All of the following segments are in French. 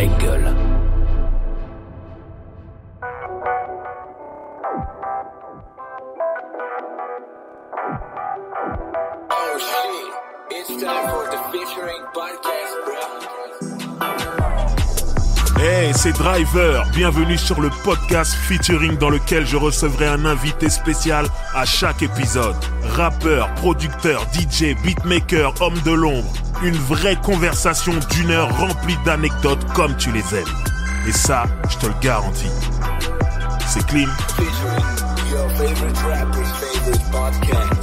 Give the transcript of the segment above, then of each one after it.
Jungle. Oh shit, it's time for the featuring podcast, bro. Hey, c'est Driver. Bienvenue sur le podcast featuring dans lequel je recevrai un invité spécial à chaque épisode. Rappeur, producteur, DJ, beatmaker, homme de l'ombre. Une vraie conversation d'1 heure remplie d'anecdotes comme tu les aimes. Et ça, je te le garantis. C'est clean. Featuring your favorite rapper's favorite podcast.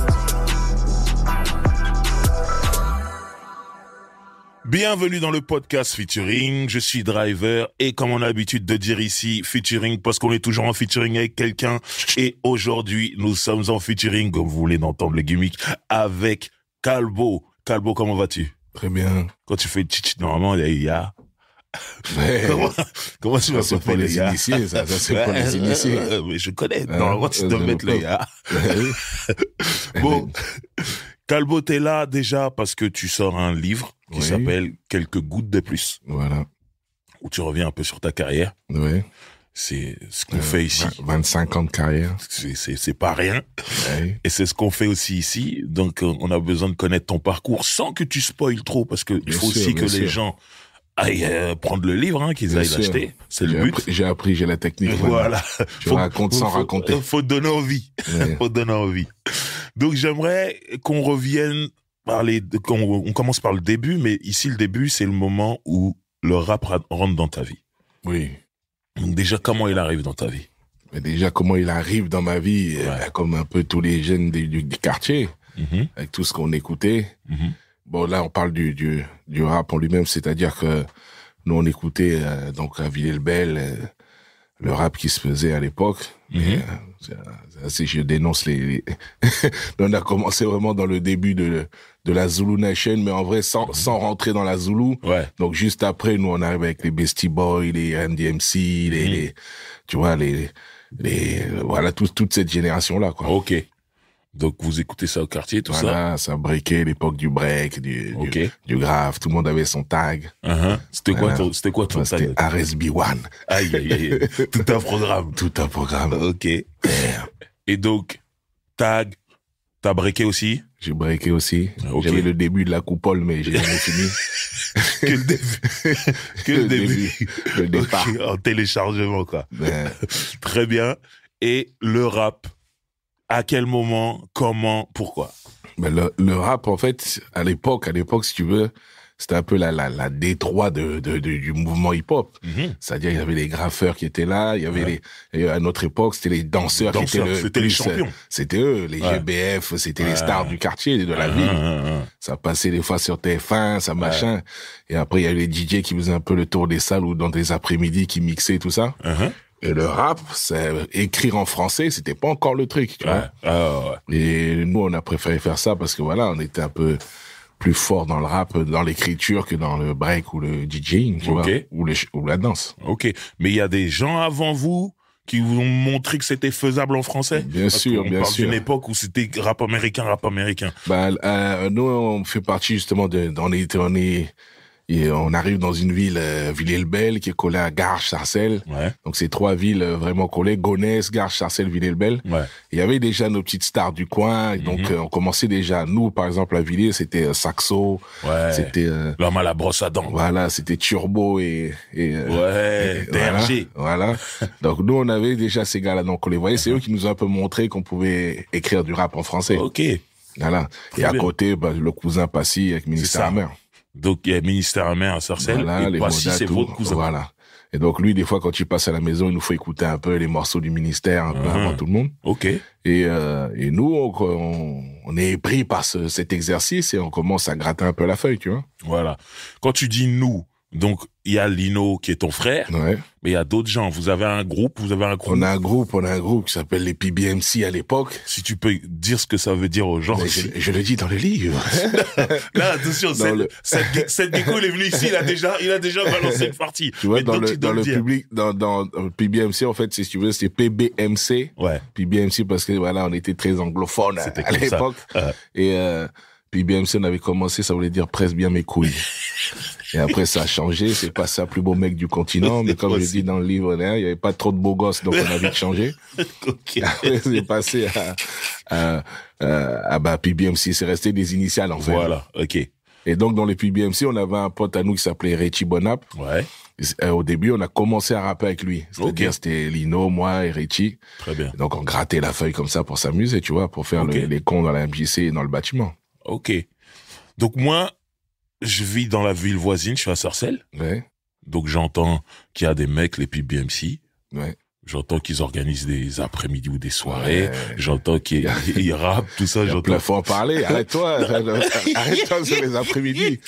Bienvenue dans le podcast featuring, je suis Driver et comme on a l'habitude de dire ici, featuring parce qu'on est toujours en featuring avec quelqu'un et aujourd'hui nous sommes en featuring, comme vous voulez d'entendre le gimmick, avec Calbo. Calbo, comment vas-tu? Très bien. Quand tu fais tchit normalement, il y a... Ouais. Comment tu vas C'est pour les initiés, ça c'est pour les initiés. Mais je connais, normalement tu dois mettre le ya. Bon, Calbo, t'es là déjà parce que tu sors un livre qui s'appelle Quelques gouttes de plus. Voilà. Où tu reviens un peu sur ta carrière. Oui. C'est ce qu'on fait ici. 25 ans de carrière. C'est pas rien. Ouais. Et c'est ce qu'on fait aussi ici. Donc, on a besoin de connaître ton parcours sans que tu spoiles trop parce que il faut aussi que les gens aillent prendre le livre, hein, qu'ils aillent l'acheter. C'est le but. J'ai la technique. Voilà. Tu racontes sans raconter. Faut donner envie. Ouais. Faut donner envie. Donc, j'aimerais qu'on revienne on commence par le début, mais ici, le début, c'est le moment où le rap rentre dans ta vie. Oui. Donc déjà, comment il arrive dans ta vie? Mais déjà, comment il arrive dans ma vie, comme un peu tous les jeunes du quartier, avec tout ce qu'on écoutait. Bon, là, on parle du rap en lui-même, c'est-à-dire que nous, on écoutait donc à Villers-le-Bel le rap qui se faisait à l'époque. C'est je dénonce les... On a commencé vraiment dans le début de la Zulu Nation, mais en vrai, sans rentrer dans la Zulu. Ouais. Donc, juste après, nous, on arrive avec les Beastie Boys, les MDMC, les tu vois, voilà, toute cette génération-là, quoi. Ok. Donc, vous écoutez ça au quartier, tout ça? Voilà, ça breakait, l'époque du break, du grave, tout le monde avait son tag. C'était quoi ton tag? C'était RSB1. Aïe, aïe, aïe. Tout un programme. Tout un programme. Ok. Et donc, tag, t'as breaké aussi? J'ai breaké aussi. Okay. J'avais le début de la coupole, mais j'ai jamais fini. Que le début. Que le début. Le départ. Okay, en téléchargement, quoi. Très bien. Et le rap, à quel moment, comment, pourquoi? Ben le rap, en fait, à l'époque, si tu veux, c'était un peu la Détroit du mouvement hip-hop. C'est-à-dire, il y avait les graffeurs qui étaient là, il y avait à notre époque, c'était les danseurs qui étaient les champions. C'était eux, les GBF, c'était les stars du quartier, de la ville. Ça passait des fois sur TF1, ça machin. Et après, il y avait les DJ qui faisaient un peu le tour des salles ou dans des après-midi qui mixaient tout ça. Et le rap, c'est écrire en français, c'était pas encore le truc, tu vois. Et nous, on a préféré faire ça parce que voilà, on était un peu plus fort dans le rap, dans l'écriture que dans le break ou le DJing, tu vois, ou la danse. Ok. Mais il y a des gens avant vous qui vous ont montré que c'était faisable en français? Bien sûr, bien sûr. On parle d'une époque où c'était rap américain. Nous, on fait partie justement on arrive dans une ville, Villers-le-Bel, qui est collée à Garches-Sarcelles. Donc, c'est 3 villes vraiment collées. Gonesse, Garches, Sarcelles, Villers-le-Bel. Il y avait déjà nos petites stars du coin. Donc, on commençait déjà. Nous, par exemple, à Villers, c'était Saxo. C'était... L'homme à la brosse à dents. Voilà, c'était Turbo et DRG. Voilà. Donc, nous, on avait déjà ces gars-là. Donc, on les voyait. C'est eux qui nous ont un peu montré qu'on pouvait écrire du rap en français. Ok. Voilà. Et à côté, le cousin Passy avec Ministère Amer. Donc, il y a Ministère Amer à Sarcelles, et Passy, c'est votre cousin. Voilà. Et donc, lui, des fois, quand il passe à la maison, il nous faut écouter un peu les morceaux du Ministère, un peu avant tout le monde. Ok. Et nous, on est pris par cet exercice et on commence à gratter un peu la feuille, tu vois. Voilà. Quand tu dis nous, donc, il y a Lino qui est ton frère, mais il y a d'autres gens. Vous avez un groupe, On a un groupe qui s'appelle les PBMC à l'époque. Si tu peux dire ce que ça veut dire aux gens. Je le dis dans le livre. Là, attention, cette Nico, il est venu ici, il a déjà balancé une partie. Tu vois, dans le public, dans PBMC, en fait, si tu veux, c'est PBMC. PBMC parce que voilà, on était très anglophone à l'époque. Et PBMC, on avait commencé, ça voulait dire presse bien mes couilles. Et après, ça a changé. C'est passé à plus beau mec du continent. Mais comme je dis dans le livre, il n'y avait pas trop de beaux gosses, donc on a vite changé. Okay. Après, c'est passé à PBMC. C'est resté des initiales, en fait. Voilà, ok. Et donc, dans les PBMC, on avait un pote à nous qui s'appelait Richie Bonap. Ouais. Au début, on a commencé à rapper avec lui. C'est-à-dire, c'était Lino, moi et Richie. Très bien. Et donc, on grattait la feuille comme ça pour s'amuser, tu vois, pour faire les cons dans la MJC et dans le bâtiment. Ok. Donc moi, je vis dans la ville voisine, je suis à Sarcelles. Ouais. Donc j'entends qu'il y a des mecs, les PBMC. Ouais. J'entends qu'ils organisent des après-midi ou des soirées. Ouais. J'entends qu'ils rappent, tout ça. Il faut en parler. Arrête-toi. Arrête-toi sur les après-midi.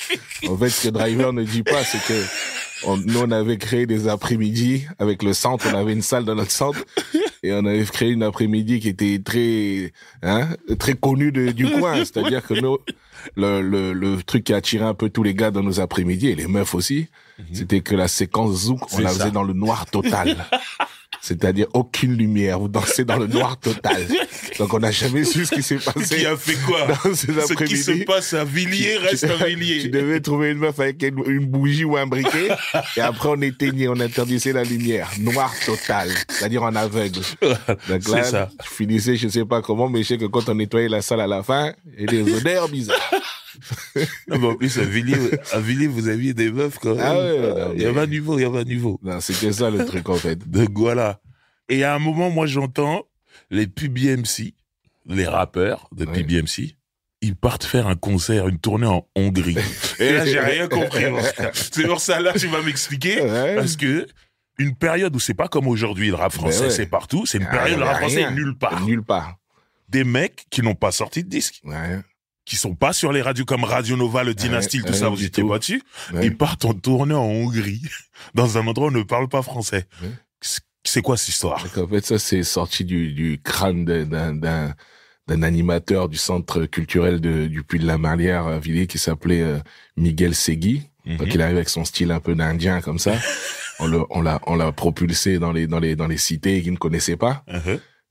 En fait, ce que Driver ne dit pas, c'est que nous, on avait créé des après-midi avec le centre. On avait une salle dans notre centre. Et on avait créé une après-midi qui était très connue du coin. C'est-à-dire que nous, le truc qui attirait un peu tous les gars dans nos après-midi, et les meufs aussi, c'était que la séquence Zouk, on la faisait dans le noir total. C'est-à-dire aucune lumière, vous dansez dans le noir total. Donc on n'a jamais su ce qui s'est passé. Qui a fait quoi? Ce qui se passe à Villiers reste à Villiers. Tu devais trouver une meuf avec une bougie ou un briquet, et après on éteignait, on interdisait la lumière. Noir total, c'est-à-dire en aveugle. Donc là, ça. Je finissais, je sais pas comment, mais je sais que quand on nettoyait la salle à la fin, il y a des odeurs bizarres. Non, mais en plus, à Villiers, vous aviez des meufs, quand même. Ah ouais, il y avait un niveau. Non, c'était ça le truc, en fait. Donc voilà. Et à un moment, moi, j'entends les PBMC, les rappeurs de PBMC, ils partent faire un concert, une tournée en Hongrie. Et là, j'ai rien compris. C'est pour ça, là, tu vas m'expliquer. Ouais. Parce que une période où c'est pas comme aujourd'hui, le rap français, c'est partout. C'est une période où le rap français est nulle part. Nulle part. Des mecs qui n'ont pas sorti de disque. Ouais. Qui sont pas sur les radios comme Radio Nova, le Dynasty, tout ça, vous étiez pas dessus. Ils partent en tournée en Hongrie, dans un endroit où on ne parle pas français. Ouais. C'est quoi cette histoire? En fait, ça, c'est sorti du crâne d'un animateur du centre culturel du Puy de la Marlière à Villiers qui s'appelait Miguel Segui. Donc, il arrive avec son style un peu d'indien, comme ça. On l'a propulsé dans les cités qu'il ne connaissait pas.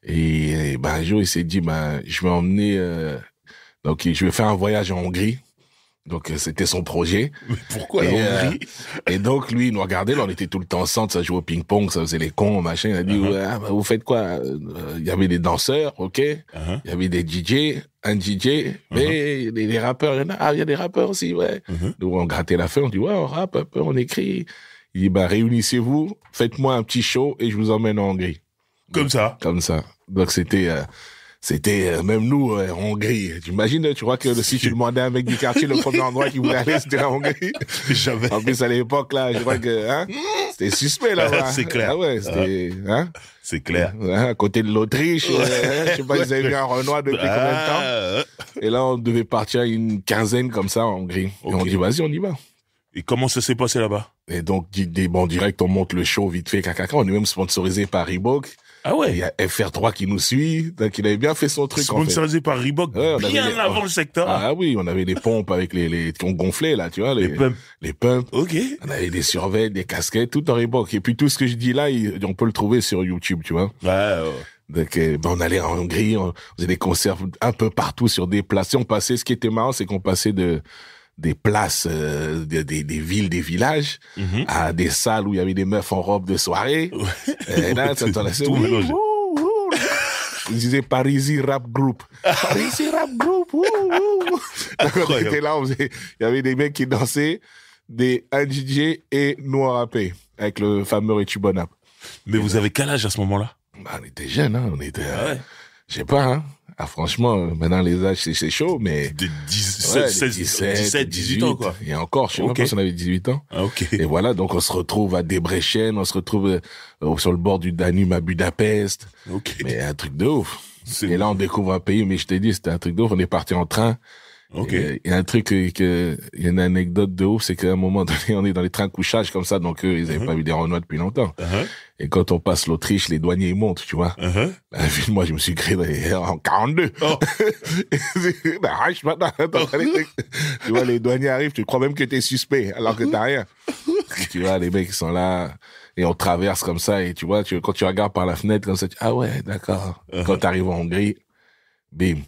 Et un jour, il s'est dit, je vais emmener, donc, je vais faire un voyage en Hongrie. Donc, c'était son projet. Mais pourquoi la Hongrie? Et donc, lui, il nous regardait. Là, on était tout le temps ensemble. Ça jouait au ping-pong, ça faisait les cons, machin. Il a dit, vous faites quoi? Il y avait des danseurs, ok. Il y avait des DJ, un DJ. Mais les rappeurs, il y a des rappeurs aussi, ouais. Donc, on grattait la feuille. On dit, ouais, on rappe un peu, on écrit. Il dit, réunissez-vous, faites-moi un petit show et je vous emmène en Hongrie. Comme ça? Comme ça. Donc, c'était même nous en Hongrie. T'imagines, tu crois que si tu demandais à un mec du quartier le premier endroit qu'il voulait aller, c'était en Hongrie. Jamais. En plus à l'époque là, je crois que c'était suspect là-bas. C'est clair. Ah ouais, c'était c'est clair. À côté de l'Autriche, je sais pas si vous avez vu un Renoir depuis combien de temps. Et là, on devait partir une quinzaine comme ça en Hongrie. Et on dit vas-y, on y va. Et comment ça s'est passé là-bas? Et donc direct on monte le show vite fait caca. On est même sponsorisé par Reebok. Ah ouais. Il y a FR3 qui nous suit, donc il avait bien fait son truc. Sponsorisé par Reebok, bien avant le secteur. Ah oui, on avait des pompes avec les qui ont gonflé là, tu vois, les pumps. Les pumps. Ok. On avait des survêtements, des casquettes, tout en Reebok. Et puis tout ce que je dis là, on peut le trouver sur YouTube, tu vois. Ouais. Donc on allait en Hongrie, on faisait des concerts un peu partout sur des places. On passait, ce qui était marrant, c'est qu'on passait des places, des villes, des villages, à des salles où il y avait des meufs en robe de soirée. Et là, ça t'en laissait tout mélangé. Ils disaient Parisi Rap Group. Parisi Rap Group. Quand on était là, il y avait des mecs qui dansaient, un DJ et nous on rappait avec le fameux Richie Bonap. Mais vous avez quel âge à ce moment-là? On était jeunes, on était, je sais pas, franchement, maintenant les âges c'est chaud, mais de 17, 18 ans quoi. Et encore, je sais même pas si on avait 18 ans. Et voilà, donc on se retrouve à Debrecen, on se retrouve sur le bord du Danube à Budapest. Mais un truc de ouf. Et là on découvre un pays, mais je t'ai dit c'était un truc de ouf. On est parti en train. Il y a un truc il y a une anecdote de ouf, c'est qu'à un moment donné on est dans les trains couchage comme ça, donc eux ils avaient pas vu des Renois depuis longtemps. Et quand on passe l'Autriche, les douaniers ils montent, tu vois. Moi je me suis créé en 42. Tu vois, les douaniers arrivent, tu crois même que t'es suspect alors que t'as rien. Tu vois, les mecs ils sont là et on traverse comme ça et tu vois, quand tu regardes par la fenêtre comme ça, tu ah ouais, d'accord. Quand t'arrives en Hongrie, bim.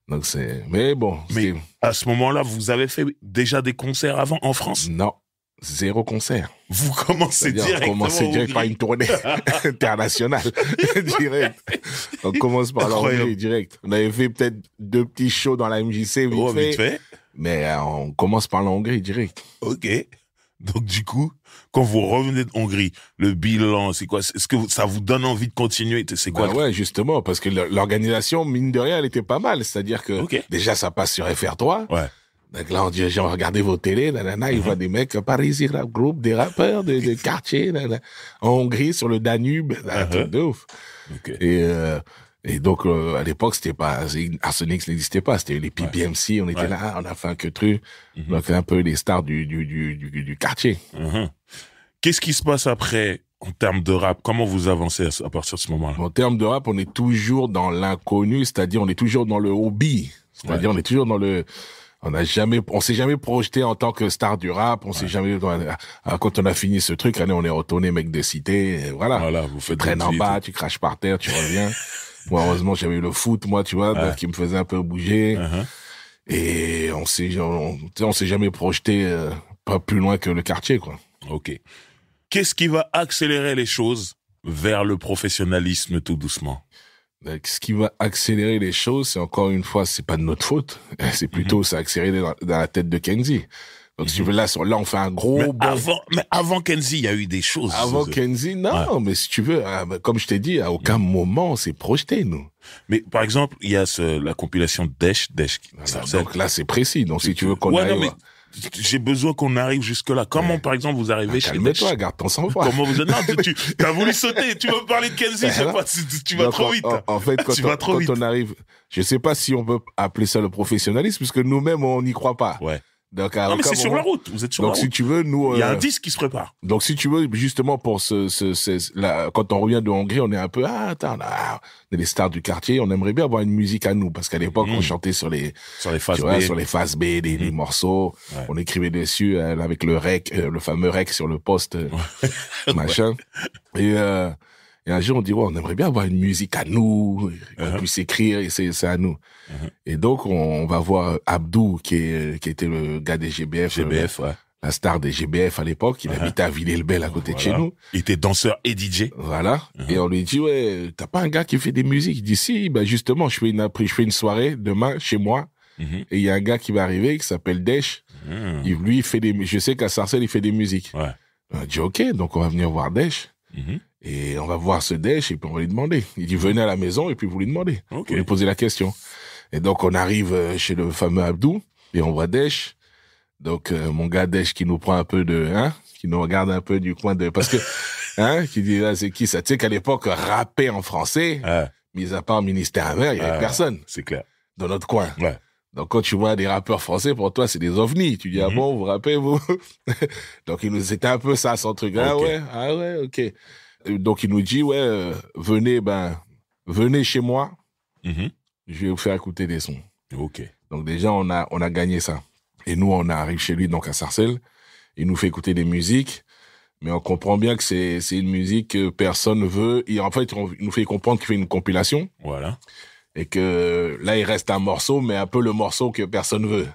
Donc mais bon. Mais à ce moment-là, vous avez fait déjà des concerts avant en France? Non. 0 concert. Vous commencez C'est-à-dire, directement on commençait en direct par Hongrie. une tournée internationale. Direct. On commence par la Incroyable. Hongrie, direct. On avait fait peut-être 2 petits shows dans la MJC, vite Oh, fait. vite fait. Mais on commence par la Hongrie, direct. Ok. Donc, du coup, quand vous revenez de Hongrie, le bilan, c'est quoi? Est-ce que ça vous donne envie de continuer? C'est quoi? Bah ouais, justement, parce que l'organisation, mine de rien, elle était pas mal. C'est-à-dire que Ok. déjà, ça passe sur FR3. Ouais. Donc là, on dit, genre, regardez vos télés, nanana, ils voient des mecs, Paris Rap Group, des rappeurs de quartier, nanana, en Hongrie, sur le Danube, un truc de ouf. Ok. Et donc, à l'époque, c'était pas, Arsonix n'existait pas, c'était les PBMC, on était là, on a fait un que truc. Donc, un peu les stars du quartier. Mhm. Qu'est-ce qui se passe après en termes de rap? Comment vous avancez à partir de ce moment-là? En termes de rap, on est toujours dans l'inconnu, c'est-à-dire, on est toujours dans le hobby. C'est-à-dire, on est toujours dans le, on s'est jamais projeté en tant que star du rap, on s'est jamais, quand on a fini ce truc, allez, on est retourné mec de cité, et voilà. Voilà, vous faites Tu traînes en votre bas, vie, tu craches par terre, tu reviens. Moi, heureusement, j'avais eu le foot, moi, tu vois, donc, qui me faisait un peu bouger. Et on s'est jamais projeté, pas plus loin que le quartier, quoi. Ok. Qu'est-ce qui va accélérer les choses vers le professionnalisme tout doucement? Donc, ce qui va accélérer les choses, c'est encore une fois, c'est pas de notre faute. C'est plutôt, ça a accéléré dans la tête de Kenzie. Donc, si tu veux, là, on fait un gros Mais avant Kenzie, il y a eu des choses. Avant Kenzie, non, mais si tu veux, comme je t'ai dit, à aucun moment on s'est projeté, nous. Mais par exemple, il y a la compilation Desh. Donc là, c'est précis. Donc, si tu veux qu'on arrive... Non, mais j'ai besoin qu'on arrive jusque-là. Comment, par exemple, vous arrivez chez Desh? Calme-toi, garde ton sang-froid. Comment vous êtes... Non, tu as voulu sauter. Tu veux parler de Kenzie, je sais pas, tu vas Donc, trop vite. En fait, quand on arrive, je sais pas si on peut appeler ça le professionnalisme, puisque nous-mêmes, on n'y croit pas. Ouais. Donc, Non, mais c'est sur la route. Vous êtes sur la donc, route. si tu veux, nous... Il y a un disque qui se prépare. Donc, si tu veux, justement, pour quand on revient de Hongrie, on est un peu, attends, on est les stars du quartier, on aimerait bien avoir une musique à nous, parce qu'à l'époque, on chantait sur les phases tu B. vois, sur les phases B, des morceaux. Ouais. On écrivait dessus, avec le rec, le fameux rec sur le poste, machin. Et un jour, on dit, on aimerait bien avoir une musique à nous, qu'on puisse écrire, et c'est à nous. Et donc, on va voir Abdou, qui était le gars des GBF. GBF, ouais. La star des GBF à l'époque. Il habitait à Villers-le-Bel, à côté de chez nous. Il était danseur et DJ. Voilà. Et on lui dit, ouais, t'as pas un gars qui fait des musiques? Il dit, si, ben, justement, je fais une soirée demain chez moi. Et il y a un gars qui va arriver, qui s'appelle Desh. Lui, il fait je sais qu'à Sarcelles, il fait des musiques. Ouais. On a dit, ok, donc on va venir voir Desh. Et on va voir ce Desh et puis on va lui demander. Il dit, venez à la maison et puis vous lui demandez. Ok. Vous lui posez la question. Et donc, on arrive chez le fameux Abdou et on voit Desh. Donc, mon gars Desh qui nous prend un peu qui nous regarde un peu du coin de, parce que, qui dit, là, c'est qui ça? Tu sais qu'à l'époque, rapper en français, mis à part Ministère Amer, il y avait personne. C'est clair. Dans notre coin. Ouais. Donc, quand tu vois des rappeurs français, pour toi, c'est des ovnis. Tu dis, ah bon, vous rappez, vous? Donc, c'était un peu ça, son truc. Okay. Ah ouais, ok. Donc, il nous dit, venez chez moi. Je vais vous faire écouter des sons. Ok. Donc, déjà, on a gagné ça. Et nous, on arrive chez lui, donc, à Sarcelles. Il nous fait écouter des musiques. Mais on comprend bien que c'est une musique que personne veut. Et en fait, il nous fait comprendre qu'il fait une compilation. Voilà. Et que là, il reste un morceau, mais un peu le morceau que personne veut.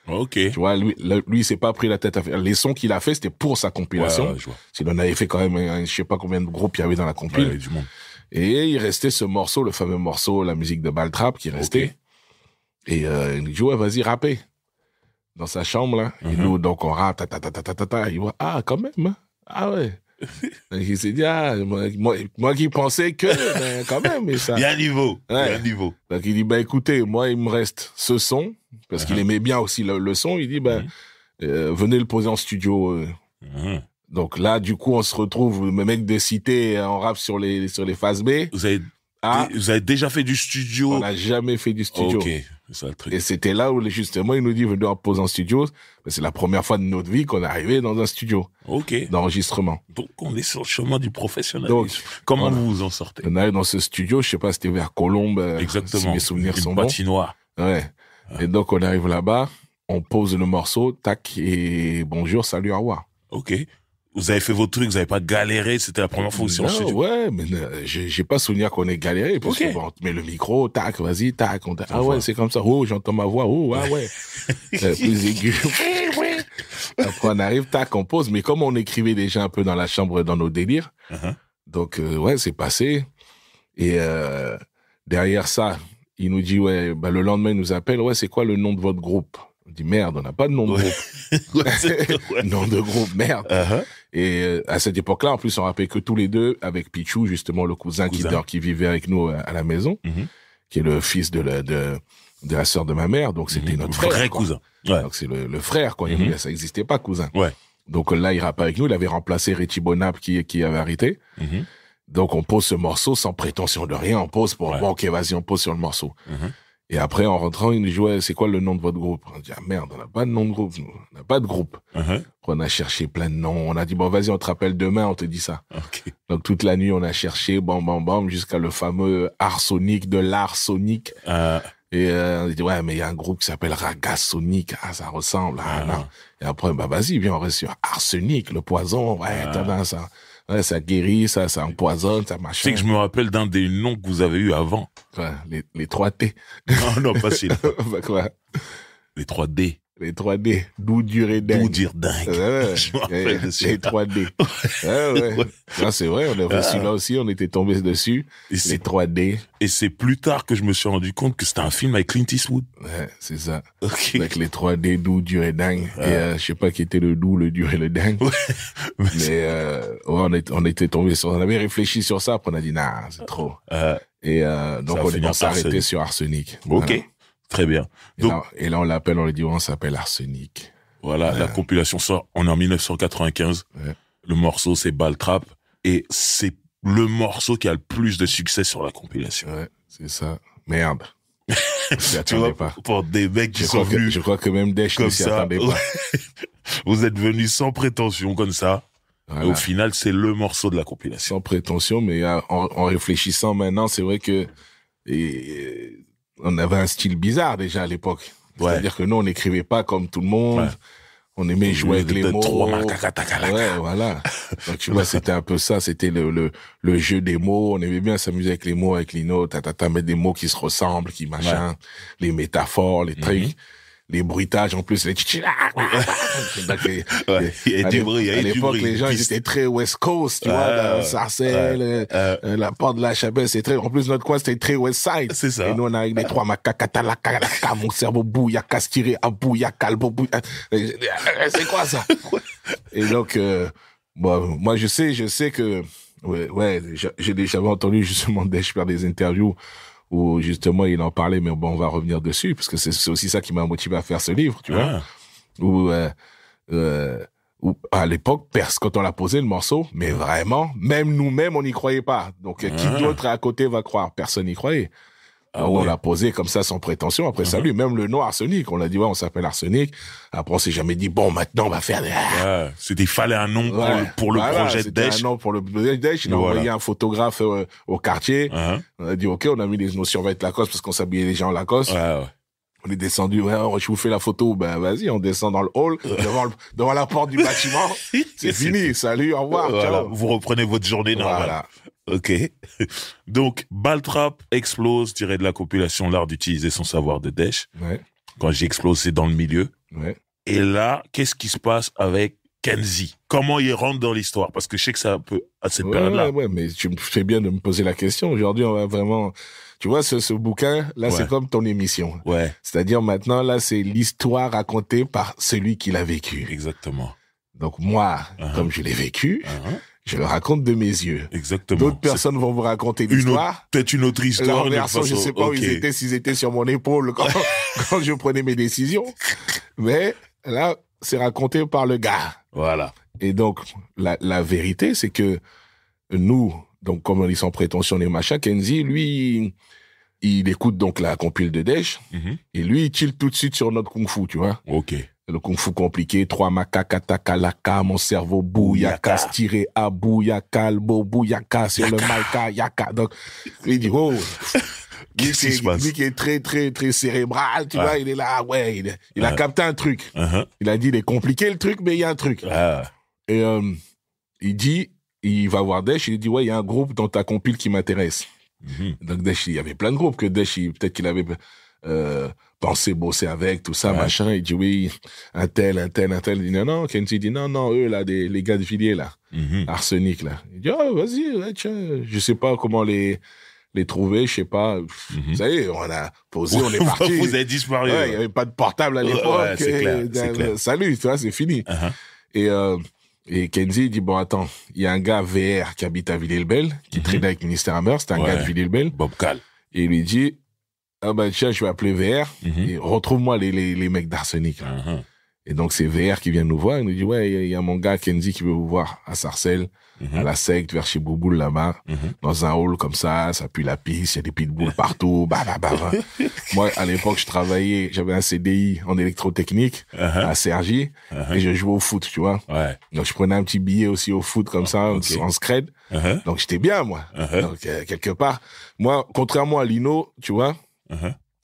Ok. Tu vois, lui, il s'est pas pris la tête à faire. Les sons qu'il a fait, c'était pour sa compilation. Ouais, je vois. S'il en avait fait quand même, je sais pas combien de groupes il y avait dans la compile. Ouais, du monde. Et il restait ce morceau, le fameux morceau, la musique de Baltrap, qui restait. Okay. Et il nous dit, ouais, vas-y, rappez. Dans sa chambre, là. Et nous, donc, on rappe, Il voit, quand même, hein. Ah ouais. Donc, il s'est dit, moi qui pensais que, ben, quand même, mais ça. Il y a un niveau. Ouais. Il y a un niveau. Donc, il dit, écoutez, moi, il me reste ce son, parce qu'il aimait bien aussi le son. Il dit, venez le poser en studio. Donc là, du coup, on se retrouve, le mec de cité, on rappe sur les phases B. Vous avez déjà fait du studio? On n'a jamais fait du studio. Ok, c'est ça le truc. Et c'était là où, justement, il nous dit, venez en poser en studio. C'est la première fois de notre vie qu'on est arrivé dans un studio. Ok. D'enregistrement. Donc, on est sur le chemin du professionnalisme. Donc, comment vous vous en sortez? On arrive dans ce studio, je sais pas, c'était vers Colombes. Exactement. Si mes souvenirs sont Une bons. patinoire. Ouais. Et donc, on arrive là-bas, on pose le morceau, tac, et bonjour, salut, au revoir. Ok. Vous avez fait vos trucs, vous avez pas galéré, c'était la première fois aussi en studio. Ouais, mais j'ai pas souvenir qu'on ait galéré, parce que bon, on te met le micro, tac, vas-y, tac, ouais, c'est comme ça, oh, j'entends ma voix, oh, ah ouais. Plus aigu. Après, on arrive, tac, on pose. Mais comme on écrivait déjà un peu dans la chambre, dans nos délires, donc, c'est passé. Et derrière ça, il nous dit, le lendemain, il nous appelle, c'est quoi le nom de votre groupe? On dit, merde, on n'a pas de nom de groupe. Nom de groupe, merde. Et à cette époque-là, en plus, on rappelait que tous les deux, avec Pichou, justement, le cousin. Qui vivait avec nous à la maison, qui est le fils de la sœur de ma mère, donc c'était notre frère. Vrai cousin. Ouais. Donc c'est le frère, quoi. Ça n'existait pas, cousin. Ouais. Donc là, il rappe avec nous, il avait remplacé Richie Bonap qui avait arrêté. Donc on pose ce morceau sans prétention de rien, on pose pour, bon, ok, vas-y, on pose sur le morceau. Et après, en rentrant, il nous dit, c'est quoi le nom de votre groupe? On dit, merde, on n'a pas de nom de groupe, nous. On n'a pas de groupe. Après, on a cherché plein de noms. On a dit, bon, vas-y, on te rappelle demain, on te dit ça. Okay. Donc, toute la nuit, on a cherché, bam, jusqu'à le fameux Arsonic de l'art sonique. Et on dit, mais il y a un groupe qui s'appelle Raga Sonic. Ah, ça ressemble. Non. Et après, vas-y, viens, on reste sur Arsenic, le poison. T'as ça. Ouais, ça guérit, ça empoisonne, ça machin. C'est que je me rappelle d'un des noms que vous avez eu avant. Ouais, les 3T. Non, pas celui-là. Quoi? Les 3D. Les 3D. D'où dire dingue. D'où dire dingue. Je me rappelle de celui-là. Les 3D. Ouais. Non, c'est vrai, on a reçu là aussi, on était tombés dessus. Les 3D. Et c'est plus tard que je me suis rendu compte que c'était un film avec Clint Eastwood. Ouais, c'est ça. Okay. Avec les 3D, d'où, dur et dingue. Et je sais pas qui était le doux, le dur et le dingue. Mais on était tombés sur, on avait réfléchi sur ça, après on a dit, c'est trop. Et donc on s'est arrêté sur Arsenic. Ok. Voilà. Très bien. Et là, on l'appelle, on lui dit, on s'appelle Arsenic. Voilà, la compilation sort, on est en 1995. Le morceau, c'est Ball Trap. Et c'est le morceau qui a le plus de succès sur la compilation. Ouais, c'est ça. Merde. Tu vois, pas. Pour des mecs qui sont venus. Je crois que même Desch ne s'y attendait pas. Vous êtes venus sans prétention, comme ça. Voilà. Et au final, c'est le morceau de la compilation. Sans prétention, mais en réfléchissant maintenant, c'est vrai que, on avait un style bizarre déjà à l'époque. C'est-à-dire que nous, on n'écrivait pas comme tout le monde. On aimait jouer avec les mots. Ouais, voilà. Donc tu vois, c'était un peu ça. C'était le jeu des mots. On aimait bien s'amuser avec les mots, avec Lino. Mettre des mots qui se ressemblent, qui machin. Les métaphores, les trucs. Les bruitages, en plus, les chichila. Il y a du bruit, à l'époque, les gens, ils étaient très West Coast, tu vois, Sarcelles, la porte de la Chapelle, c'est très, en plus, notre coin, c'était très West Side. C'est ça. Et nous, on a avec les trois macacatalaka, mon cerveau bouyaka, stiré, abouyaka, bouyaka. C'est quoi ça? Et donc, moi, je sais que, j'ai déjà entendu justement Desch faire des interviews où justement il en parlait, mais bon, on va revenir dessus parce que c'est aussi ça qui m'a motivé à faire ce livre, tu vois. Où à l'époque, quand on l'a posé le morceau, mais vraiment, même nous-mêmes, on n'y croyait pas. Donc qui d'autre à côté va croire? Personne n'y croyait. On l'a posé comme ça sans prétention. Après salut, même le nom Arsenic, on l'a dit on s'appelle Arsenic. Après on s'est jamais dit bon maintenant on va faire des... C'était, il fallait un nom pour le projet de Desch. Un nom pour le projet de Desch. Il a envoyé un photographe au quartier. On a dit ok, on a mis nos survêtements Lacoste parce qu'on s'habillait déjà en Lacoste. On est descendu, je vous fais la photo, vas-y, on descend dans le hall, devant la porte du bâtiment. C'est fini, salut, au revoir, ciao. Vous reprenez votre journée normale. Voilà. Ok. Donc, Ball Trap explose, tiré de la compilation L'art d'utiliser son savoir de Desch. Quand j'ai explosé dans le milieu. Et là, qu'est-ce qui se passe avec Kenzie? Comment il rentre dans l'histoire? Parce que je sais que c'est un peu à cette période-là. Mais tu me fais bien de me poser la question. Aujourd'hui, on va vraiment... Tu vois, ce bouquin, là, c'est comme ton émission. C'est-à-dire, maintenant, là, c'est l'histoire racontée par celui qui l'a vécu. Exactement. Donc, moi, comme je l'ai vécu, je le raconte de mes yeux. Exactement. D'autres personnes vont vous raconter l'histoire. Peut-être une autre histoire. Leur version, je sais pas où ils étaient, s'ils étaient sur mon épaule quand je prenais mes décisions. Mais là, c'est raconté par le gars. Voilà. Et donc, la vérité, c'est que nous, donc comme on dit sans prétention et machin, Kenzie, lui, il écoute donc la compile de Desch, et lui, il chill tout de suite sur notre kung-fu, tu vois. Ok. Le kung-fu compliqué, 3 macaca, mon cerveau bouyaka, stiré à bouyaka, le beau bouyaka, sur le maïka, yaka. Donc, il dit, oh, lui qui est très, très, très cérébral, tu vois, il est là, il a capté un truc. Il a dit, il est compliqué le truc, mais il y a un truc. Et il dit, il va voir Desch, il dit, il y a un groupe dans ta compile qui m'intéresse. Donc Desch, il y avait plein de groupes que Desch, peut-être qu'il avait penser bosser avec, tout ça, machin. Il dit oui, un tel. Il dit non. Kenzie dit non, eux, là, les gars de Villiers, là. Arsenic, là. Il dit, vas-y, ouais, tiens. Je sais pas comment les trouver, je sais pas. Ça y est, on a posé, on est parti. Vous avez disparu. Ouais, il y avait pas de portable à l'époque. Ouais, c'est clair. Salut, tu vois, c'est fini. Et Kenzie dit, bon, attends, il y a un gars VR qui habite à Villiers-le-Bel, qui traînait avec Ministère Hammer, c'était un gars de Villiers-le-Bel. Bob Cal. Et il lui dit, tiens, je vais appeler VR, et retrouve-moi les mecs d'Arsenic. Et donc, c'est VR qui vient nous voir, il nous dit, ouais, il y a mon gars Kenzie qui veut vous voir à Sarcelles, à la secte, vers chez Bouboule, là-bas, dans un hall comme ça pue la pisse, il y a des pitbulls partout, Moi, à l'époque, j'avais un CDI en électrotechnique, à Cergy, et je jouais au foot, tu vois. Donc, je prenais un petit billet aussi au foot, comme ça, en scred. Donc, j'étais bien, moi. Donc, quelque part, moi, contrairement à Lino, tu vois,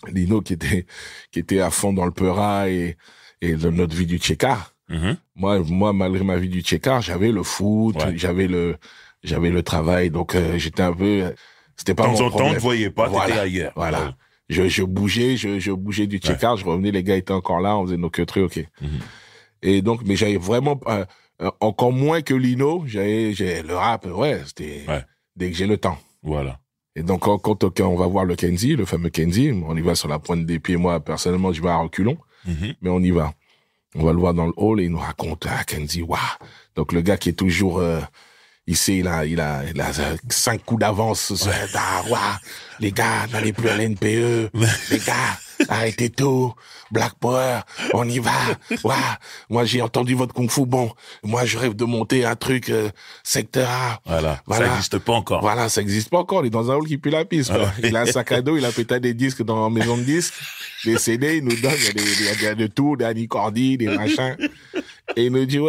Lino qui était à fond dans le peura et notre vie du tchékard. Moi, malgré ma vie du tchékard, j'avais le foot, j'avais le travail, donc j'étais un peu, c'était pas mon problème. De temps en temps, on te voyait pas, t'étais ailleurs. Voilà. Je bougeais du tchékard, je revenais, les gars étaient encore là, on faisait nos queues ok. Et donc, mais j'avais vraiment, encore moins que Lino, j'ai le rap, c'était, dès que j'ai le temps. Voilà. Et donc, quand on va voir le Kenzie, le fameux Kenzie, on y va sur la pointe des pieds. Moi, personnellement, je vais à reculons. Mais on y va. On va le voir dans le hall et il nous raconte, Kenzie, waouh. Donc, le gars qui est toujours, ici, il a 5 coups d'avance. Les gars, n'allez plus à l'NPE. Les gars, arrêtez tout. Black Power, on y va. Moi, j'ai entendu votre kung fu. Bon, moi, je rêve de monter un truc, secteur A. Voilà. Ça n'existe pas encore. Voilà, ça n'existe pas encore. Il est dans un hall qui pue la piste, quoi. Il a un sac à dos, il a pété des disques dans la maison de disques. Des CD, il nous donne, il y a de tout, des Annie Cordy, des machins. Et il nous dit,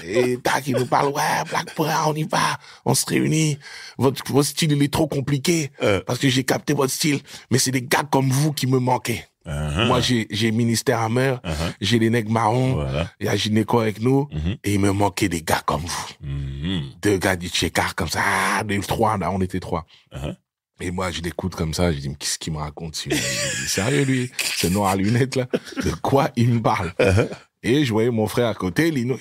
et tac, il nous parle, Black Power, on y va, on se réunit. Votre style, il est trop compliqué. Parce que j'ai capté votre style. Mais c'est des gars comme vous qui me manquaient. Moi, j'ai Ministère Hammer, j'ai les nègres marrons, il y a Gynéco avec nous, et il me manquait des gars comme vous. 2 gars du tchékard comme ça, 3, là, on était 3. Et moi, je l'écoute comme ça, je dis, mais qu'est-ce qu'il me raconte? Il est sérieux, lui? Ce noir à lunettes, là? De quoi il me parle? Et je voyais mon frère à côté, Lino,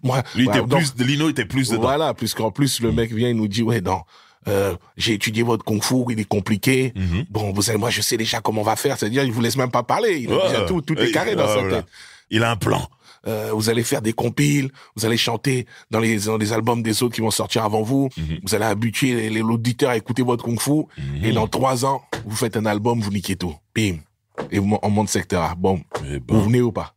moi, Lino était plus dedans. Voilà, puisqu'en plus, le mec vient, il nous dit, j'ai étudié votre kung fu, il est compliqué. Bon, vous savez, moi, je sais déjà comment on va faire. C'est-à-dire, il vous laisse même pas parler. Il a déjà tout est carré dans sa tête. Il a un plan. Vous allez faire des compiles, vous allez chanter dans les albums des autres qui vont sortir avant vous. Vous allez habituer l'auditeur à écouter votre kung fu. Et dans 3 ans, vous faites un album, vous niquez tout. Bim. Et on monte secteur A. Bon. Vous venez ou pas?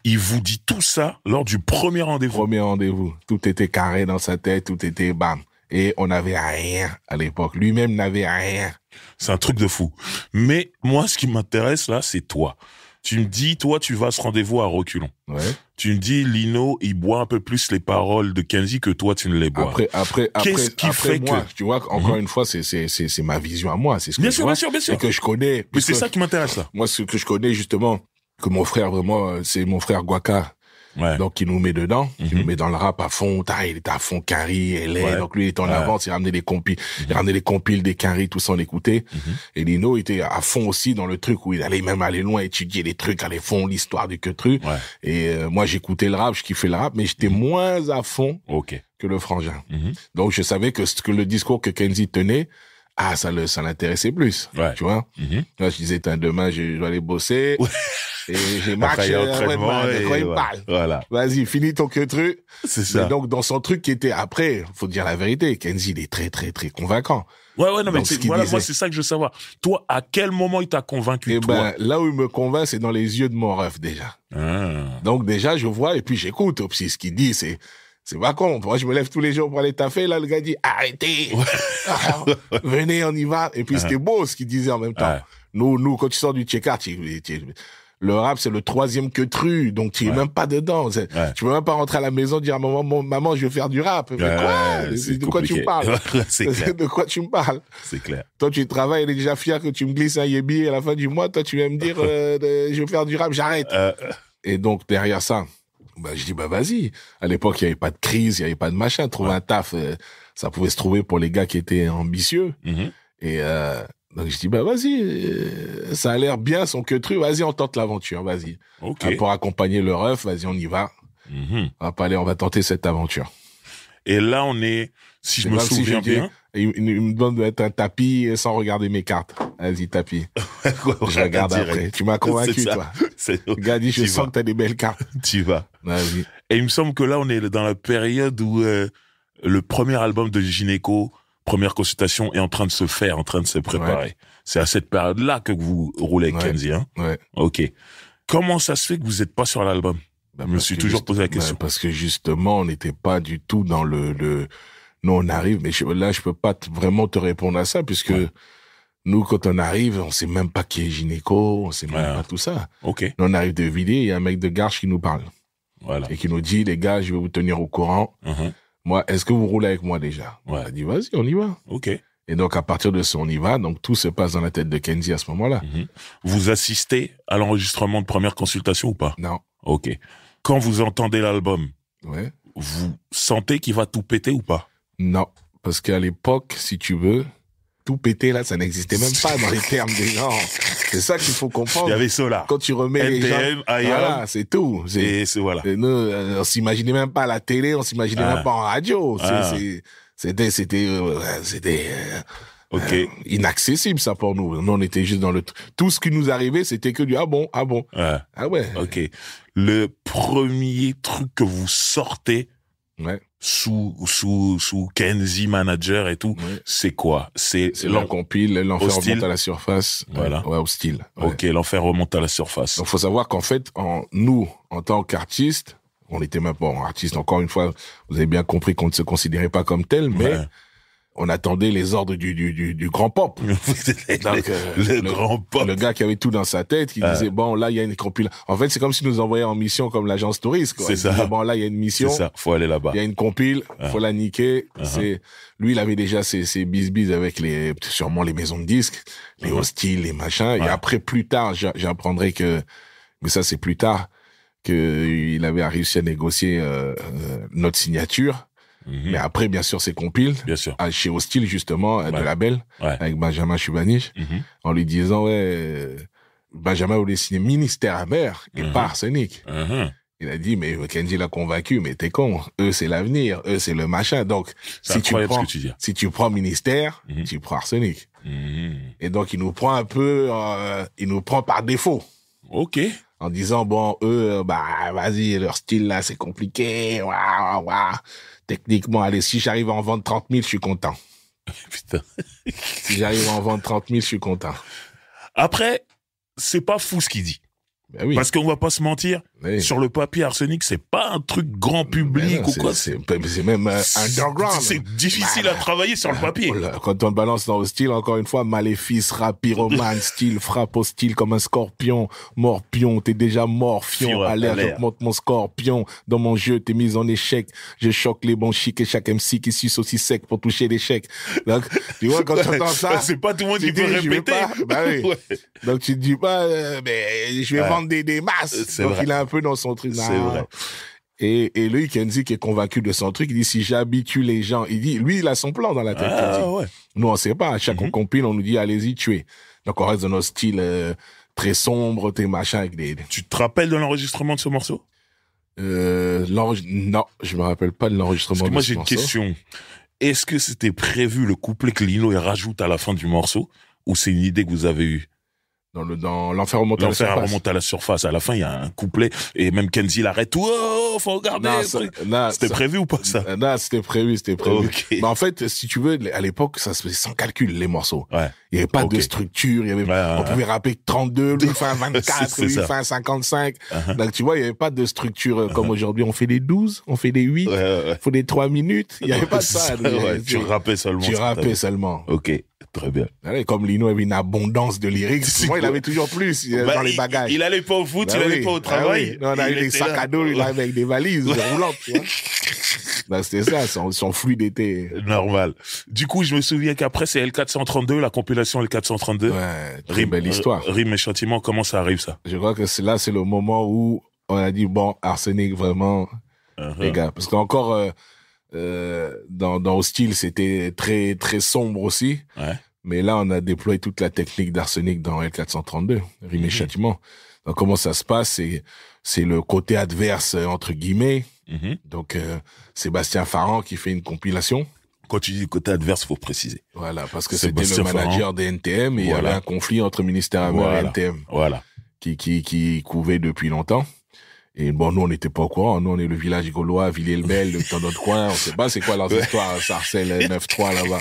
Il vous dit tout ça lors du premier rendez-vous. Tout était carré dans sa tête, tout était bam. Et on n'avait rien à l'époque. Lui-même n'avait rien. C'est un truc de fou. Mais moi, ce qui m'intéresse là, c'est toi. Tu me dis, toi, tu vas à ce rendez-vous à reculons. Tu me dis, Lino, il boit un peu plus les paroles de Kenzie que toi, tu ne les bois. Qu'est-ce qui fait moi, tu vois, encore une fois, c'est ma vision à moi. C'est ce que bien sûr. Et que je connais. Mais c'est ça qui m'intéresse là. Moi, ce que je connais justement, que mon frère vraiment, c'est mon frère Guaca. Donc, il nous met dedans, il nous met dans le rap à fond, il était à fond, Carrie, LA, donc lui, il était en avance, il ramenait les compiles, des Carrie, tout ça, on l'écoutait. Et Lino était à fond aussi dans le truc où il allait même aller loin, étudier les trucs, aller fond, l'histoire du queutru. Et moi, j'écoutais le rap, je kiffais le rap, mais j'étais moins à fond que le frangin. Donc, je savais que le discours que Kenzie tenait, ça l'intéressait plus, tu vois. Là, je disais, demain, je dois aller bosser. Et j'ai match, de quoi il parle. Voilà. Vas-y, finis ton queutru. C'est ça. Et donc, dans son truc qui était après, faut dire la vérité, Kenzie, il est très, très, très convaincant. Non, mais voilà, moi, c'est ça que je veux savoir. Toi, à quel moment il t'a convaincu, toi? Là où il me convainc, c'est dans les yeux de mon ref, déjà. Donc, déjà, je vois, et puis j'écoute. Puis, ce qu'il dit, c'est pas con. Moi, je me lève tous les jours pour aller taffer. Là, le gars dit, arrêtez. Venez, on y va. Et puis, c'était beau ce qu'il disait en même temps. Nous, quand tu sors du tchékard, le rap, c'est le 3e queutru, donc tu es même pas dedans. Tu peux même pas rentrer à la maison et dire à maman, je veux faire du rap. Mais quoi? De quoi tu me parles? C'est clair. De quoi tu me parles? C'est clair. Toi, tu travailles, il est déjà fier que tu me glisses un yébi à la fin du mois. Toi, tu vas me dire, je veux faire du rap, j'arrête. Et donc, derrière ça, je dis, vas-y. À l'époque, il y avait pas de crise, il y avait pas de machin. Trouver un taf, ça pouvait se trouver pour les gars qui étaient ambitieux. Et donc je dis bah vas-y, ça a l'air bien son queutru, vas-y on tente l'aventure, vas-y. Ok. Pour accompagner le ref, vas-y on y va. Mhm. On va pas aller, on va tenter cette aventure. Et là, on est, si je me Comme si souviens je dis, bien, il me demande de mettre un tapis sans regarder mes cartes. Vas-y tapis. Je regarde direct. après. Tu m'as convaincu C'est ça. toi. C'est- Le gars dit je Tu sens vas. que t'as des belles cartes. Tu vas. Vas-y. Et il me semble que là, on est dans la période où le premier album de Gynéco, première consultation, est en train de se faire, en train de se préparer. Ouais. C'est à cette période-là que vous roulez avec Ouais. Kenzie, hein? Ouais. Ok. Comment ça se fait que vous n'êtes pas sur l'album? Bah, Je me parce suis que toujours juste- posé la question. bah, parce que justement, on n'était pas du tout dans le... Nous, on arrive, mais là, je peux pas vraiment te répondre à ça, puisque Ouais. nous, quand on arrive, on sait même pas qui est gynéco, on sait même Ouais. pas tout ça. Ok. Nous, on arrive de Villiers, il y a un mec de Garches qui nous parle. Voilà. Et qui nous dit, les gars, je vais vous tenir au courant. Mhm. Moi, est-ce que vous roulez avec moi déjà? Ouais. On a dit, vas-y, on y va. Ok. Et donc, à partir de ça, on y va. Donc, tout se passe dans la tête de Kenzie à ce moment-là. Mhm. Vous assistez à l'enregistrement de première consultation ou pas? Non. Ok. Quand vous entendez l'album, Ouais. vous sentez qu'il va tout péter ou pas? Non. Parce qu'à l'époque, si tu veux, tout péter, là, ça n'existait même pas dans les termes des gens. C'est ça qu'il faut comprendre. Il y avait Solar, Quand tu remets les gens... NTM, IAM, Voilà, c'est tout. et c'est voilà. Et nous, on s'imaginait même pas à la télé, on s'imaginait Ah. même pas en radio. Ah. C'était Ok. inaccessible, ça, pour nous. Nous, on était juste dans le... Tout ce qui nous arrivait, c'était que du « ah bon, ah bon, Ouais. ah ouais Ok. Le premier truc que vous sortez ». Ouais, sous Kenzie Manager et tout, ouais. c'est quoi? C'est L'on compile, l'enfer Hostile. remonte à la surface. Voilà. Ouais, hostile. Ouais. Ok, l'enfer remonte à la surface. Donc, faut savoir qu'en fait, nous, en tant qu'artistes, on était même pas artistes, encore une fois, vous avez bien compris qu'on ne se considérait pas comme tel, mais Ouais. on attendait les ordres du grand pop. Donc, le grand pop. Le gars qui avait tout dans sa tête, qui disait, bon, là, il y a une compile. En fait, c'est comme s'il nous envoyait en mission comme l'agence touriste, quoi. C'est Il ça. disait, bon, là, il y a une C'est mission. ça, faut aller là-bas. Il y a une compile, faut la niquer. Lui, il avait déjà ses bis avec sûrement les maisons de disques, les hostiles, les machins. Et après, plus tard, j'apprendrai que, mais ça, c'est plus tard, que il avait réussi à négocier, notre signature. Mhm. Mais après, bien sûr, c'est compile. Bien sûr. Chez Hostile, justement, de label, Ouais. avec Benjamin Chubanich, Mhm. en lui disant, Benjamin voulait signer Ministère amer et pas Arsenic. Mhm. Il a dit, mais Kenji l'a convaincu, mais t'es con. Eux, c'est l'avenir. Eux, c'est le machin. Donc, C'est incroyable ce que tu dis. si tu prends Ministère, Mhm. tu prends Arsenic. Mhm. Et donc, il nous prend un peu, il nous prend par défaut. Ok. En disant, bon, eux, vas-y, leur style, là, c'est compliqué. Waouh, waouh. Techniquement, allez, si j'arrive à en vendre 30 000, je suis content. Putain. Si j'arrive à en vendre 30 000, je suis content. Après, c'est pas fou ce qu'il dit. Ben oui. Parce qu'on va pas se mentir, Oui. sur le papier, Arsenic, c'est pas un truc grand public Ben non, ou quoi. c'est même underground. C'est difficile à travailler sur le papier. Quand on balance dans Hostile, encore une fois, maléfice, rap, pyromane, style, frappe au style comme un scorpion, morpion, t'es déjà mort, fion, Fion, alerte, alerte. j'augmente mon scorpion, dans mon jeu, t'es mis en échec, je choque les bons chics et chaque MC qui suce aussi sec pour toucher l'échec. Donc, tu vois, quand tu entends ça, C'est pas tout le monde tu qui peut dis, je vais répéter. pas, bah oui. Ouais. Donc tu te dis pas, mais je vais Ouais. vendre des masses. C'est Donc vrai. il est un peu dans son truc. C'est Non. vrai. Et lui, Kenzie, qui est convaincu de son truc, il dit, si j'habitue les gens, il dit, lui, il a son plan dans la tête. Kenzie. Ah ouais. Nous, on sait pas. À chaque compile, on nous dit, allez-y, tuez. Donc, on reste dans notre style très sombre, tes machins avec des... Tu te rappelles de l'enregistrement de ce morceau? Non, je me rappelle pas de l'enregistrement. Parce que moi, de ce j'ai une morceau. question. Est-ce que c'était prévu le couplet que Lino il rajoute à la fin du morceau? Ou c'est une idée que vous avez eue? Dans l'enfer remonte à la L'enfer surface. remonte à la surface. À la fin, il y a un couplet. Et même Kenzie l'arrête. Oh, faut regarder. Non, le ça- truc. non, C'était ça- prévu ou pas ça? Non, c'était prévu. Ok. Mais en fait, si tu veux, à l'époque, ça se faisait sans calcul, les morceaux. Ouais. Il y avait pas Ok. de structure, il y avait, Ouais, on pouvait rapper 32, lui fait un 24, C'est lui ça. fait un 55. Uh-huh. Donc, tu vois, il y avait pas de structure comme aujourd'hui. On fait des 12, on fait des 8, Ouais. faut des 3 minutes. Il y avait pas de ça. Ouais, tu rappais seulement. Tu ça, rappais t'avais- seulement. Ok, très bien. Allez, comme Lino avait une abondance de lyrics, C'est moi, il quoi? avait toujours plus Bah, dans les bagages. Il allait pas au foot, Bah il allait oui, pas au bah travail. oui. Non, on a eu Il des était sacs là. à dos, il arrive avec des valises roulantes, tu vois. Ben, c'était ça, son fluide était... Normal. Du coup, je me souviens qu'après, c'est L432, la compilation L432. Ouais, très belle histoire. Rime et châtiment, comment ça arrive, ça? Je crois que c'est le moment où on a dit, bon, Arsenic, vraiment, les gars. Parce qu'encore, dans Hostile, c'était très, très sombre aussi. Ouais. Mais là, on a déployé toute la technique d'Arsenic dans L432, Rime et Châtiment. Donc, comment ça se passe? C'est le côté adverse, entre guillemets. Donc, Sébastien Farran qui fait une compilation. Quand tu dis côté adverse, faut préciser. Voilà, parce que Sébastien c'était le manager Farran. des NTM et il y avait un conflit entre ministère Hammer et NTM Voilà. qui couvait depuis longtemps. Et bon, nous, on n'était pas au courant. Nous, on est le village gaulois, Villiers-le-Bel, dans notre coin. On sait pas c'est quoi leurs histoires, Sarcelles 9-3 là-bas.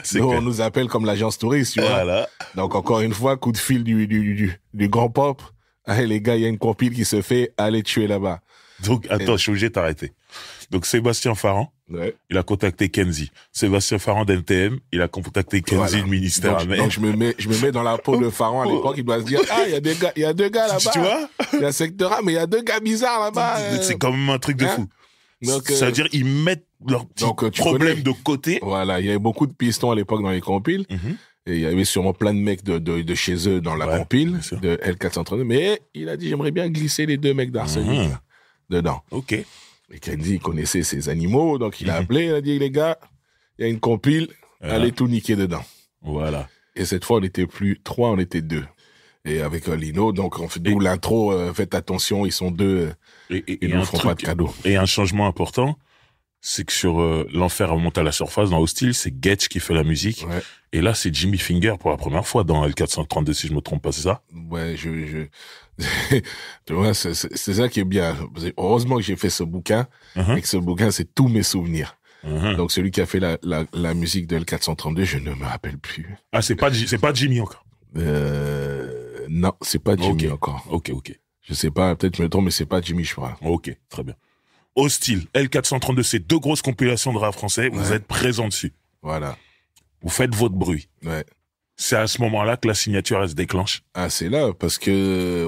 C'est Nous, clair. on nous appelle comme l'agence touriste, tu vois. Voilà. Donc, encore une fois, coup de fil du grand pop. Hey, les gars, il y a une compile qui se fait, allez tuer là-bas. Donc, attends, je suis obligé de t'arrêter. Donc, Sébastien Farran, Ouais. il a contacté Kenzie. Sébastien Farran d'NTM, il a contacté Kenzie Voilà. du ministère Donc, Hammer. donc, je me mets dans la peau de Pharaon à l'époque, il doit se dire, il y a deux gars là-bas. Tu vois? Il y a secteur A, mais il y a deux gars bizarres là-bas. C'est quand même un truc de hein? fou. Donc, Ça veut dire ils mettent leurs petits donc, tu problèmes connais. de côté. Voilà, il y avait beaucoup de pistons à l'époque dans les compiles. Et il y avait sûrement plein de mecs de chez eux dans la Ouais, compile bien sûr. de L432. Mais il a dit, j'aimerais bien glisser les deux mecs d'Arsenic là, dedans. Ok. Et Kenzie connaissait ces animaux, donc il a appelé, il a dit, les gars, il y a une compile, allez tout niquer dedans. Voilà. Et cette fois, on n'était plus 3, on était 2. Et avec Lino, donc on fait d'où l'intro, faites attention, ils sont 2, ils ne un font pas de cadeaux. Et un changement important, c'est que sur L'Enfer remonte à la surface, dans Hostile, c'est Getch qui fait la musique. Ouais. Et là, c'est Jimmy Finger pour la première fois dans L432, si je me trompe pas, c'est ça? Ouais, tu vois, c'est ça qui est bien. Heureusement que j'ai fait ce bouquin, et que ce bouquin, c'est tous mes souvenirs. Donc celui qui a fait la musique de L432, je ne me rappelle plus. Ah, c'est pas Jimmy encore. Non, c'est pas Jimmy Ok. encore. Ok. Je sais pas, peut-être je me trompe, mais c'est pas Jimmy, je crois. Ok, très bien. Hostile, L432, c'est 2 grosses compilations de rap français. Vous êtes présents dessus. Voilà. Vous faites votre bruit. Ouais. C'est à ce moment-là que la signature, elle se déclenche. Ah, c'est là, parce que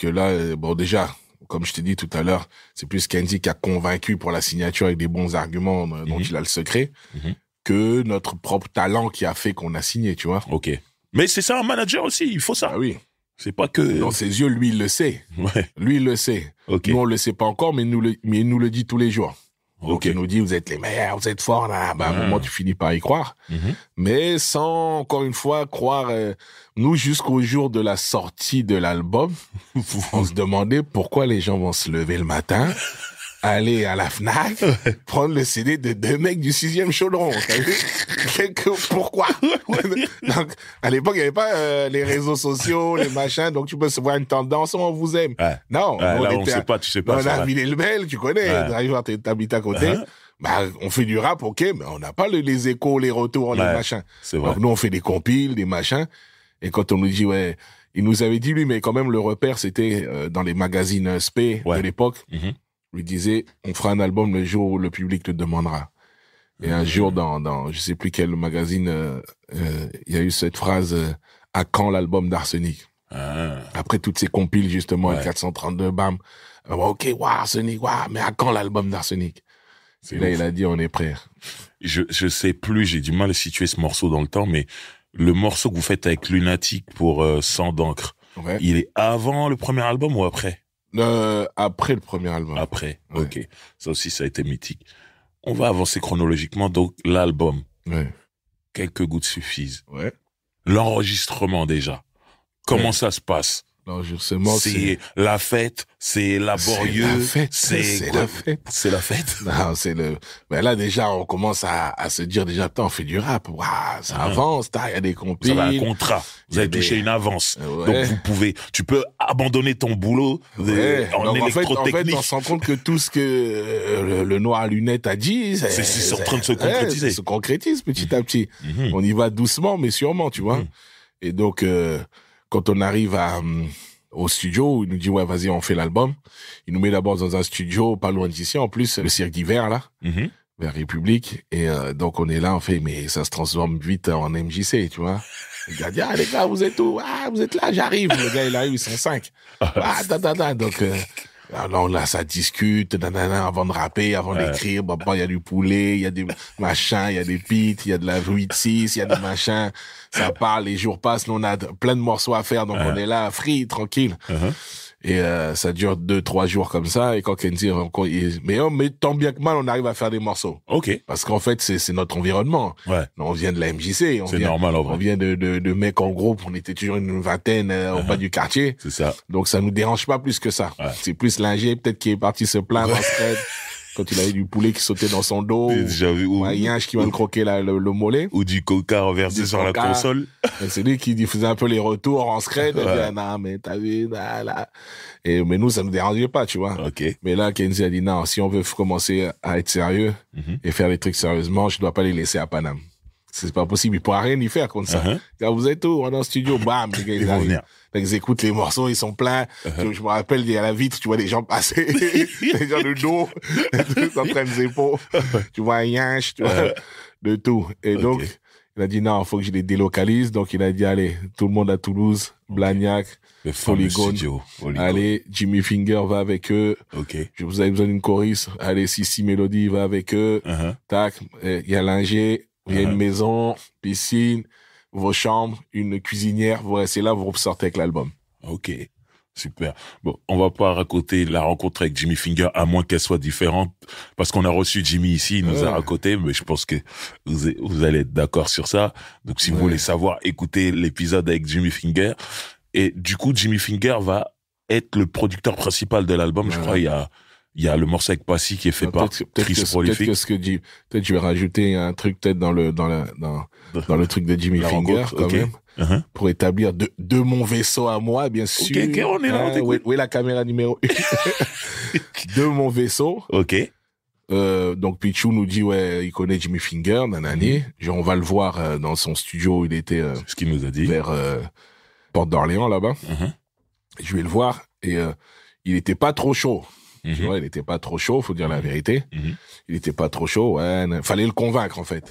là, bon, déjà, comme je t'ai dit tout à l'heure, c'est plus Kenzie qui a convaincu pour la signature avec des bons arguments dont il a le secret, que notre propre talent qui a fait qu'on a signé, tu vois. Ok. Mais c'est ça un manager aussi, il faut ça. Ah oui. C'est pas que... Dans ses yeux, lui, il le sait. Ouais. Lui, il le sait. Ok. Nous, on le sait pas encore, mais il nous le dit tous les jours. Donc, Ok. il nous dit, vous êtes les meilleurs, vous êtes forts, là. Bah, à un moment, tu finis par y croire. Mais sans, encore une fois, croire, nous, jusqu'au jour de la sortie de l'album, on se demandait pourquoi les gens vont se lever le matin, aller à la FNAC, prendre le CD de 2 mecs du 6e chaudron. T'as vu? Pourquoi? Donc, à l'époque, il n'y avait pas les réseaux sociaux, les machins, donc tu peux se voir une tendance, on vous aime. Ouais. Non, Ouais, nous, là, on on était sait pas, tu sais pas. on ça a va. Villiers-le-Bel, tu connais, Ouais. Driver, t'habites à côté. Bah, on fait du rap, ok, mais on n'a pas les échos, les retours, les Ouais, machins. c'est vrai. Donc, nous, on fait des compiles, des machins. Et quand on nous dit, ouais, il nous avait dit, lui, mais quand même, le repère, c'était dans les magazines SP Ouais. de l'époque. Mhm. Lui disait, on fera un album le jour où le public le demandera. Et un jour, dans je sais plus quel magazine, il y a eu cette phrase, à quand l'album d'Arsenic? Ah. Après toutes ces compiles, justement, Ouais. 432, bam. Ok, waouh, Arsenic, waouh, mais à quand l'album d'Arsenic? Et là, ouf. il a dit, on est prêt. Je sais plus, j'ai du mal à situer ce morceau dans le temps, mais le morceau que vous faites avec Lunatic pour Sang d'encre, Ouais. il est avant le premier album ou après? Après le premier album. Après. Ouais. Ok. Ça aussi, ça a été mythique. On va avancer chronologiquement. Donc, l'album, Ouais. quelques gouttes suffisent. Ouais. L'enregistrement déjà. Comment ça se passe? L'enregistrement, C'est la fête, c'est laborieux, c'est la fête. c'est la fête. Non, ben là, déjà, on commence à se dire, déjà, putain, on fait du rap. Waouh, ça avance, il y a des Vous compiles. avez un contrat, vous Il y a avez touché des- une avance. Ouais. Donc tu peux abandonner ton boulot Ouais. en Donc, en fait, électrotechnique. on se rend compte que tout ce que le noir à lunettes a dit, C'est en train de se concrétiser. ça se concrétise petit à petit. Mhm. On y va doucement, mais sûrement, tu vois. Et donc, quand on arrive au studio, il nous dit, ouais, vas-y, on fait l'album. Il nous met d'abord dans un studio pas loin d'ici, en plus, le cirque d'hiver, là, Mhm. vers République. Et donc, on est là, on fait, mais ça se transforme vite en MJC, tu vois. Le gars dit, ah, les gars, vous êtes où? Ah, vous êtes là, j'arrive. Le gars, il arrive, ils sont 5. Ah, Donc, alors là, ça discute, nanana, avant de rapper, avant d'écrire. Bah, il y a du poulet, il y a des machins, il y a des pits, il y a de la 8-6, il y a des machins. Ça parle, les jours passent, nous, on a plein de morceaux à faire, donc on est là, free, tranquille. Et ça dure 2-3 jours comme ça. Et quand Kenzie mais tant bien que mal, on arrive à faire des morceaux. Ok. Parce qu'en fait, c'est notre environnement. Ouais. On vient de la MJC. C'est normal, en vrai. On vient de mecs en groupe. On était toujours une vingtaine au bas du quartier. C'est ça. Donc ça nous dérange pas plus que ça. Ouais. C'est plus l'ingé peut-être qui est parti se plaindre en scred quand il avait du poulet qui sautait dans son dos. Ou un yinche qui va le croquer le mollet. Ou du coca renversé sur la console. Et c'est lui qui faisait un peu les retours en scred. Ouais. Non, mais t'as vu, là. Mais nous, ça nous dérangeait pas, tu vois. Okay. Mais là, Kenzie a dit, non, si on veut commencer à être sérieux et faire les trucs sérieusement, je dois pas les laisser à Paname. C'est pas possible. Il pourra rien y faire comme ça. Quand vous êtes où? On est dans le studio, bam, les gars, ils arrivent. Ils écoutent les morceaux, ils sont pleins. Je me rappelle, il y a la vitre, tu vois des gens passer, des gens de dos, en train de épaules. Tu vois un yinche, tu vois, de tout. Et donc, il a dit non, faut que je les délocalise. Donc, il a dit, allez, tout le monde à Toulouse, Blagnac, Polygone. Allez, Jimmy Finger va avec eux. Vous avez besoin d'une chorus. Allez, Sissi Melody va avec eux. Tac, il y a l'ingé. Il y a une maison, piscine, vos chambres, une cuisinière. Vous restez là, vous ressortez avec l'album. Ok, super. Bon, on va pas raconter la rencontre avec Jimmy Finger, à moins qu'elle soit différente, parce qu'on a reçu Jimmy ici, il nous a raconté, mais je pense que vous allez être d'accord sur ça. Donc, si vous voulez savoir, écoutez l'épisode avec Jimmy Finger. Et du coup, Jimmy Finger va être le producteur principal de l'album. Je crois, il y a le morceau avec Passy qui est fait par Chris Prolific. Peut-être je vais rajouter un truc peut-être dans le truc de Jimmy Finger quand même, pour établir de mon vaisseau à moi, bien sûr. Ok, on est là. Où est la caméra numéro 1 de mon vaisseau. Ok. Donc Pichou nous dit il connaît Jimmy Finger, nanani. On va le voir dans son studio. Il était ce qu'il nous a dit vers Porte d'Orléans là-bas. Je vais le voir et il était pas trop chaud. Tu vois, il était pas trop chaud, faut dire la vérité. Il était pas trop chaud, fallait le convaincre, en fait.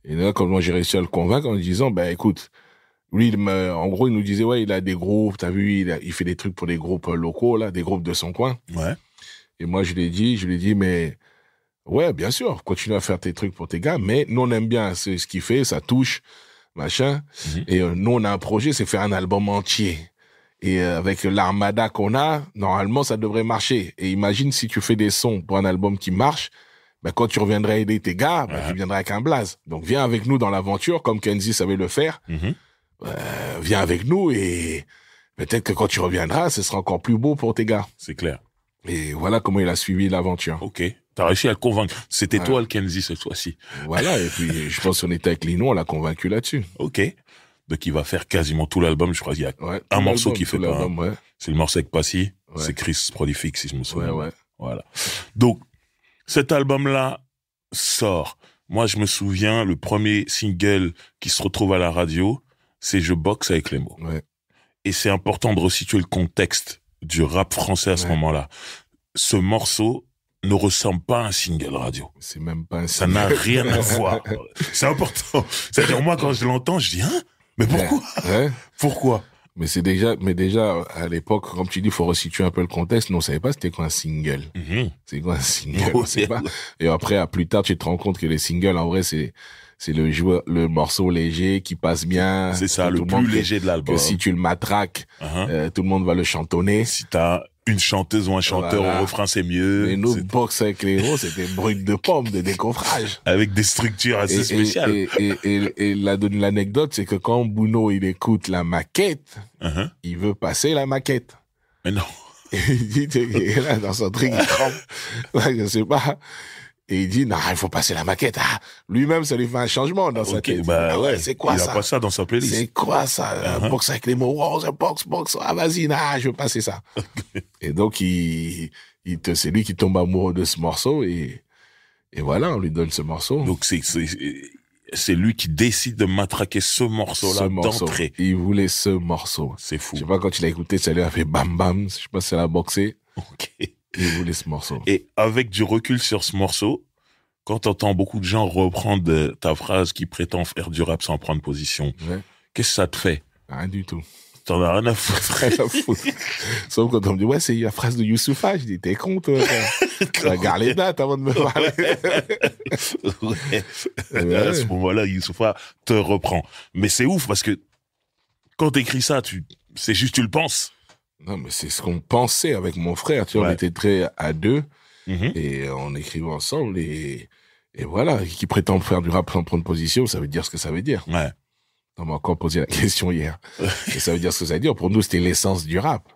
Et là, quand moi j'ai réussi à le convaincre en lui disant, écoute, lui, en gros, il nous disait, il a des groupes, t'as vu, il fait des trucs pour des groupes locaux, là, des groupes de son coin. Et moi, je lui ai dit, mais, bien sûr, continue à faire tes trucs pour tes gars, mais nous, on aime bien ce qu'il fait, ça touche, machin. Et nous, on a un projet, c'est faire un album entier. Et avec l'armada qu'on a, normalement, ça devrait marcher. Et imagine si tu fais des sons pour un album qui marche, quand tu reviendrais aider tes gars, tu viendrais avec un blaze. Donc, viens avec nous dans l'aventure, comme Kenzie savait le faire. Viens avec nous et peut-être que quand tu reviendras, ce sera encore plus beau pour tes gars. C'est clair. Et voilà comment il a suivi l'aventure. Ok. T'as réussi à le convaincre. C'était toi le Kenzie cette fois-ci. Voilà. Et puis, je pense qu'on était avec Lino, on l'a convaincu là-dessus. Ok. Donc, il va faire quasiment tout l'album. Je crois qu'il y a un morceau qui fait pas. C'est le morceau avec Passy. C'est Chris Prolific, si je me souviens. Voilà. Donc, cet album-là sort. Moi, je me souviens, le premier single qui se retrouve à la radio, c'est Je boxe avec les mots. Et c'est important de resituer le contexte du rap français à ce moment-là. Ce morceau ne ressemble pas à un single radio. C'est même pas un single. Ça n'a rien à voir. C'est important. C'est-à-dire, moi, quand je l'entends, je dis, mais pourquoi? Pourquoi? Mais déjà, à l'époque, comme tu dis, faut resituer un peu le contexte. Nous, on savait pas c'était quoi un single. C'est quoi un single? On sait pas. Et après, à plus tard, tu te rends compte que les singles, en vrai, c'est le morceau léger qui passe bien. C'est ça, le plus léger de l'album. Que si tu le matraques, tout le monde va le chantonner. Si t'as une chanteuse ou un chanteur au refrain, c'est mieux. Et nous, boxe avec les héros, c'était brut de pomme, de décoffrage. Avec des structures assez spéciales. Et l'anecdote, c'est que quand Bouno, il écoute la maquette, il veut passer la maquette. Mais non. Et il dit, là, dans son truc, il tremble. Là, je sais pas. Et il dit, non, il faut passer la maquette. Lui-même, ça lui fait un changement dans sa tête. C'est quoi ça? Il a pas ça dans sa playlist. C'est quoi ça? Boxe avec les mots, boxe. Vas-y, je veux passer ça. Et donc, c'est lui qui tombe amoureux de ce morceau et voilà, on lui donne ce morceau. Donc, c'est lui qui décide de matraquer ce morceau-là d'entrée. Il voulait ce morceau. C'est fou. Je sais pas, quand il a écouté, ça lui a fait bam bam. Je sais pas si elle a boxé. Ok. Il voulait ce morceau. Et avec du recul sur ce morceau, quand t'entends beaucoup de gens reprendre ta phrase qui prétend faire du rap sans prendre position, qu'est-ce que ça te fait? Rien du tout. T'en as rien à foutre. Rien à foutre. Sauf quand on me dit, c'est la phrase de Youssoupha. Je dis, t'es con, toi. Regarde les dates avant de me parler. À ce moment-là, Youssoupha te reprend. Mais c'est ouf parce que quand t'écris ça, c'est juste tu le penses. Non, mais c'est ce qu'on pensait avec mon frère. Tu vois, on était très à deux et on écrivait ensemble et voilà. Qui prétend faire du rap sans prendre position, ça veut dire ce que ça veut dire. Ouais. On m'a encore posé la question hier. Et ça veut dire ce que ça veut dire. Pour nous, c'était l'essence du rap.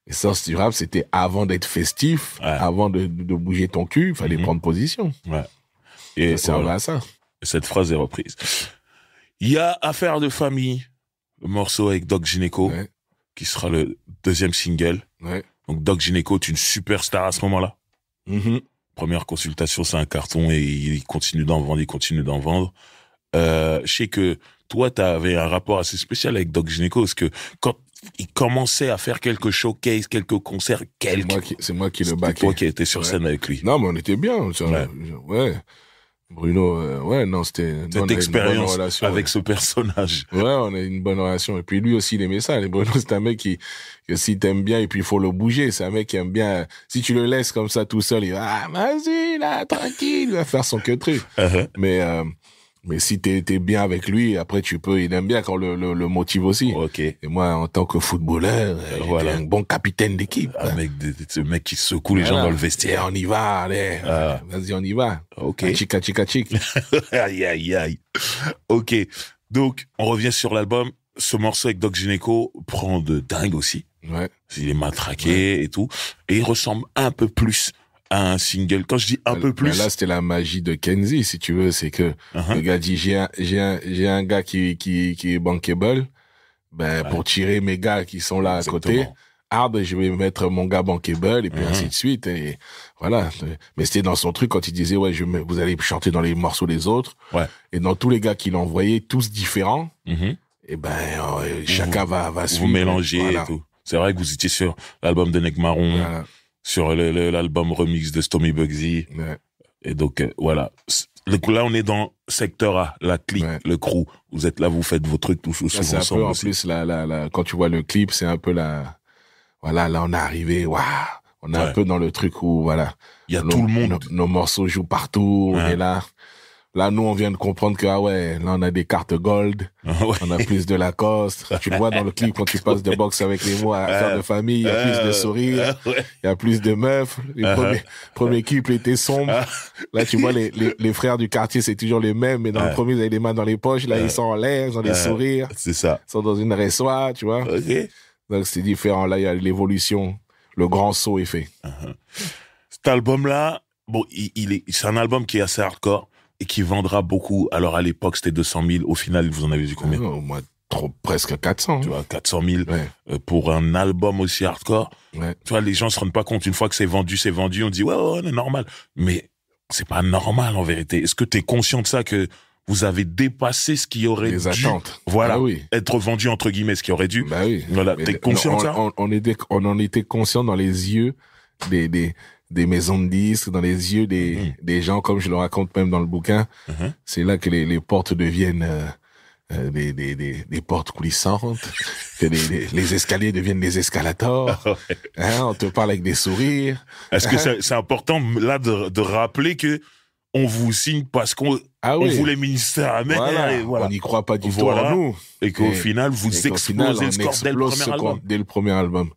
L'essence du rap, c'était avant d'être festif, avant de bouger ton cul, il fallait prendre position. Ouais. Et ça servait à ça. Cette phrase est reprise. Il y a Affaire de famille, le morceau avec Doc Gynéco, qui sera le deuxième single. Ouais. Donc Doc Gynéco est une superstar à ce moment-là. Première consultation, c'est un carton et il continue d'en vendre, je sais que toi, t'avais un rapport assez spécial avec Doc Gynéco, parce que quand il commençait à faire quelques showcases, quelques concerts, c'est moi qui le baquais. C'est toi qui étais sur scène avec lui. Non, mais on était bien. Ouais. Bruno, c'était cette expérience avec ce personnage. Ouais, on a une bonne relation. Et puis lui aussi, il aimait ça. Et Bruno, c'est un mec que si t'aimes bien, et puis il faut le bouger. C'est un mec qui aime bien. Si tu le laisses comme ça tout seul, il va, vas-y, là, tranquille, il va faire son que truc. Mais si t'es bien avec lui, après il aime bien quand le motive aussi. Ok. Et moi, en tant que footballeur, j'étais un bon capitaine d'équipe. Ce mec qui secoue les gens dans le vestiaire. Et on y va, allez. Vas-y, on y va. Ok. Chica. Aïe. Ok. Donc, on revient sur l'album. Ce morceau avec Doc Gynéco prend de dingue aussi. Ouais. Il est matraqué et tout. Et il ressemble un peu plus à un single. Quand je dis un peu plus. Là, c'était la magie de Kenzie, si tu veux. C'est que le gars dit, j'ai un gars qui est bankable. Pour tirer mes gars qui sont là à côté, je vais mettre mon gars bankable et puis ainsi de suite. Et voilà. Mais c'était dans son truc quand il disait, vous allez chanter dans les morceaux des autres. Ouais. Et dans tous les gars qu'il envoyait, tous différents. Et chacun va suivre. Vous mélangez et tout. C'est vrai que vous étiez sur l'album de Nec Marron. Voilà. Sur l'album remix de Stormy Bugsy. Ouais. Et donc, voilà. Là, on est dans secteur A, la clique, le crew. Vous êtes là, vous faites vos trucs tous c'est ensemble. Un peu, en plus, quand tu vois le clip, c'est un peu voilà, là, on est arrivé, on est un peu dans le truc où, voilà. Il y a tout le monde. Nos morceaux jouent partout, on est là. Là, nous, on vient de comprendre que, là, on a des cartes gold. On a plus de Lacoste. Tu le vois dans le clip, quand tu passes de boxe avec les mots à Affaire de famille, il y a plus de sourires. Il y a plus de meufs. Le premier clip était sombre. Là, tu vois, les frères du quartier, c'est toujours les mêmes, mais dans le premier, ils avaient les mains dans les poches. Là, ils sont en l'air, ils ont des sourires. C'est ça. Ils sont dans une ressoie, tu vois. Okay. Donc, c'est différent. Là, il y a l'évolution. Le grand saut est fait. Cet album-là, bon, c'est un album qui est assez hardcore. Et qui vendra beaucoup. Alors, à l'époque, c'était 200 000. Au final, vous en avez vu combien? Au moins, presque 400. Tu vois, 400 000 pour un album aussi hardcore. Ouais. Tu vois, les gens se rendent pas compte. Une fois que c'est vendu. On dit, c'est normal. Mais c'est pas normal, en vérité. Est-ce que tu es conscient de ça, que vous avez dépassé ce qui aurait dû... attentes. Voilà. Être vendu, entre guillemets, ce qui aurait dû. Oui. Voilà. T'es conscient de ça? On en était conscient dans les yeux des maisons de disques, dans les yeux des gens, comme je le raconte même dans le bouquin. C'est là que les portes deviennent des portes coulissantes, que les escaliers deviennent des escalators. On te parle avec des sourires. Est-ce que c'est important là de rappeler que on vous signe parce qu'on voulait ministère à mer. On n'y croit pas du tout en nous. Et qu'au final, vous explosez le score dès le premier album.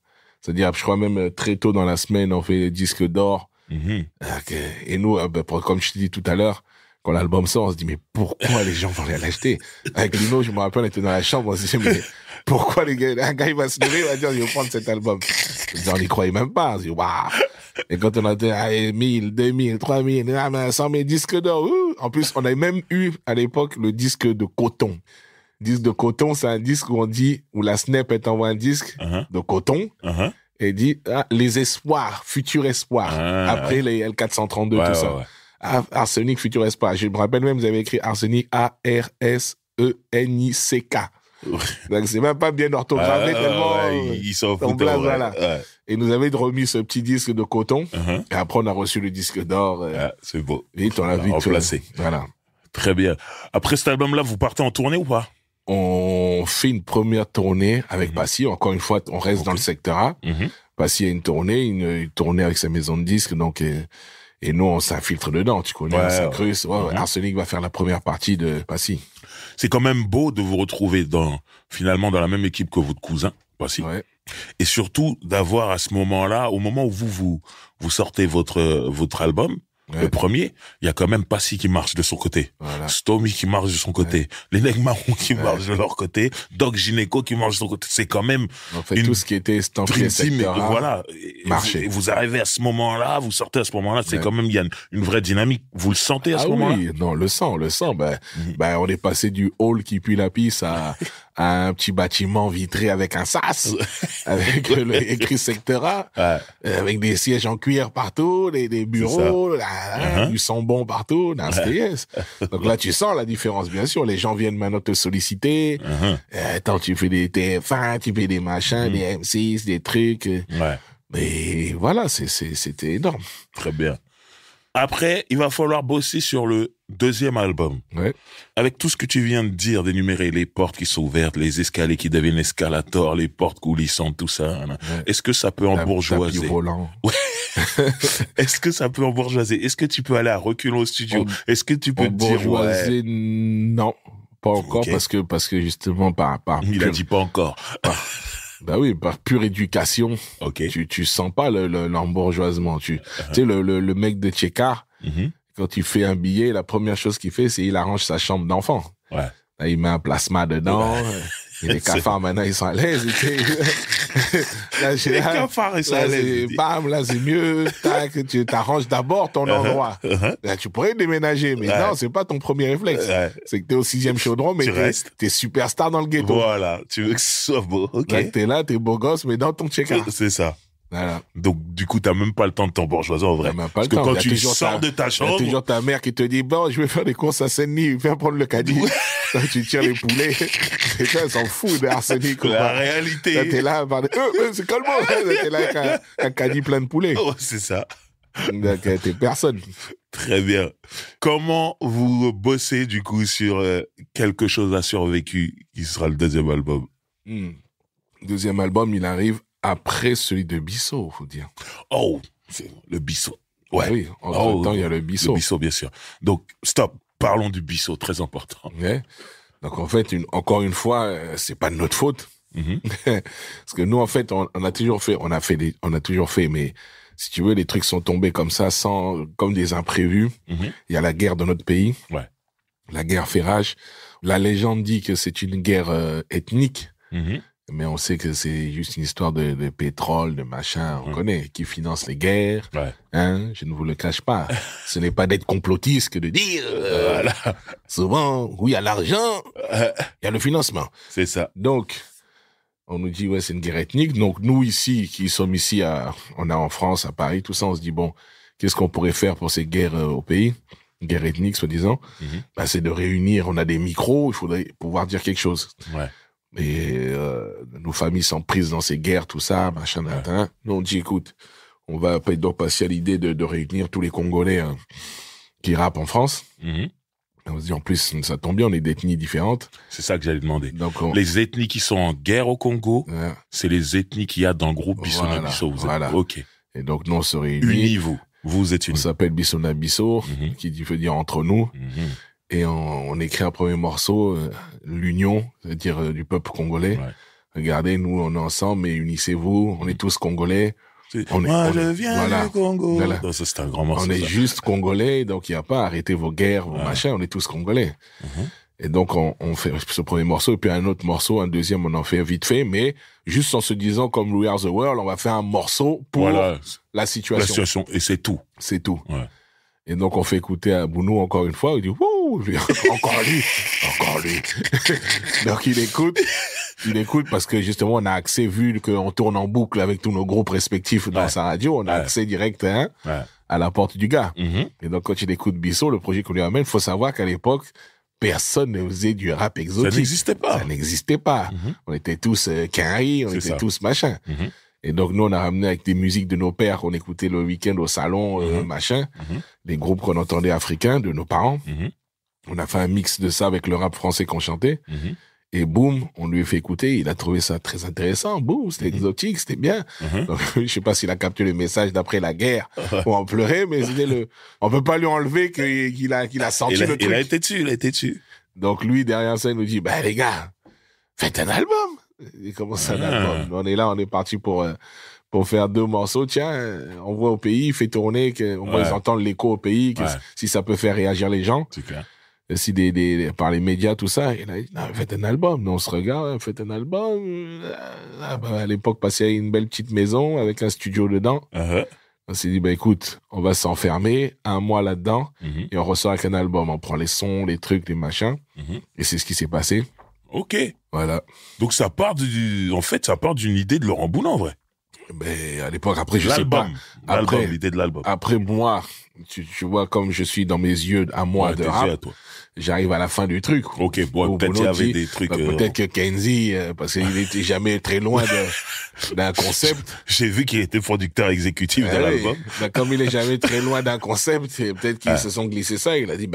C'est-à-dire, je crois même très tôt dans la semaine, on fait les disques d'or. Et nous, comme je te dis tout à l'heure, quand l'album sort, on se dit, mais pourquoi les gens vont aller l'acheter? Avec Lino, je me rappelle, on était dans la chambre, on se dit, mais pourquoi un gars, il va se lever, il va dire, il va prendre cet album. On n'y croyait même pas. On se dit, waouh! Et quand on a dit, 1000, 2000, 3000, 100 000 disques d'or, en plus, on avait même eu, à l'époque, le disque de coton. Disque de coton, c'est un disque où la Snap t'envoie un disque de coton et dit les espoirs, futurs espoirs. Après les L432, tout ça. Arsenic, futur espoir. Je me rappelle même, vous avez écrit Arsenic, A-R-S-E-N-I-C-K. Donc c'est même pas bien orthographe, tellement ils s'en foutent. Voilà. Et nous avait remis ce petit disque de coton. Et après, on a reçu le disque d'or. C'est beau. Vite, on l'a vite remplacé. Voilà. Très bien. Après cet album-là, vous partez en tournée ou pas? On fait une première tournée avec Passy. Encore une fois, on reste dans le secteur A. Passy a une tournée avec sa maison de disques. Donc, et nous, on s'infiltre dedans. Tu connais, on s'incruste. Arsenic va faire la première partie de Passy. C'est quand même beau de vous retrouver finalement dans la même équipe que votre cousin, Passy. Et surtout, d'avoir à ce moment-là, au moment où vous sortez votre album, le premier, il y a quand même Passy qui marche de son côté. Voilà. Stormy qui marche de son côté. Les Nègres Marrons qui marchent de leur côté. Doc Gynéco qui marche de son côté. C'est quand même En fait, tout ce qui était estampillé secteur A, voilà. marché. Vous arrivez à ce moment-là, vous sortez à ce moment-là, c'est quand même, il y a une vraie dynamique. Vous le sentez à ce moment-là? Oui, non, le sent. Ben, on est passé du hall qui pue la pisse à un petit bâtiment vitré avec un sas, avec écrit secteur A, avec des sièges en cuir partout, des bureaux, du son bon partout, yes. Donc là, tu sens la différence, bien sûr. Les gens viennent maintenant te solliciter. Attends, tu fais des TF1, tu fais des machins, des M6, des trucs. Mais voilà, c'était énorme. Très bien. Après, il va falloir bosser sur le deuxième album. Ouais. Avec tout ce que tu viens de dire, d'énumérer les portes qui sont ouvertes, les escaliers qui deviennent escalators, les portes coulissantes, tout ça. Est-ce que ça peut embourgeoiser? Tapis volant. Est-ce que ça peut embourgeoiser? Est-ce que tu peux aller à reculons au studio? Est-ce que tu peux te dire embourgeoiser, non. Pas encore, parce que justement, par il a dit pas encore. Bah oui, par pure éducation, tu sens pas l'embourgeoisement. Tu sais, le mec de Tchekar, quand il fait un billet, la première chose qu'il fait, c'est il arrange sa chambre d'enfant. Ouais. Là, il met un plasma dedans. Et les cafards, maintenant, ils sont à l'aise. Là, Les cafards, ils sont à l'aise. Bam, là, c'est mieux. Tac, tu t'arranges d'abord ton endroit. Là, tu pourrais déménager, mais non, c'est pas ton premier réflexe. C'est que t'es au 6e chaudron, mais t'es superstar dans le ghetto. Voilà, tu veux que ce soit beau. Là, t'es beau gosse, mais dans ton check-out. C'est ça. Voilà. Donc, du coup, t'as même pas le temps de t'embourgeoiser en vrai. Parce que quand tu sors de ta chambre. Il y a toujours ta mère qui te dit, bon, je vais faire des courses à Saint-Denis, viens prendre le caddie. Là, tu tires les poulets. Et ça, ils s'en foutent d'Arsenic. La réalité. Là, t'es là, c'est calme. T'es là avec un caddie plein de poulets. Oh, c'est ça. Donc, t'es personne. Très bien. Comment vous bossez, du coup, sur Quelque chose a survécu, qui sera le deuxième album? Deuxième album, il arrive après celui de Bissot, faut dire. Oh, c'est le Bissot. Ouais. Ah oui, entre temps, il y a le Bissot. Le Bissot, bien sûr. Donc, stop. Parlons du Bissot, très important. Ouais. Donc, en fait, encore une fois, c'est pas de notre faute. Parce que nous, en fait, on a toujours fait, mais si tu veux, les trucs sont tombés comme ça, comme des imprévus. Il y a la guerre dans notre pays. Ouais. La guerre fait rage. La légende dit que c'est une guerre ethnique. Mais on sait que c'est juste une histoire de pétrole, de machin, on connaît, qui finance les guerres. Ouais. Hein, je ne vous le cache pas. Ce n'est pas d'être complotiste que de dire, voilà. Souvent, où il y a l'argent, il y a le financement. C'est ça. Donc, on nous dit, ouais, c'est une guerre ethnique. Donc, nous ici, qui sommes ici on est en France, à Paris, tout ça, on se dit, bon, qu'est-ce qu'on pourrait faire pour ces guerres au pays? Guerre ethnique, soi-disant. Bah, c'est de réunir, on a des micros, il faudrait pouvoir dire quelque chose. Ouais. Et nos familles sont prises dans ces guerres, tout ça, machin, matin. Nous, on dit, écoute, on va donc passer à l'idée de réunir tous les Congolais qui rappent en France. On se dit, en plus, ça tombe bien, on est d'ethnies différentes. C'est ça que j'allais demander. Donc, les ethnies qui sont en guerre au Congo, c'est les ethnies qu'il y a dans le groupe Bissona Bisso. Voilà. OK. Et donc, nous, on se réunit. Unis-vous. Vous êtes unis. On s'appelle Bissona Bisso, qui veut dire entre nous. Et on écrit un premier morceau, l'union, c'est-à-dire du peuple congolais. Ouais. Regardez, nous, on est ensemble, mais unissez-vous, on est tous congolais. Moi, je viens du Congo. Voilà. Ça, c'est un grand morceau. On est juste congolais, donc il n'y a pas à arrêter vos guerres, vos machins, on est tous congolais. Et donc, on fait ce premier morceau, et puis un autre morceau, un deuxième, on en fait vite fait, mais juste en se disant, comme We Are the World, on va faire un morceau pour la situation. La situation, et c'est tout. C'est tout. Ouais. Et donc, on fait écouter à Bounou encore une fois. Il dit, wouh, encore lui. Donc, il écoute parce que justement, on a accès, vu qu'on tourne en boucle avec tous nos groupes respectifs dans sa radio, on a accès direct à la porte du gars. Et donc, quand il écoute Bissot, le projet qu'on lui amène, il faut savoir qu'à l'époque, personne ne faisait du rap exotique. Ça n'existait pas. On était tous Quinry, on était tous machin. Et donc, nous, on a ramené avec des musiques de nos pères qu'on écoutait le week-end au salon, machin, des groupes qu'on entendait africains, de nos parents. On a fait un mix de ça avec le rap français qu'on chantait. Et boum, on lui a fait écouter, il a trouvé ça très intéressant. Boum, c'était exotique, c'était bien. Donc, je sais pas s'il a capté le message d'après la guerre ou en pleurait, mais c'était on peut pas lui enlever qu'il a senti le truc. Il a été dessus. Donc, lui, derrière ça, il nous dit, bah, les gars, faites un album. Il commence un album. On est là, on est parti pour faire 2 morceaux. Tiens, on voit au pays, il fait tourner, on voit, ils entendent l'écho au pays, si ça peut faire réagir les gens. C'est clair. Si par les médias, tout ça. Il a dit, non, faites un album. Nous, on se regarde, faites un album. À l'époque, passait une belle petite maison avec un studio dedans. On s'est dit, écoute, on va s'enfermer 1 mois là-dedans et on ressort avec un album. On prend les sons, les trucs, les machins. Et c'est ce qui s'est passé. Ok. Voilà. Donc ça part d'une idée de Laurent Bouna, en vrai. Mais à l'époque, après, je sais pas. Après, l'idée de l'album. Après, moi, tu vois, comme je suis dans mes yeux à moi de rap, j'arrive à la fin du truc. Ok, bon, peut-être il y avait des trucs... peut-être que Kenzie, parce qu'il n'était jamais très loin d'un concept. J'ai vu qu'il était producteur exécutif de l'album. Comme il est jamais très loin d'un concept, peut-être qu'ils se sont glissés ça. Il a dit,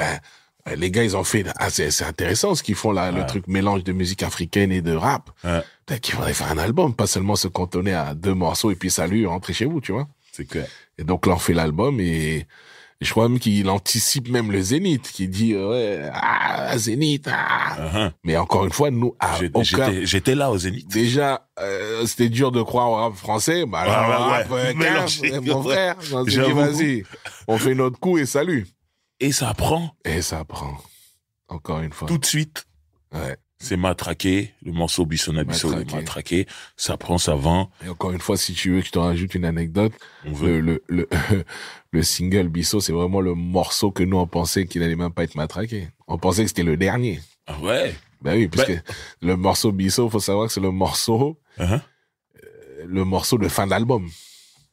les gars, ils ont fait... c'est intéressant ce qu'ils font là, le truc mélange de musique africaine et de rap. Peut-être qu'il faudrait faire un album, pas seulement se cantonner à 2 morceaux et puis salut, rentrer chez vous, tu vois. C'est clair. Et donc là, on fait l'album et je crois même qu'il anticipe même le Zénith, qui dit Zénith. Mais encore une fois, nous, j'étais là au Zénith. Déjà, c'était dur de croire au rap français. Mon frère, on s'est dit, vas-y, on fait notre coup et salut. Et ça prend. Encore une fois. Tout de suite. Ouais. C'est matraqué, le morceau Bissona Bisso est matraqué, ça prend, ça vend. Et encore une fois, si tu veux que je te rajoute une anecdote, le single Bisso, c'est vraiment le morceau que nous, on pensait qu'il n'allait même pas être matraqué. On pensait que c'était le dernier. Ah ouais? Oui, puisque le morceau Bisso, faut savoir que c'est le morceau de fin d'album.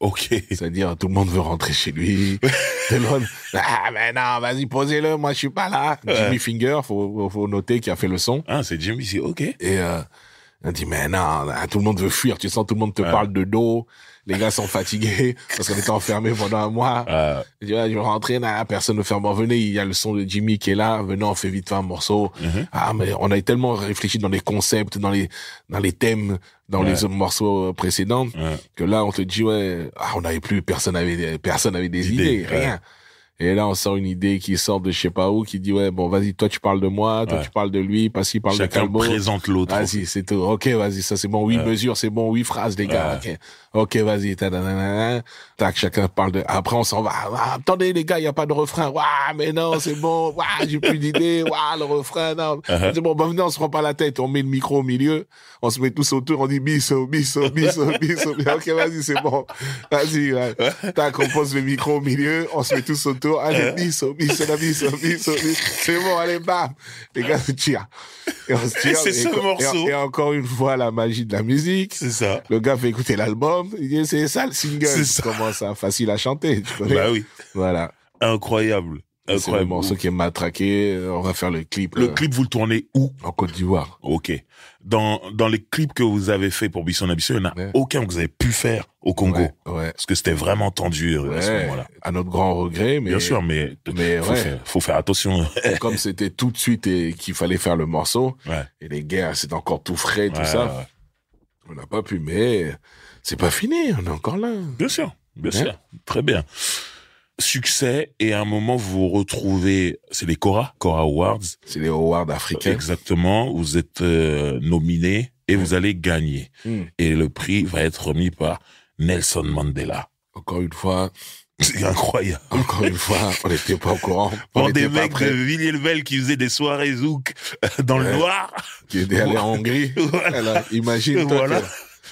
Ok. C'est-à-dire, tout le monde veut rentrer chez lui. Tout le monde, mais non, vas-y, posez-le, moi, je suis pas là. Jimmy Finger, faut noter qui a fait le son. Ah, c'est Jimmy, ok. Et, on dit, mais non, tout le monde veut fuir. Tu sens, tout le monde te parle de dos. Les gars sont fatigués parce qu'on était enfermés pendant 1 mois. Je dis, je vais rentrer, personne ne fait, bon, venez, il y a le son de Jimmy qui est là. Venez, on fait vite faire un morceau. Mais on avait tellement réfléchi dans les concepts, dans les thèmes, dans les autres morceaux précédents, que là, on te dit, on n'avait plus, personne avait des idées, rien. Et là, on sort une idée qui sort de je sais pas où, qui dit, bon, vas-y, toi, tu parles de moi, toi, tu parles de lui, pas si, parle de Calbo. Chacun présente l'autre. Vas-y, c'est tout. Ok, vas-y, ça, c'est bon. 8 mesures, c'est bon. 8 phrases, les gars. Ok, vas-y. Tac, chacun parle de... Après, on s'en va. Attendez, les gars, il n'y a pas de refrain. Mais non, c'est bon. J'ai plus d'idées. Le refrain, non. C'est bon, venez, on se prend pas la tête. On met le micro au milieu. On se met tous autour. On dit Bisso, Bisso, Bisso, Bisso. Ok, vas-y, c'est bon. Vas-y, Tac, on pose le micro au milieu. On se met tous autour. Allez, Bisso, Bisso, Bisso, Bisso. C'est bon, allez, bam. Les gars se tirent. Et on se tire. C'est ce morceau. Et encore une fois, la magie de la musique. C'est ça. Le gars fait écouter l'album. Il dit, c'est ça le single. Comment ça, facile à chanter, tu connais? Bah oui. Voilà. Incroyable. C'est le morceau qui est matraqué. On va faire le clip. Le clip, vous le tournez où? En Côte d'Ivoire. Ok. Dans les clips que vous avez fait pour Bissona Bisso, il n'y en a aucun que vous avez pu faire au Congo. Ouais. Parce que c'était vraiment tendu à ce moment-là. À notre grand regret, mais... Bien sûr, mais faut faire attention. Comme c'était tout de suite et qu'il fallait faire le morceau, et les guerres, c'est encore tout frais, tout ça. On n'a pas pu, mais c'est pas fini, on est encore là. Bien sûr. Très bien. Succès, et à un moment, vous vous retrouvez, c'est les Cora Awards. C'est les Awards africains. Exactement. Vous êtes nominé et vous allez gagner. Et le prix va être remis par Nelson Mandela. Encore une fois. C'est incroyable. Encore une fois, on n'était pas au courant. Pour des mecs de Villiers-le-Bel qui faisaient des soirées zouk dans le noir. Qui étaient allés en Hongrie. Alors, imagine, voilà.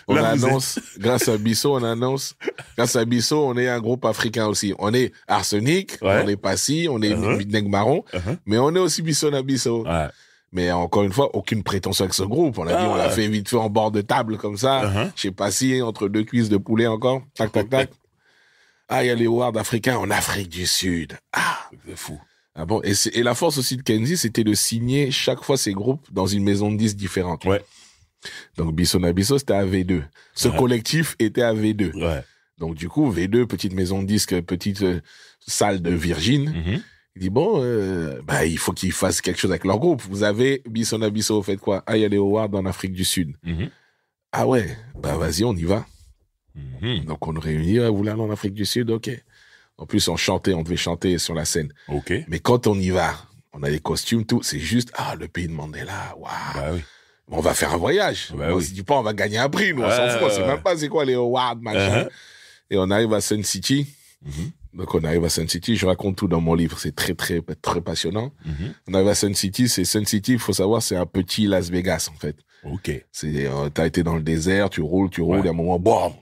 On annonce, grâce à Bisso, on est un groupe africain aussi. On est Arsenic, on est Passy, on est Nègre Marron, mais on est aussi Bissona Bisso. Mais encore une fois, aucune prétention avec ce groupe. On a dit, on l'a fait vite fait en bord de table comme ça, chez Passy, entre 2 cuisses de poulet encore. Tac, tac, tac. Il y a les awards africains en Afrique du Sud. C'est fou. Ah bon, et la force aussi de Kenzie, c'était de signer chaque fois ces groupes dans une maison de disques différente. Donc, Bissona Bisso, c'était à V2. Ce collectif était à V2. Donc, du coup, V2, petite maison de disques, petite salle de Virgin. Il dit, bon, il faut qu'ils fassent quelque chose avec leur groupe. Vous avez Bissona Bisso, vous faites quoi? Il y a les awards en Afrique du Sud. Ah ouais, vas-y, on y va. Donc, on nous réunit, vous voulez aller en Afrique du Sud? Ok. En plus, on devait chanter sur la scène. Mais quand on y va, on a les costumes, tout, c'est juste, le pays de Mandela, waouh. on va faire un voyage. Bah On oui. se dit pas, on va gagner un prix, nous, on s'en fout, on sait même pas c'est quoi les awards, machin. Et on arrive à Sun City. Donc, on arrive à Sun City, je raconte tout dans mon livre, c'est très, très, très passionnant. On arrive à Sun City, il faut savoir, c'est un petit Las Vegas, en fait. Ok. T'as été dans le désert, tu roules, et à un moment, boum,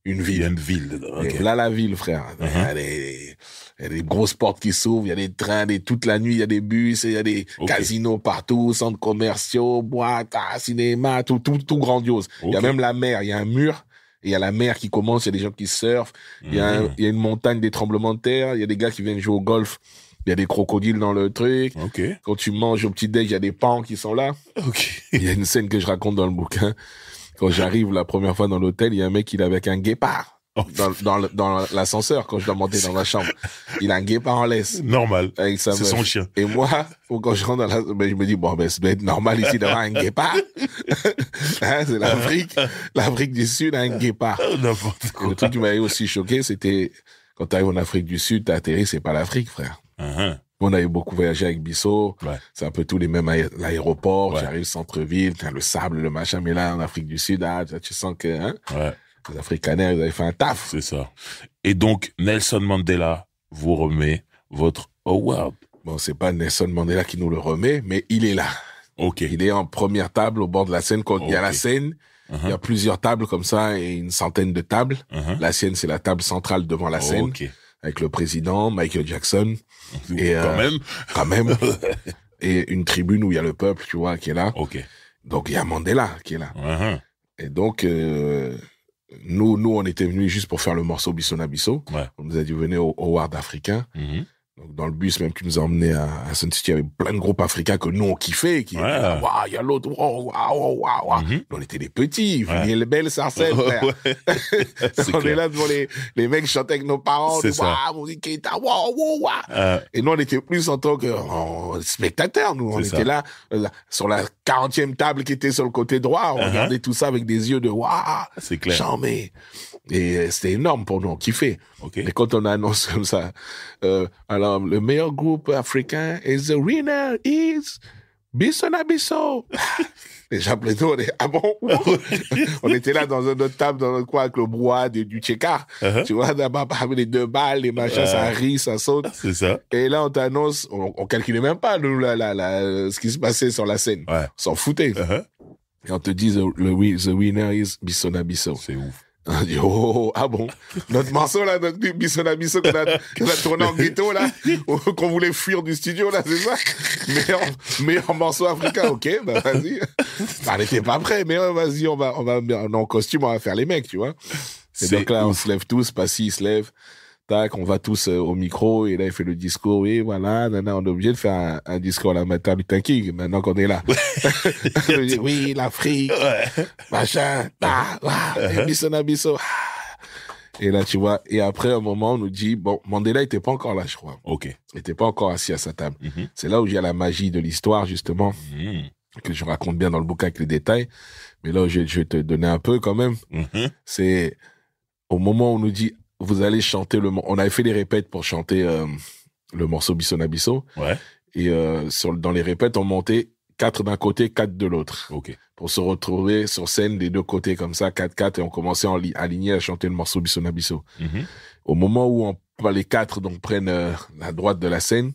une Il y a ville. une ville dedans. Ok. Et là, la ville, frère. Il y a des grosses portes qui s'ouvrent, il y a des trains, toute la nuit, il y a des bus, il y a des casinos partout, centres commerciaux, boîtes, cinéma, tout grandiose. Il y a même la mer, il y a un mur, et il y a la mer qui commence, il y a des gens qui surfent, il y a une montagne, des tremblements de terre, il y a des gars qui viennent jouer au golf, il y a des crocodiles dans le truc. Ok. Quand tu manges au petit-déj, il y a des pans qui sont là. Ok. Il y a une scène que je raconte dans le bouquin. Quand j'arrive la première fois dans l'hôtel, il y a un mec, il est avec un guépard. Dans l'ascenseur, quand je dois monter dans ma chambre. Il a un guépard en laisse. Normal. Avec sa C'est meuf. son chien. Et moi, quand je rentre je me dis, bon, ça doit être normal ici d'avoir un guépard. Hein, c'est l'Afrique. L'Afrique du Sud a un guépard. N'importe Et quoi. le truc qui m'avait aussi choqué, c'était, quand t'arrives en Afrique du Sud, t'as atterri, c'est pas l'Afrique, frère. On avait beaucoup voyagé avec Bissot. Ouais. C'est un peu tous les mêmes l'aéroport. Ouais. Tu arrives centre-ville, t'as le sable, le machin. Mais là, en Afrique du Sud, tu sens que, Ouais. les Afrikaners, ils avaient fait un taf. C'est ça. Et donc, Nelson Mandela vous remet votre award. Bon, c'est pas Nelson Mandela qui nous le remet, mais il est là. Ok. Il est en première table au bord de la scène. Quand il y a la scène, il y a plusieurs tables comme ça et une centaine de tables. La scène, c'est la table centrale devant la scène. Ok. Avec le président, Michael Jackson. Et, Quand même. Et une tribune où il y a le peuple, tu vois, qui est là. Ok. Donc, il y a Mandela qui est là. Et donc, nous, on était venus juste pour faire le morceau Bissona Bisso. Ouais. On nous a dit, venez au Award africain. Donc, dans le bus, même, qui nous a emmenés à Sun City, il y avait plein de groupes africains que nous, on kiffait, qui, waouh, il y a l'autre, waouh. On était des petits, Viniel Belle, Sarcelles, frère. On est là devant les mecs qui chantaient avec nos parents, waouh, musique Keita, waouh. Et nous, on était plus en tant que spectateurs, nous. On était là, sur la 40e table qui était sur le côté droit, on regardait tout ça avec des yeux de waouh. C'est clair. Charmé. Et c'était énorme pour nous, on kiffait. Ok. Et quand on annonce comme ça, alors, le meilleur groupe africain is the winner is Bissona Bisso. Et j'appelais tout, on est, ah bon? On était là dans une autre table, dans notre coin, avec le brouhaha du Tchéka. Tu vois, d'abord, avec les 2 balles, les machins, ça rit, ça saute. C'est ça. Et là, on t'annonce, on calculait même pas, nous, ce qui se passait sur la scène. Ouais. On s'en foutait. Et on te dit, the winner is Bissona Bisso. C'est ouf. On dit, ah bon? Notre morceau, là, notre Bissona Bisso qu'on a tourné en ghetto, là, qu'on voulait fuir du studio, là, c'est ça? Meilleur morceau africain, ok, bah, vas-y. On n'était pas prêts, mais vas-y, on va, en costume, on va faire les mecs, tu vois. Et donc là, on se lève tous, Passy, il se lève. Tac, on va tous au micro, et là, il fait le discours, oui, voilà, on est obligé de faire un discours à la Martin Luther King, maintenant qu'on est là. Oui, l'Afrique, machin, Bissona Bisso. Et là, tu vois, et après, un moment, on nous dit, bon, Mandela était pas encore là, je crois. Ok. Il était pas encore assis à sa table. C'est là où il y a la magie de l'histoire, justement, que je raconte bien dans le bouquin avec les détails. Mais là, je vais te donner un peu quand même. C'est au moment où on nous dit, vous allez chanter on avait fait les répètes pour chanter le morceau Bissona Bisso. Ouais. Et dans les répètes, on montait 4 d'un côté, 4 de l'autre. Ok. Pour se retrouver sur scène des 2 côtés comme ça, 4-4, et on commençait à aligner à chanter le morceau Bissona Bisso. Au moment où les 4 donc prennent la droite de la scène,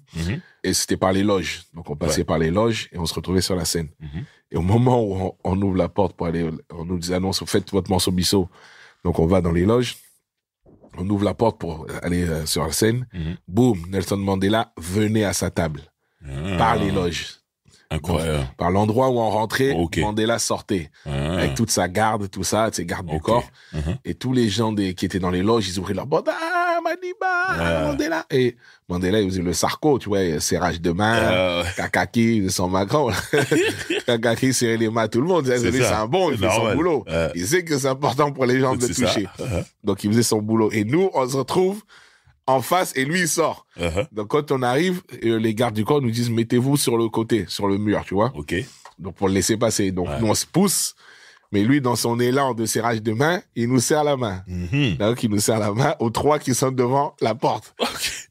et c'était par les loges. Donc on passait par les loges et on se retrouvait sur la scène. Et au moment où on ouvre la porte pour aller, on nous annonce, faites votre morceau Bisso. Donc on va dans les loges. On ouvre la porte pour aller sur la scène. Boum, Nelson Mandela venait à sa table. Par les loges. Incroyable. Par l'endroit où on rentrait, Mandela sortait. Avec toute sa garde, tout ça, ses gardes du corps. Et tous les gens qui étaient dans les loges, ils ouvraient leur porte. Ah, Madiba, Mandela. Et Mandela, il faisait le sarco, tu vois, serrage de main, Kakaki, son Macron. Kakaki serrait les mains à tout le monde. C'est un bon, il fait son boulot. Il sait que c'est important pour les gens de toucher. Donc, il faisait son boulot. Et nous, on se retrouve en face et lui, il sort. Donc, quand on arrive, les gardes du corps nous disent, mettez-vous sur le côté, sur le mur, tu vois. Donc, pour le laisser passer. Donc, nous, on se pousse. Mais lui, dans son élan de serrage de main, il nous serre la main. Donc, il nous serre la main aux 3 qui sont devant la porte.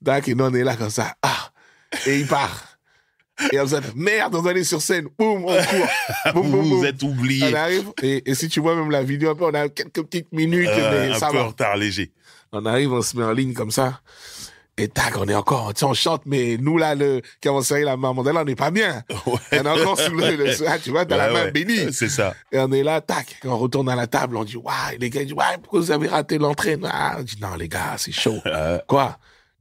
Donc, et nous, on est là comme ça. Ah! Et il part. Et on se dit, merde, on doit aller sur scène. Boum, on court. Boum, boum, Vous boum. êtes oubliés. On arrive, et si tu vois même la vidéo, un peu, on a quelques petites minutes, mais Un ça peu en va. retard léger. On arrive, on se met en ligne comme ça. Et tac, on est encore, tu sais, on chante, mais nous, là, qui avons serré la main Mandela, on n'est pas bien. Ouais. On est encore sous tu vois, t'as la main Ouais. bénie. C'est ça. Et on est là, tac, on retourne à la table, on dit, waouh, les gars, disent, ouais, pourquoi vous avez raté l'entrée? Ah, on dit, non, les gars, c'est chaud. Quoi?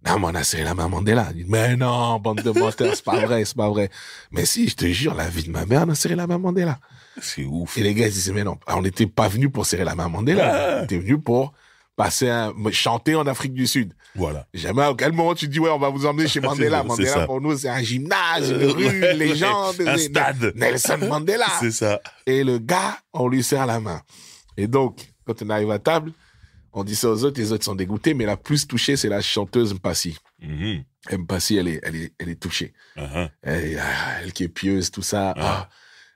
Non, mais on a serré la main Mandela. On dit, mais non, bande de menteurs, c'est pas vrai, c'est pas vrai. Mais si, je te jure, la vie de ma mère, on a serré la main Mandela. C'est ouf. Et les gars, ils disaient, mais non, on n'était pas venus pour serrer la main Mandela. On était venus pour chanter en Afrique du Sud. Voilà. Jamais à quel moment tu te dis, ouais, on va vous emmener chez Mandela. C'est Mandela, ça. pour nous, c'est un gymnase, une rue, une légende. Un c'est stade. Nelson Mandela. C'est ça. Et le gars, on lui serre la main. Et donc, quand on arrive à table, on dit ça aux autres, les autres sont dégoûtés, mais la plus touchée, c'est la chanteuse Mpassi. Mhm. Mpassi, elle est touchée. Uh-huh. Elle qui est pieuse, tout ça. Ah.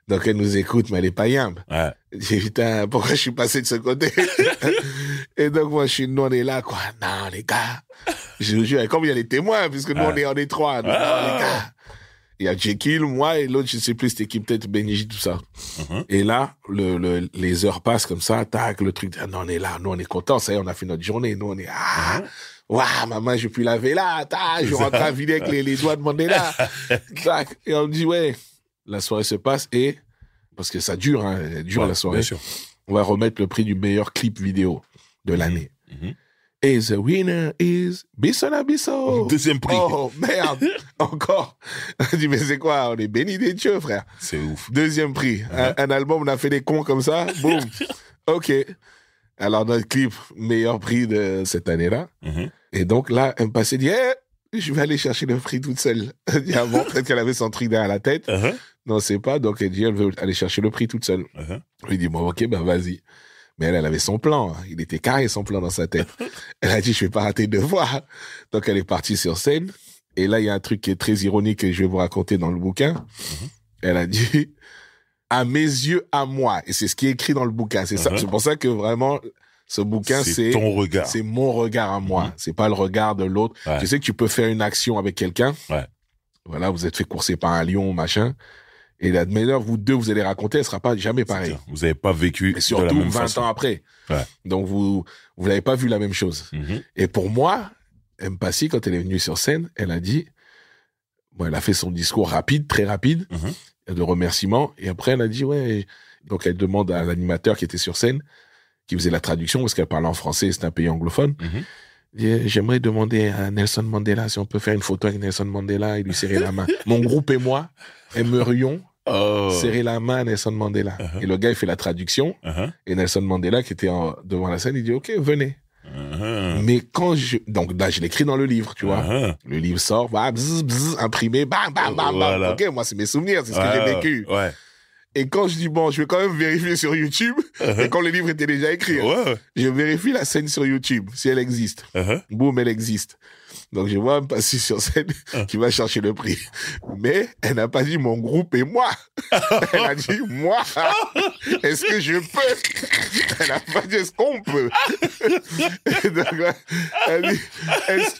Donc, elle nous écoute, mais elle est pas yimbe. Ouais. J'ai dit, putain, pourquoi je suis passé de ce côté? Et donc, moi, nous, on est là, quoi. Non, les gars. Je vous jure, et comme il y a les témoins, puisque nous, on est trois. Donc, non, les gars. Il y a Jekyll, moi, et l'autre, je sais plus, c'était qui, peut-être Benji, tout ça. Et là, les heures passent comme ça, tac, le truc, non, on est là, nous, on est contents, ça y est, on a fait notre journée, nous, on est, waouh, maman, je puis laver là, tac, je rentre à vider avec les doigts de Mandela, tac. Et on me dit, ouais, la soirée se passe et, parce que ça dure, hein, elle dure la soirée. Bien sûr. On va remettre le prix du meilleur clip vidéo de l'année. Et the winner is Bisso na Bisso. Deuxième prix. Oh, merde. Encore. On dit, mais c'est quoi? On est béni des dieux, frère. C'est ouf. Deuxième prix. Un album, on a fait des cons comme ça. Boum. OK. Alors, notre clip, meilleur prix de cette année-là. Et donc, là, elle me passait, dit, je vais aller chercher le prix toute seule. Elle dit, bon, peut-être qu'elle avait son truc derrière la tête. Non, c'est pas. Donc, elle dit, elle veut aller chercher le prix toute seule. Il dit, bon, OK, ben, vas-y. Mais elle avait son plan. Il était carré, son plan dans sa tête. Elle a dit, je vais pas rater de voir. Donc, elle est partie sur scène. Et là, il y a un truc qui est très ironique que je vais vous raconter dans le bouquin. Elle a dit, à mes yeux, à moi. Et c'est ce qui est écrit dans le bouquin. C'est ça. C'est pour ça que vraiment, ce bouquin, c'est ton regard. C'est mon regard à moi. C'est pas le regard de l'autre. Ouais. Tu sais que tu peux faire une action avec quelqu'un. Ouais. Voilà, vous êtes fait courser par un lion, machin. Et la meilleure, vous deux, vous allez raconter, elle sera pas jamais pareille. Vous n'avez pas vécu Et de la surtout même 20 façon. ans après. Ouais. Donc vous n'avez pas vu la même chose. Et pour moi, Mpassi, quand elle est venue sur scène, elle a dit, bon, elle a fait son discours rapide, très rapide, de remerciements. Et après, elle a dit, ouais. Donc elle demande à l'animateur qui était sur scène, qui faisait la traduction, parce qu'elle parlait en français, c'est un pays anglophone. J'aimerais demander à Nelson Mandela si on peut faire une photo avec Nelson Mandela et lui serrer la main. Mon groupe et moi aimerions serrer la main à Nelson Mandela. Et le gars, il fait la traduction. Et Nelson Mandela, qui était devant la scène, il dit, OK, venez. Mais donc là, je l'écris dans le livre, tu vois. Le livre sort, bah, bzz, bzz, imprimé, bam, bam, bam, bam. Voilà. OK, moi, c'est mes souvenirs, c'est ce que j'ai vécu. Ouais. Et quand je dis, bon, je vais quand même vérifier sur YouTube, et quand le livre était déjà écrit, je vérifie la scène sur YouTube, si elle existe. Boum, elle existe. Donc, je vois Mpassi sur scène qui va chercher le prix. Mais elle n'a pas dit mon groupe et moi. Elle a dit moi. Est-ce que je peux? Elle n'a pas dit est-ce qu'on peut? Et donc, là, elle dit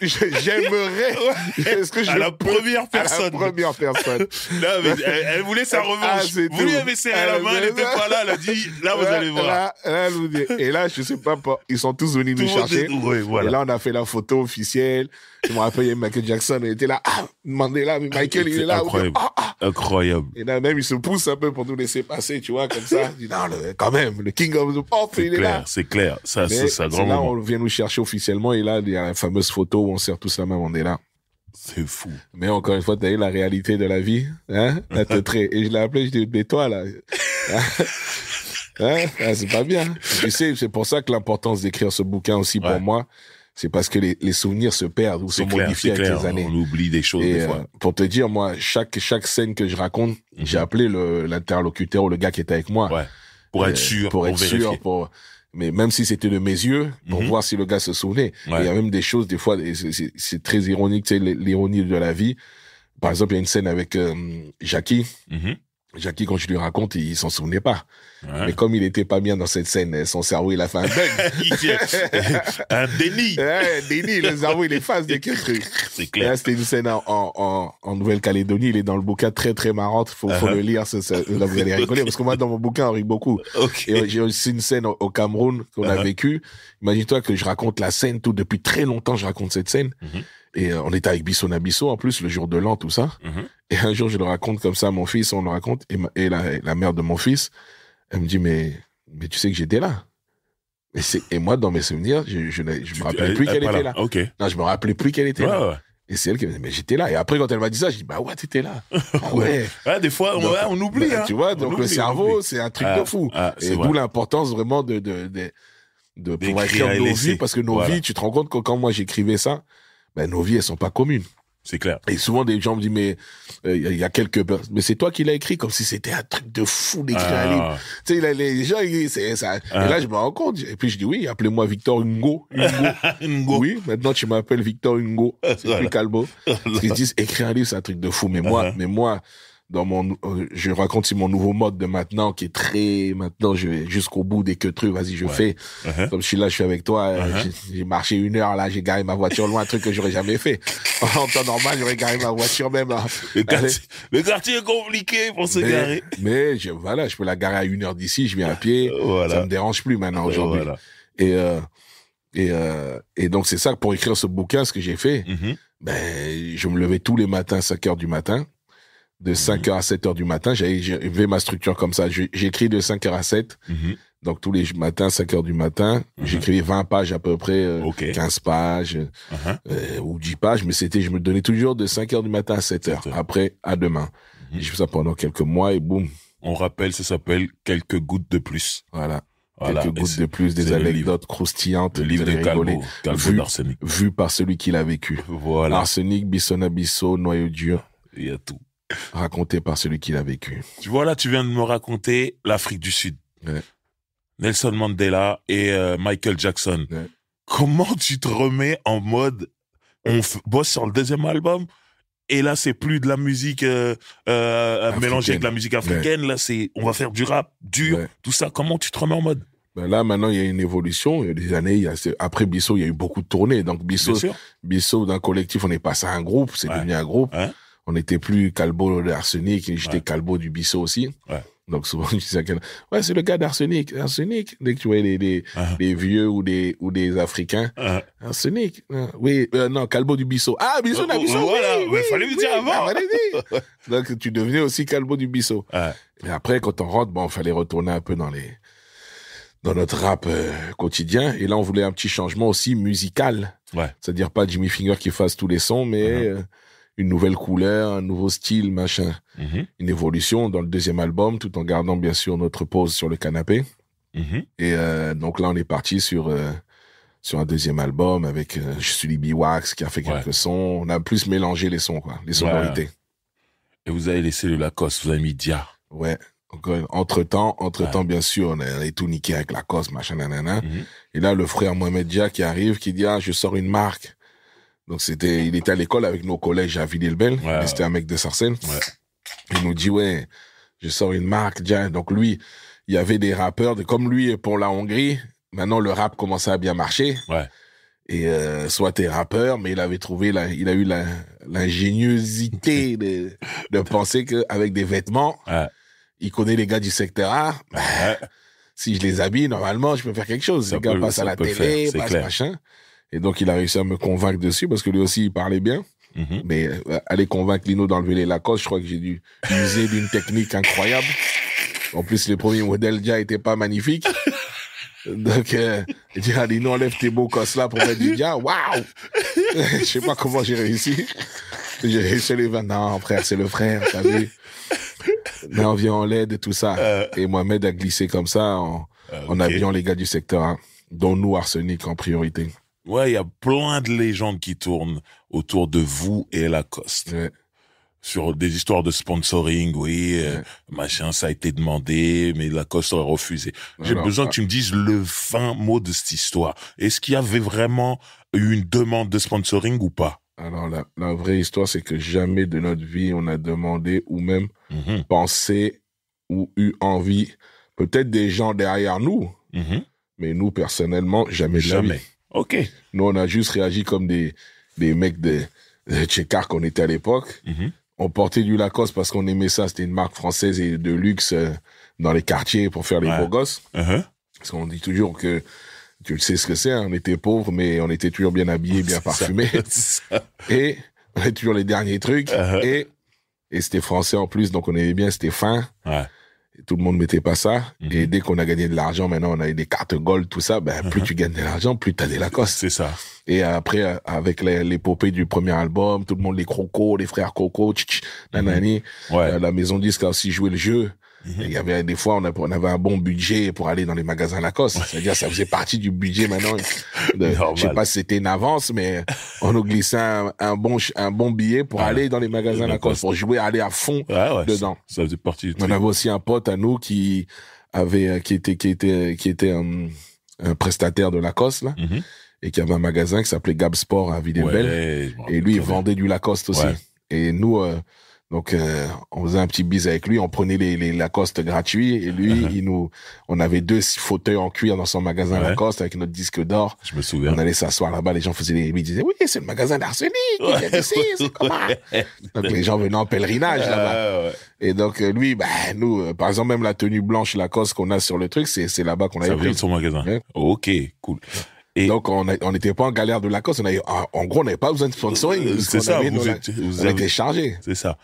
j'aimerais. Est-ce que je À la peux? première personne. À la première personne. Non, mais elle voulait sa revanche. c'est Vous tout. lui avez serré la main, elle n'était pas là, elle a dit, là, vous allez voir. Là, elle nous dit. Et là, je sais pas, ils sont tous venus nous Tout le monde chercher. est- oui, voilà. Et là, on a fait la photo officielle. Je me rappelle, il y a Michael Jackson, il était là. Ah, Mandela, mais Michael, il est là. Incroyable. Incroyable. Et là, même, il se pousse un peu pour nous laisser passer, tu vois, comme ça. Il dit, non, quand même, le King of the Pop, il est là. C'est clair. Ça, Mais c'est un c'est grand là, moment. on vient nous chercher officiellement. Et là, il y a la fameuse photo où on serre tous la main Mandela. C'est fou. Mais encore une fois, t'as eu la réalité de la vie, hein? Là, et je l'ai appelé, je dis, mais toi, là. Hein? Ah, c'est pas bien. Tu sais, c'est pour ça que l'importance d'écrire ce bouquin aussi pour moi, c'est parce que les souvenirs se perdent ou sont modifiés avec les années. On oublie des choses Et des fois. pour te dire, moi, chaque scène que je raconte, j'ai appelé l'interlocuteur ou le gars qui était avec moi. Ouais. Pour être sûr, pour être vérifier. sûr, mais même si c'était de mes yeux, pour voir si le gars se souvenait. Ouais. Il y a même des choses, des fois, et c'est très ironique, tu sais, l'ironie de la vie. Par exemple, il y a une scène avec Jackie. Jackie, quand je lui raconte, il s'en souvenait pas. Ouais. Mais comme il était pas bien dans cette scène, son cerveau, il a fait un bug. Un déni. Ouais, déni, le cerveau, il efface des trucs. C'est Et clair. là, c'était une scène en Nouvelle-Calédonie. Il est dans le bouquin très, très marrante. Faut le lire. Là, vous allez rigoler. Parce que moi, dans mon bouquin, on rit beaucoup. Ok. Et j'ai aussi une scène au Cameroun qu'on a vécue. Imagine-toi que je raconte la scène tout. Depuis très longtemps, je raconte cette scène. Et on était avec Bisso Nabisso, en plus, le jour de l'an, tout ça. Et un jour, je le raconte comme ça à mon fils, on le raconte. Et la mère de mon fils, elle me dit, mais tu sais que j'étais là. Et moi, dans mes souvenirs, je me rappelais plus qu'elle était là. Ok. Non, je me rappelais plus qu'elle était là. Ouais. Et c'est elle qui me dit, mais j'étais là. Et après, quand elle m'a dit ça, je dis, bah ouais, t'étais là. Ah ouais. Ouais, des fois, Donc, on oublie, bah, hein. tu vois, On donc oublie, le cerveau, on oublie. c'est un truc de fou. C'est Et vrai. d'où l'importance vraiment de pouvoir D'écrire écrire et nos laisser. vies, parce que nos Voilà. vies, tu te rends compte que quand moi j'écrivais ça, ben, nos vies, elles sont pas communes. C'est clair. Et souvent, des gens me disent, mais il y a quelques... Mais c'est toi qui l'as écrit, comme si c'était un truc de fou d'écrire un livre. Tu sais, les gens, c'est ça. Et là, je me rends compte. Et puis, je dis, oui, appelez-moi Victor Hugo. Ngo. Oui, maintenant, tu m'appelles Victor Hugo. C'est Voilà. plus Calbo. Parce qu'ils disent, écrire un livre, c'est un truc de fou. Mais moi, je raconte sur mon nouveau mode de maintenant, qui est très... Maintenant, je vais jusqu'au bout des que trucs. Vas-y, je fais. Comme je suis là, je suis avec toi. J'ai marché 1 heure, là, j'ai garé ma voiture loin, un truc que j'aurais jamais fait. En temps normal, j'aurais garé ma voiture même. Là. Le quartier est compliqué pour se garer. Mais je peux la garer à 1 heure d'ici, je viens à pied. Voilà. Ça me dérange plus maintenant aujourd'hui. Voilà. Et donc c'est ça que pour écrire ce bouquin, ce que j'ai fait, je me levais tous les matins à 5 heures du matin. De 5 heures à 7 heures du matin, j'avais ma structure comme ça. J'écris de 5 heures à 7. Donc tous les matins, 5 heures du matin, j'écrivais 20 pages à peu près, 15 pages ou 10 pages, mais je me donnais toujours de 5 heures du matin à 7 heures. Après, à demain. J'ai fait ça pendant quelques mois et boum. On rappelle, ça s'appelle Quelques gouttes de plus. Voilà. Voilà. Quelques gouttes de plus, des anecdotes croustillantes. Le livre de Calbo d'Arsenic. Vu par celui qui l'a vécu. Voilà. Arsenic, Bisso Nabisso, Noyau dur. Il y a tout. Raconté par celui qui l'a vécu. Tu vois, là, tu viens de me raconter l'Afrique du Sud. Ouais. Nelson Mandela et Michael Jackson. Ouais. Comment tu te remets en mode, bosse sur le 2e album, et là, c'est plus de la musique mélangée avec la musique africaine. Ouais. Là, on va faire du rap dur, tout ça. Comment tu te remets en mode? Ben là, maintenant, il y a une évolution. Il y a des années, après Bisso, il y a eu beaucoup de tournées. Donc, Bisso, d'un collectif, on est passé à un groupe. C'est devenu un groupe. Ouais. On n'était plus Calbo d'Arsenic, et j'étais Calbo du Bisso aussi. Ouais. Donc souvent je disais c'est le gars d'Arsenic. Dès que tu vois des vieux ou des Africains, Arsenic. Oui, non, Calbo du Bisso. Ah, Bisso Nabisso. Voilà, il fallait me dire avant. Donc tu devenais aussi Calbo du Bisso. Et après quand on rentre, il fallait retourner un peu dans notre rap quotidien. Et là on voulait un petit changement aussi musical. C'est-à-dire pas Jimmy Finger qui fasse tous les sons, mais une nouvelle couleur, un nouveau style, machin. Une évolution dans le 2e album, tout en gardant bien sûr notre pause sur le canapé. Et donc là, on est parti sur un 2e album avec Je suis Libby Wax qui a fait quelques sons. On a plus mélangé les sons, les sonorités. Et vous avez laissé le Lacoste, vous avez mis Dia. Ouais. Donc, entre-temps, bien sûr, on a tout niqué avec Lacoste, machin, nanana. Et là, le frère Mohamed Dia qui arrive, qui dit, je sors une marque. Donc il était à l'école avec nos collèges à Villiers-le-Bel. C'était un mec de Sarcelles. Il nous dit, je sors une marque, déjà. Donc lui, il y avait des rappeurs, comme lui pour la Hongrie. Maintenant, le rap commençait à bien marcher. Et soit t'es rappeur, mais il a eu l'ingéniosité de penser qu'avec des vêtements, il connaît les gars du secteur A. Si je les habille, normalement, je peux faire quelque chose. Les gars passent à la télé, passent machin. Et donc, il a réussi à me convaincre dessus parce que lui aussi, il parlait bien. Mais aller convaincre Lino d'enlever les Lacoste, je crois que j'ai dû user d'une technique incroyable. En plus, les premiers modèles déjà étaient pas magnifiques. Donc, il dit, Lino, enlève tes beaux cosses là pour mettre du Dia. Waouh! Je sais pas comment j'ai réussi. J'ai réussi les 20. Non, frère, c'est le frère, t'as vu? Mais on vient en l'aide et tout ça. Et Mohamed a glissé comme ça en habillant les gars du secteur A, dont nous, Arsenic, en priorité. Ouais, il y a plein de légendes qui tournent autour de vous et Lacoste. Sur des histoires de sponsoring, machin, ça a été demandé, mais Lacoste aurait refusé. J'ai besoin que tu me dises le fin mot de cette histoire. Est-ce qu'il y avait vraiment eu une demande de sponsoring ou pas? Alors, la vraie histoire, c'est que jamais de notre vie, on a demandé ou même pensé ou eu envie, peut-être des gens derrière nous, mais nous, personnellement, jamais de la vie. Jamais. OK. Nous, on a juste réagi comme des mecs de Tchekar qu'on était à l'époque. On portait du Lacoste parce qu'on aimait ça. C'était une marque française et de luxe dans les quartiers pour faire les beaux gosses. Parce qu'on dit toujours que, tu le sais ce que c'est, hein, on était pauvres, mais on était toujours bien habillés, bien parfumés. Et on avait toujours les derniers trucs. Et c'était français en plus, donc on aimait bien, c'était fin. Et tout le monde mettait pas ça. Et dès qu'on a gagné de l'argent, maintenant on a des cartes gold, tout ça, ben, plus tu gagnes de l'argent, plus t'as des Lacoste. C'est ça. Et après, avec l'épopée du premier album, tout le monde, les Crocos, les frères Coco, nanani, la maison disque a aussi joué le jeu. Il y avait des fois, on avait un bon budget pour aller dans les magasins Lacoste. C'est-à-dire, ça faisait partie du budget maintenant. Je sais pas si c'était une avance, mais on nous glissait un bon billet pour aller dans les magasins Lacoste, pour jouer, aller à fond dedans. Ça faisait partie du truc. On avait aussi un pote à nous qui était un prestataire de Lacoste, là. Et qui avait un magasin qui s'appelait Gab Sport à Villeneuve. Et lui, il vendait du Lacoste aussi. Et nous, donc, on faisait un petit bise avec lui, on prenait les Lacoste gratuits, et lui, on avait 2 fauteuils en cuir dans son magasin Lacoste avec notre disque d'or. Je me souviens. On allait s'asseoir là-bas, les gens ils disaient, oui, c'est le magasin d'Arsenic, c'est comment? Donc, les gens venaient en pèlerinage là-bas. Et donc, lui, nous, par exemple, même la tenue blanche Lacoste qu'on a sur le truc, c'est là-bas qu'on avait pris. Ça vient de son magasin. OK, cool. Et donc, on n'était pas en galère de Lacoste. En gros, on n'avait pas besoin de sponsoring. C'est ça, on était chargé. C'est ça.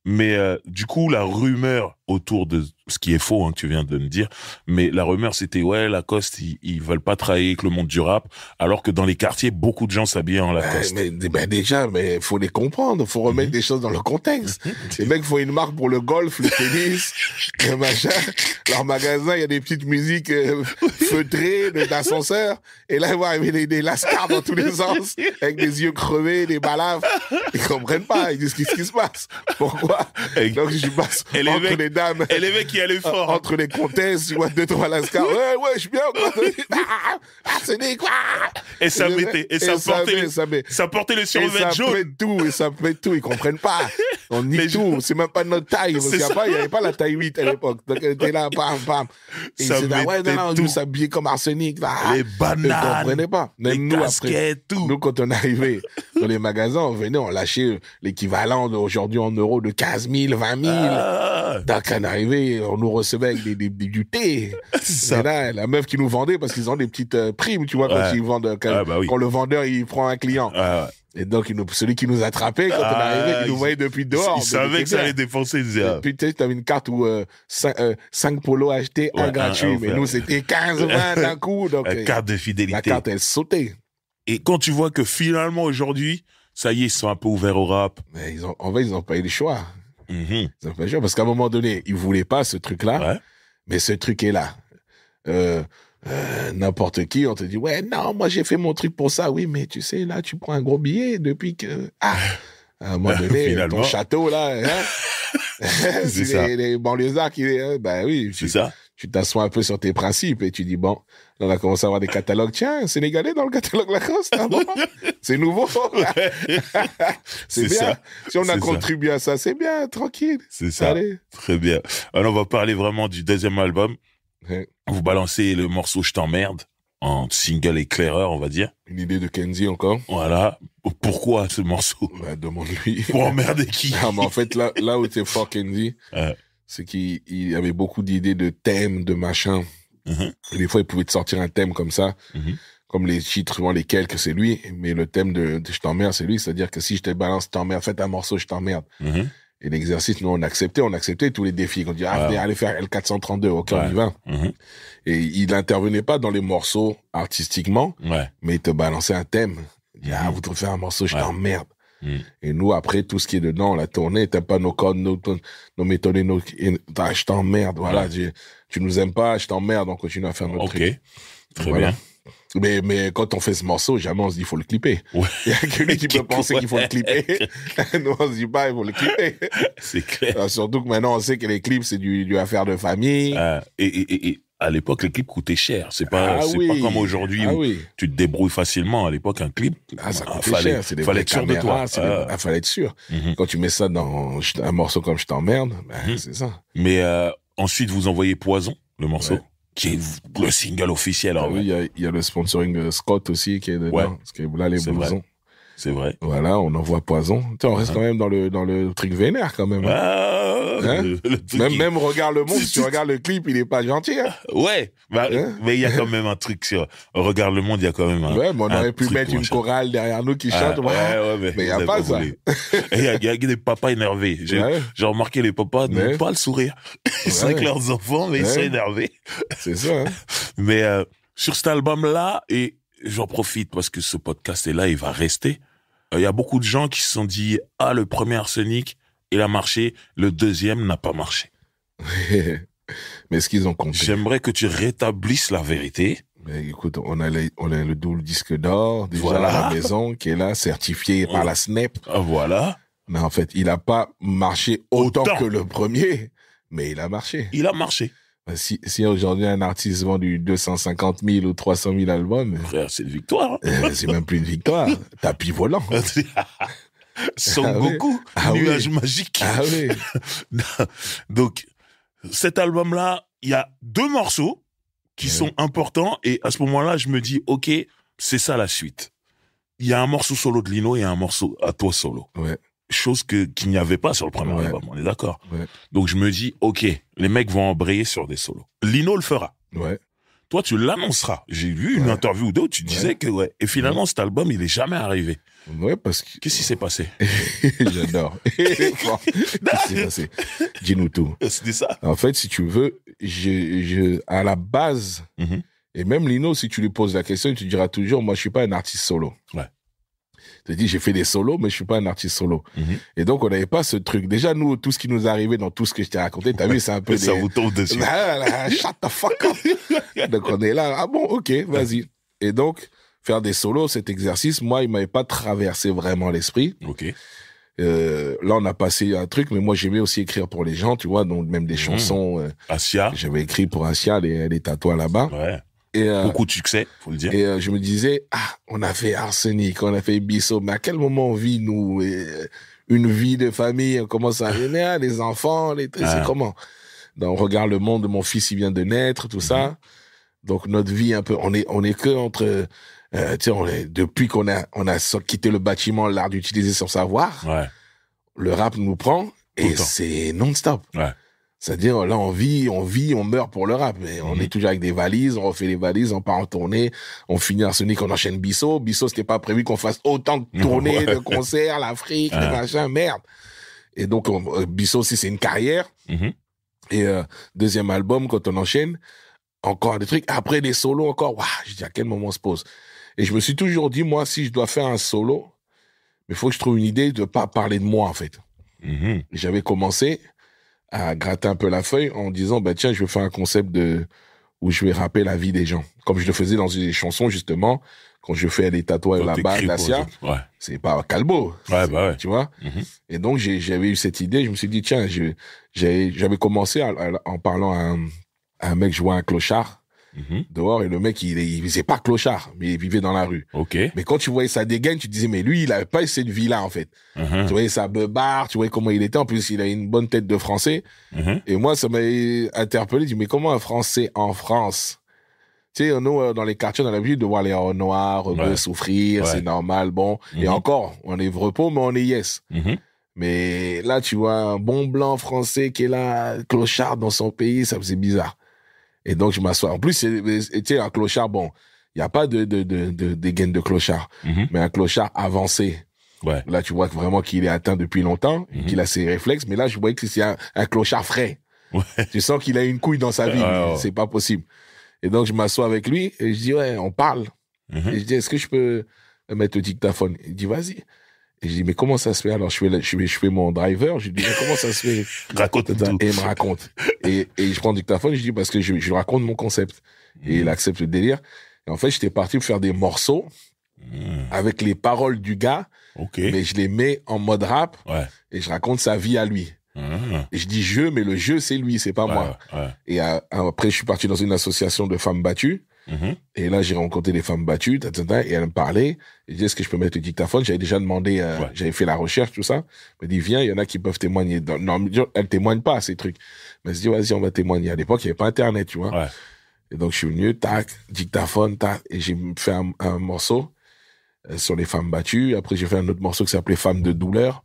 Mais du coup, la rumeur autour de ce qui est faux, hein, que tu viens de me dire, mais la rumeur c'était Lacoste, ils veulent pas travailler avec le monde du rap, alors que dans les quartiers, beaucoup de gens s'habillaient en Lacoste. Déjà, mais faut les comprendre, faut remettre des choses dans le contexte. Les mecs font une marque pour le golf, le tennis, le machin. Leur magasin, il y a des petites musiques feutrées, d'ascenseur, et là ils vont arriver des lascars dans tous les sens, avec des yeux crevés, des balaves. Ils comprennent pas, ils disent qu'est-ce qui se passe, pourquoi. Donc je passe entre les dames. Et les mecs qui allaient fort. Entre les comtesses, tu vois, 2-3 lascars. Ouais, je suis bien, quoi. C'est quoi. Et ça mettait, ça portait le survêt jaune. Et ça fait tout, ils comprennent pas. On nie tout, c'est même pas notre taille, parce qu'il y avait pas la taille 8 à l'époque. Donc, elle était là, bam. Et ils disaient, non, on s'habillait comme Arsenic. Les bananes. Ils comprenaient pas. Même les nous, casquettes, après, tout. nous, quand on arrivait dans les magasins, on venait, on lâchait l'équivalent d'aujourd'hui en euros de 15 000, 20 000. Donc, on arrivait, on nous recevait avec du thé. C'est là, la meuf qui nous vendait, parce qu'ils ont des petites primes, tu vois, quand ils vendent, quand le vendeur, il prend un client. Et donc, celui qui nous attrapait, quand on arrivait, il nous voyait depuis dehors. Il savait que ça allait défoncer. Puis, tu sais, t'avais une carte où 5 polos achetés, un gratuit. Mais nous, c'était 15-20 d'un coup. Donc, la carte de fidélité. La carte, elle sautait. Et quand tu vois que finalement, aujourd'hui, ça y est, ils sont un peu ouverts au rap. Mais en fait, ils n'ont pas eu le choix. Ils ont pas eu le choix. Parce qu'à un moment donné, ils voulaient pas ce truc-là. Mais ce truc est là. N'importe qui, on te dit, non, moi j'ai fait mon truc pour ça. Oui, mais tu sais, là, tu prends un gros billet depuis que... à un moment donné, ton château, là, c'est ça. Les banlieusards qui... oui, c'est ça. Tu t'assois un peu sur tes principes et tu dis, bon, on a commencé à avoir des catalogues. Tiens, un Sénégalais dans le catalogue Lacoste, bon, c'est nouveau. C'est bien. Ça. Si on a contribué à ça, c'est bien, tranquille. C'est ça. Allez. Très bien. Alors, on va parler vraiment du deuxième album. Vous balancez le morceau Je t'emmerde en single éclaireur, on va dire. Une idée de Kenzie encore. Voilà. Pourquoi ce morceau? Demande-lui. Pour emmerder qui? Non, mais en fait, là où t'es fort, Kenzie, c'est qu'il avait beaucoup d'idées de thèmes, de machins. Et des fois, il pouvait te sortir un thème comme ça. Comme les titres, souvent lesquels que c'est lui. Mais le thème de Je t'emmerde, c'est lui. C'est-à-dire que si je te balance Je t'emmerde, faites un morceau Je t'emmerde. Et l'exercice, nous, on acceptait tous les défis. On dit, venez aller faire L432, ok, on y va. Et il n'intervenait pas dans les morceaux artistiquement, mais il te balançait un thème. Il dit, vous devez faire un morceau, je t'emmerde. Et nous, après, tout ce qui est dedans, on l'a tourné, t'aimes pas nos codes, nos méthodes, je t'emmerde, voilà. Tu nous aimes pas, je t'emmerde, on continue à faire notre truc. Très bien. Mais quand on fait ce morceau, jamais on se dit il faut le clipper. Il y a que lui qui peut penser qu'il faut le clipper. Nous, on se dit pas il faut le clipper. C'est clair. Alors, surtout que maintenant, on sait que les clips, c'est du affaire de famille. Et à l'époque, les clips coûtaient cher. C'est pas comme aujourd'hui où tu te débrouilles facilement. À l'époque, un clip, ça coûtait cher. Fallait être sûr de toi. Fallait être sûr. Quand tu mets ça dans un morceau comme Je t'emmerde, c'est ça. Mais Ensuite, vous envoyez Poison, le morceau, Ouais. qui est le single officiel. En Oui, vrai. il y a le sponsoring Scott aussi qui est dedans. Ouais. Parce que là, les C'est vrai. blousons. C'est vrai. Voilà, on envoie Poison. Tu sais, on reste quand même dans le truc vénère quand même. Hein. Ah, Hein? le truc Même Regarde le monde, si tu regardes le clip, il est pas gentil. Hein. Ouais, Hein? mais il y a quand même un truc sur Regarde le monde, il y a quand même un. Ouais, mais on un aurait pu truc, mettre une machin. chorale derrière nous qui chante. Ouais, Mais il y a vous pas avez ça. voulu. Et il y a des papas énervés. Ouais. J'ai remarqué les papas n'ont Ouais. pas le sourire. Ils sont Ouais. avec leurs enfants, mais ils Ouais. sont énervés. C'est ça. Hein. Mais sur cet album-là, et j'en profite parce que ce podcast est là, il va rester. Il y a beaucoup de gens qui se sont dit « Ah, le premier Arsenic, il a marché. Le deuxième n'a pas marché. » Mais ce qu'ils ont compris. J'aimerais que tu rétablisses la vérité. Mais écoute, on a le double disque d'or déjà Voilà. à la maison qui est là, certifié par la SNEP. Ah, voilà. Mais en fait, il a pas marché autant Autant. que le premier, mais il a marché. Il a marché. Si aujourd'hui un artiste vend du 250 000 ou 300 000 albums, Frère, c'est une victoire. c'est même plus une victoire. Tapis volant. Son Ah oui. Goku, Ah oui. nuage magique. Ah oui. Donc, cet album-là, il y a 2 morceaux qui Ouais. sont importants et à ce moment-là, je me dis, ok, c'est ça la suite. Il y a un morceau solo de Lino et un morceau à toi solo. Ouais. Chose qu'il n'y avait pas sur le premier Ouais. album, on est d'accord. Ouais. Donc je me dis, ok, les mecs vont embrayer sur des solos. Lino le fera. Ouais. Toi, tu l'annonceras. J'ai vu une Ouais. interview ou deux où tu disais que ouais. Et finalement, cet album, il est jamais arrivé. Ouais, parce que Qu'est-ce qui s'est passé? j'adore. Bon, qu'est-ce qui s'est passé? Dis-nous tout. C'était ça. En fait, si tu veux, à la base, Mhm. et même Lino, si tu lui poses la question, il te dira toujours, moi, je suis pas un artiste solo. Ouais. Je te dis, j'ai fait des solos, mais je suis pas un artiste solo. Mhm. Et donc, on n'avait pas ce truc. Déjà, nous, tout ce qui nous est arrivé dans tout ce que je t'ai raconté, t'as vu, c'est un peu Ça des... vous tombe dessus. Shut the fuck up. Donc, on est là. Ah bon, ok, vas-y. Et donc, faire des solos, cet exercice, moi, il m'avait pas traversé vraiment l'esprit. Ok. Là, on a passé un truc, mais moi, j'aimais aussi écrire pour les gens, tu vois, donc même des chansons. Asia. J'avais écrit pour Asia, les tatouages là-bas. Ouais. Et, Beaucoup de succès, faut le dire. et je me disais, on a fait Arsenic, on a fait Bissot, mais à quel moment on vit, nous, une vie de famille, on commence à venir, les enfants, c'est comment? Donc, on regarde le monde, mon fils, il vient de naître, tout ça. Donc, notre vie, un peu, on est que entre, tu sais, depuis qu'on a quitté le bâtiment, l'art d'utiliser son savoir, Ouais. le rap nous prend, et le temps. c'est non-stop. Ouais. C'est-à-dire, là, on vit, on meurt pour le rap. Et on est toujours avec des valises, on refait les valises, on part en tournée, on finit Arsenic, on enchaîne Bissot. Bissot, c'était pas prévu qu'on fasse autant de tournées, Ouais. de concerts, l'Afrique, des machins, merde. Et donc, Bissot aussi, c'est une carrière. Mhm. Et deuxième album, quand on enchaîne, encore des trucs. Après, des solos encore. Waouh, je dis, à quel moment on se pose? Et je me suis toujours dit, moi, si je dois faire un solo, il faut que je trouve une idée de pas parler de moi, en fait. Mhm. Et j'avais commencé à gratter un peu la feuille en disant, bah, tiens, je vais faire un concept où je vais rapper la vie des gens. Comme je le faisais dans des chansons, justement, quand je fais des tatouages Quand là-bas, t'écris pour Dacia, les autres. Ouais. c'est pas Calbo. Ouais, bah ouais. Tu vois? Mhm. Et donc, j'avais eu cette idée, je me suis dit, tiens, j'avais commencé en parlant à un mec, je vois un clochard Mhm. dehors, et le mec, il faisait pas clochard, mais il vivait dans la rue. Ok. Mais quand tu voyais sa dégaine, tu te disais, mais lui, il avait pas eu cette vie-là, en fait. Mhm. Tu voyais sa beubare, tu voyais comment il était. En plus, il a une bonne tête de Français. Mhm. Et moi, ça m'a interpellé. Je dis, mais comment un Français en France? Tu sais, nous, dans les quartiers, on a l'habitude de voir les noirs, Ouais. souffrir, Ouais. c'est normal, bon. Et Mhm. encore, on est repos, mais on est yes. Mhm. Mais là, tu vois un bon blanc français qui est là, clochard dans son pays, ça faisait bizarre. Et donc, je m'assois. En plus, tu sais, un clochard, bon, il n'y a pas de dégaine de clochard, Mhm. mais un clochard avancé. Ouais. Là, tu vois vraiment qu'il est atteint depuis longtemps, qu'il a ses réflexes, mais là, je voyais que c'est un clochard frais. Ouais. Tu sens qu'il a une couille dans sa vie. Ouais, ouais. C'est pas possible. Et donc, je m'assois avec lui et je dis, ouais, on parle. Mhm. Et je dis, est-ce que je peux mettre le dictaphone? Il dit, vas-y. Et je dis, mais comment ça se fait? Alors, je fais mon driver. Je lui dis, mais comment ça se fait? Raconte tout. Et il me raconte. Et je prends le dictaphone, je dis, parce que je lui raconte mon concept. Et il accepte le délire. Et en fait, j'étais parti pour faire des morceaux Mhm. avec les paroles du gars, Ok. mais je les mets en mode rap Ouais. et je raconte sa vie à lui. Mhm. Et je dis je, mais le jeu, c'est lui, c'est pas moi. Ouais. Ouais. Et après, je suis parti dans une association de femmes battues. Et là, j'ai rencontré des femmes battues, et elle me parlait. Je disais, est-ce que je peux mettre le dictaphone? J'avais déjà demandé, j'avais fait la recherche, tout ça. Elle me dit, viens, il y en a qui peuvent témoigner. Non, elle témoigne pas, ces trucs. Mais elle se dit, vas-y, on va témoigner. À l'époque, il n'y avait pas Internet, tu vois. Ouais. Et donc, je suis venu, tac, dictaphone, tac, et j'ai fait un morceau sur les femmes battues. Après, j'ai fait un autre morceau qui s'appelait Femmes de douleur.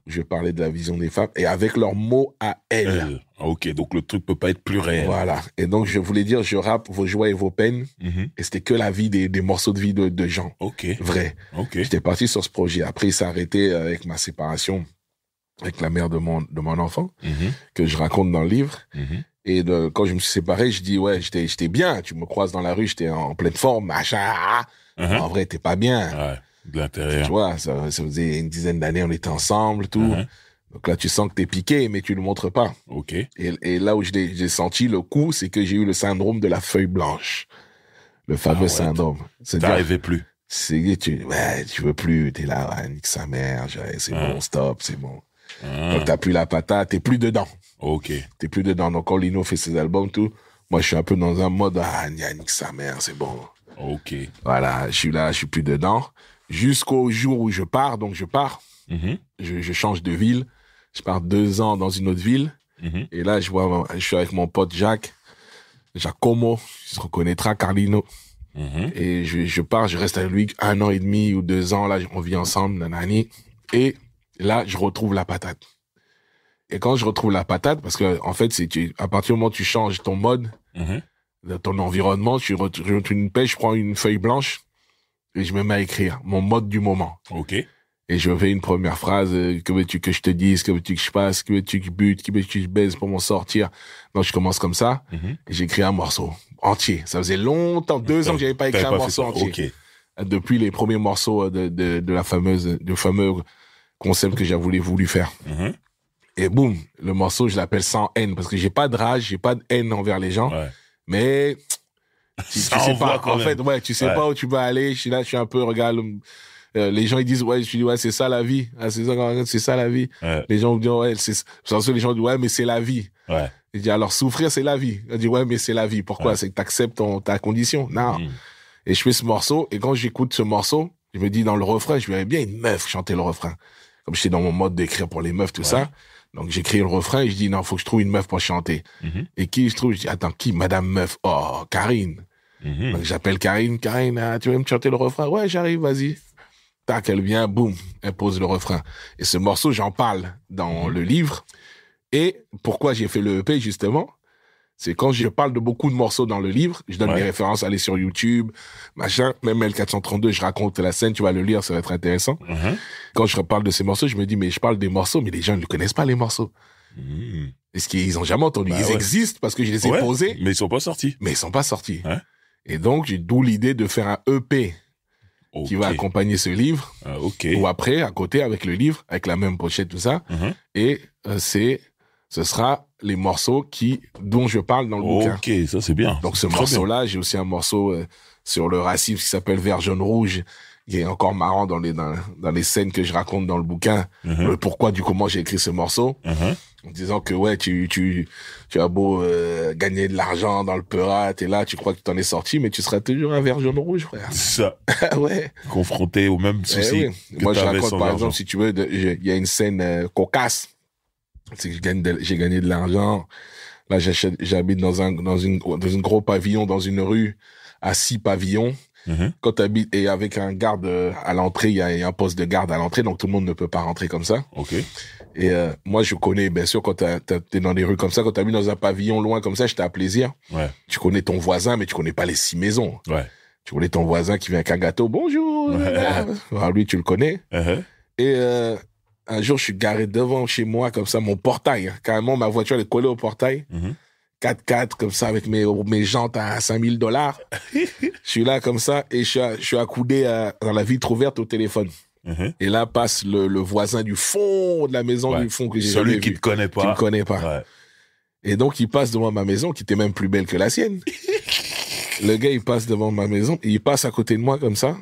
Je parlais de la vision des femmes et avec leurs mots à elles. Ok, donc le truc peut pas être plus réel. Voilà. Et donc, je voulais dire, je rappe vos joies et vos peines. Et c'était que la vie des morceaux de vie de gens. Ok. Vrai. Ok. J'étais parti sur ce projet. Après, il s'est arrêté avec ma séparation avec la mère de mon enfant, que je raconte dans le livre. Et quand je me suis séparé, je dis, ouais, j'étais bien. Tu me croises dans la rue, j'étais en pleine forme, machin. En vrai, t'es pas bien. Ouais, de l'intérieur. Tu vois, ça faisait une dizaine d'années, on était ensemble, tout. Donc là, tu sens que t'es piqué, mais tu le montres pas. Ok. Et là où j'ai senti le coup, c'est que j'ai eu le syndrome de la feuille blanche. Le fameux syndrome. T'arrivais plus. Tu veux plus, t'es là, nique sa mère, c'est bon, stop, c'est bon. Donc t'as plus la patate, t'es plus dedans. Ok. T'es plus dedans. Donc quand Lino fait ses albums, tout, moi je suis un peu dans un mode, nique sa mère, c'est bon. Ok. Voilà, je suis là, je suis plus dedans. Jusqu'au jour où je pars, donc je pars. Je change de ville. Je pars 2 ans dans une autre ville. Et là, je suis avec mon pote Jacques Como. Il se reconnaîtra, Carlino. Et je pars, je reste avec lui 1 an et demi ou 2 ans. Là, on vit ensemble, nanani. Et là, je retrouve la patate. Et quand je retrouve la patate, parce que, en fait, à partir du moment où tu changes ton mode, ton environnement, je retrouve une pêche, je prends une feuille blanche et je me mets à écrire mon mode du moment. Ok. Et je fais une première phrase, que veux-tu que je te dise, que veux-tu que je fasse, que veux-tu que je bute, que veux-tu que je baise pour m'en sortir. Donc je commence comme ça et j'écris un morceau entier. Ça faisait longtemps, 2 ans que j'avais pas écrit un morceau entier. Okay. Depuis les premiers morceaux du fameux concept que j'avais voulu faire. Et boum, le morceau, je l'appelle Sans haine parce que j'ai pas de rage, j'ai pas de haine envers les gens. Ouais. Mais tu sais pas, en fait, tu sais pas où tu vas aller. Je suis là, je suis un peu, regarde, les gens ils disent je dis c'est ça la vie, c'est ça la vie. Les gens me disent les gens disent mais c'est la vie. Je dis alors souffrir c'est la vie. Je dis mais c'est la vie. Pourquoi? C'est que t'acceptes ta condition. Non. Et je fais ce morceau et quand j'écoute ce morceau, je me dis dans le refrain, je verrais bien une meuf chanter le refrain. Comme j'étais dans mon mode d'écrire pour les meufs tout ça. Donc j'écris le refrain et je dis non, faut que je trouve une meuf pour chanter. Et qui je trouve? Je dis attends, qui? Madame Meuf. Oh, Karine. Donc j'appelle Karine, tu veux me chanter le refrain? Ouais, j'arrive, vas-y. Tac, elle vient, boum, elle pose le refrain. Et ce morceau, j'en parle dans le livre. Et pourquoi j'ai fait le EP, justement, c'est quand je parle de beaucoup de morceaux dans le livre, je donne des références, allez sur YouTube, machin, même L432, je raconte la scène, tu vas le lire, ça va être intéressant. Quand je reparle de ces morceaux, je me dis, mais je parle des morceaux, mais les gens ne connaissent pas les morceaux. Est-ce qu'ils ont jamais entendu? Ils existent parce que je les ai posés. Mais ils sont pas sortis. Et donc, d'où l'idée de faire un EP qui va accompagner ce livre. Ou après, à côté, avec le livre, avec la même pochette, tout ça. Et ce sera les morceaux dont je parle dans le bouquin. Ok, ça c'est bien. Donc ce morceau-là, j'ai aussi un morceau sur le racisme qui s'appelle Vert, jaune, rouge, qui est encore marrant dans les scènes que je raconte dans le bouquin. Le pourquoi du comment j'ai écrit ce morceau. En disant que tu as beau gagner de l'argent dans le Peura, t'es là, tu crois que tu t'en es sorti, mais tu seras toujours un vert, jaune, rouge, frère. C'est ça. Ouais. Confronté aux mêmes soucis. Moi, je raconte par exemple, si tu veux, il y a une scène cocasse. C'est que j'ai gagné de l'argent. Là, j'habite dans un gros pavillon, dans une rue à 6 pavillons. Quand t'habites, et avec un garde à l'entrée, il y a un poste de garde à l'entrée, donc tout le monde ne peut pas rentrer comme ça. Et moi, je connais, bien sûr, quand t'es dans des rues comme ça, quand t'habites dans un pavillon loin comme ça, j'étais à plaisir. Tu connais ton voisin, mais tu connais pas les 6 maisons. Tu connais ton voisin qui vient avec un gâteau. Bonjour. Alors lui, tu le connais. Et un jour, je suis garé devant chez moi, comme ça, mon portail. Carrément, ma voiture, elle est collée au portail. 4x4, comme ça, avec mes jantes à $5,000. Je suis là, comme ça, et je suis accoudé dans la vitre ouverte au téléphone. Et là, passe le voisin du fond de la maison, du fond que j'ai jamais vu. Celui qui te connaît pas. Qui me connaît pas. Et donc, il passe devant ma maison, qui était même plus belle que la sienne. Le gars, il passe devant ma maison, et il passe à côté de moi, comme ça.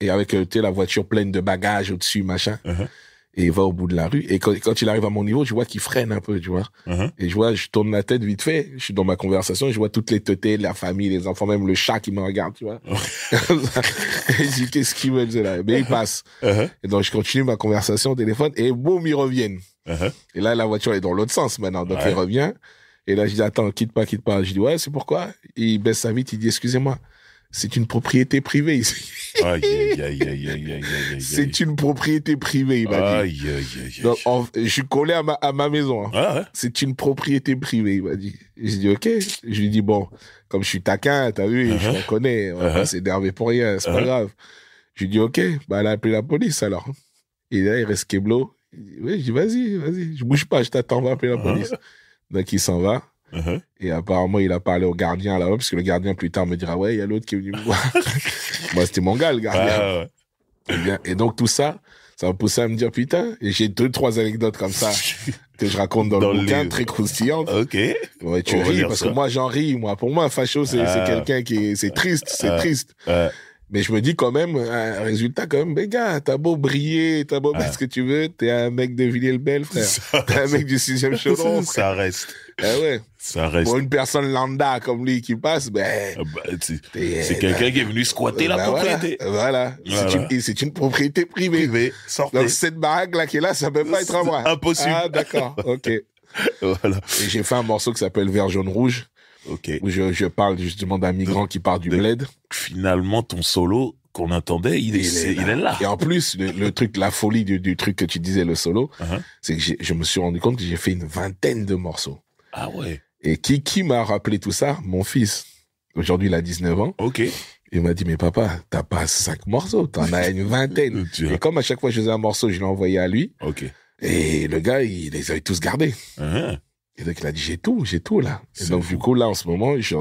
Et avec, la voiture pleine de bagages au-dessus, machin. Et il va au bout de la rue. Et quand il arrive à mon niveau, je vois qu'il freine un peu, tu vois. Et je tourne la tête vite fait. Je suis dans ma conversation et je vois toutes les teutés, la famille, les enfants, même le chat qui me regarde, tu vois. Et je dis, qu'est-ce qu'ils veulent, là? Mais il passe. Et donc, je continue ma conversation au téléphone et boum, ils reviennent. Et là, la voiture est dans l'autre sens maintenant. Donc, il revient. Et là, je dis, attends, quitte pas. Je dis, ouais, c'est pourquoi? Il baisse sa vitre, il dit, excusez-moi. C'est une propriété privée ici. C'est une propriété privée, il m'a dit. Donc, je suis collé à ma maison. C'est une propriété privée, il m'a dit. J'ai dit, ok. Je lui dis, bon, comme je suis taquin, t'as vu, je me connais, on va pas s'énerver pour rien, c'est pas grave. Je lui dis, ok, bah, elle a appelé la police alors. Et là, il reste keblo. Oui, je dis, vas-y, je bouge pas, je t'attends, on va appeler la police. Donc, il s'en va. Et apparemment, il a parlé au gardien là-bas, parce que le gardien plus tard me dira, ouais, il y a l'autre qui est venu me voir. Moi, c'était mon gars, le gardien. Et donc, tout ça m'a poussé à me dire, putain, et j'ai 2-3 anecdotes comme ça que je raconte dans le bouquin, très croustillantes. Ouais, tu ris, parce que moi, j'en ris, moi. Pour moi, un facho, c'est quelqu'un c'est triste. Mais je me dis quand même, un résultat quand même, mais gars, t'as beau briller, t'as beau mettre ce que tu veux, t'es un mec de Villiers-le-Bel, frère. T'es un mec du 6e chaudron, frère. Ça reste. Ouais. Ça reste. Pour une personne lambda comme lui qui passe, c'est quelqu'un qui est venu squatter la propriété. Voilà. C'est une propriété privée. Sortez. Donc cette baraque-là qui est là, ça peut pas être à moi. Impossible. Ah, d'accord. Ok. Voilà. Et j'ai fait un morceau qui s'appelle Vert, jaune, rouge. Où je parle justement d'un migrant qui part du bled. Finalement, ton solo qu'on attendait, il est là. Et en plus, le truc, la folie du truc que tu disais, le solo, c'est que je me suis rendu compte que j'ai fait une 20aine de morceaux. Ah ouais. Et qui m'a rappelé tout ça? Mon fils. Aujourd'hui, il a 19 ans. Il m'a dit, mais papa, t'as pas 5 morceaux, t'en as une 20aine. Et comme à chaque fois que je faisais un morceau, je l'ai envoyé à lui. Et le gars, il les avait tous gardés. Et donc, il a dit, j'ai tout, là. Et donc, du coup, là, en ce moment, je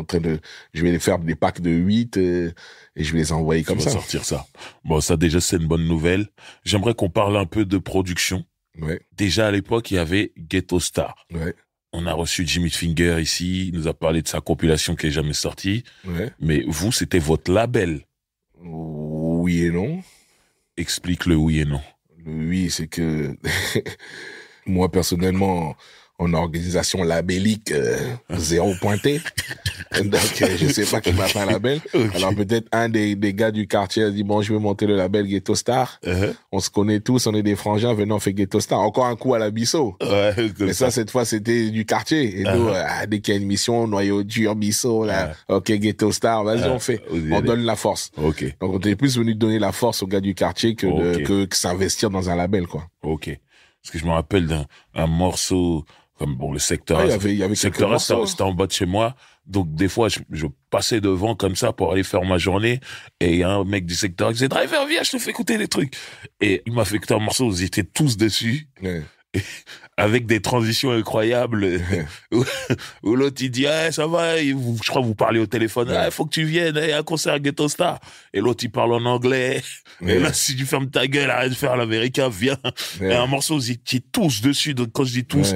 vais faire des packs de 8, et je vais les envoyer comme ça. Sortir ça. Bon, ça, déjà, c'est une bonne nouvelle. J'aimerais qu'on parle un peu de production. Déjà, à l'époque, il y avait Ghetto Star. On a reçu Jimmy Finger ici, il nous a parlé de sa compilation qui est jamais sortie. Mais vous, c'était votre label. Oui et non. Explique le oui et non. Le oui, c'est que, moi, personnellement, en organisation labellique, 0 pointé. Donc, je sais pas qui m'a fait un label. Alors, peut-être un des gars du quartier a dit, bon, je vais monter le label Ghetto Star. On se connaît tous, on est des frangins, venons, on fait Ghetto Star. Encore un coup à la Bisso. Mais ça, cette fois, c'était du quartier. Et nous, dès qu'il y a une mission, noyau dur, Bisso, là, ok, Ghetto Star, vas-y, on fait. On donne la force. Donc, on était plus venu donner la force aux gars du quartier que s'investir dans un label, quoi. Parce que je me rappelle d'un morceau, comme bon, le secteur, il y avait secteur morceaux. C'était en bas de chez moi. Donc, des fois, je passais devant comme ça pour aller faire ma journée. Et il y a un mec du secteur qui disait, Driver, viens, je te fais écouter des trucs. Et il m'a fait écouter un morceau où ils étaient tous dessus. Et avec des transitions incroyables. Où l'autre, il dit, ça va, je crois que vous parlez au téléphone. Il faut que tu viennes, il y a un concert Ghetto Star. Et l'autre, il parle en anglais. Et là, si tu fermes ta gueule, arrête de faire l'américain, viens. Et un morceau où ils étaient tous dessus. Donc, quand je dis tous,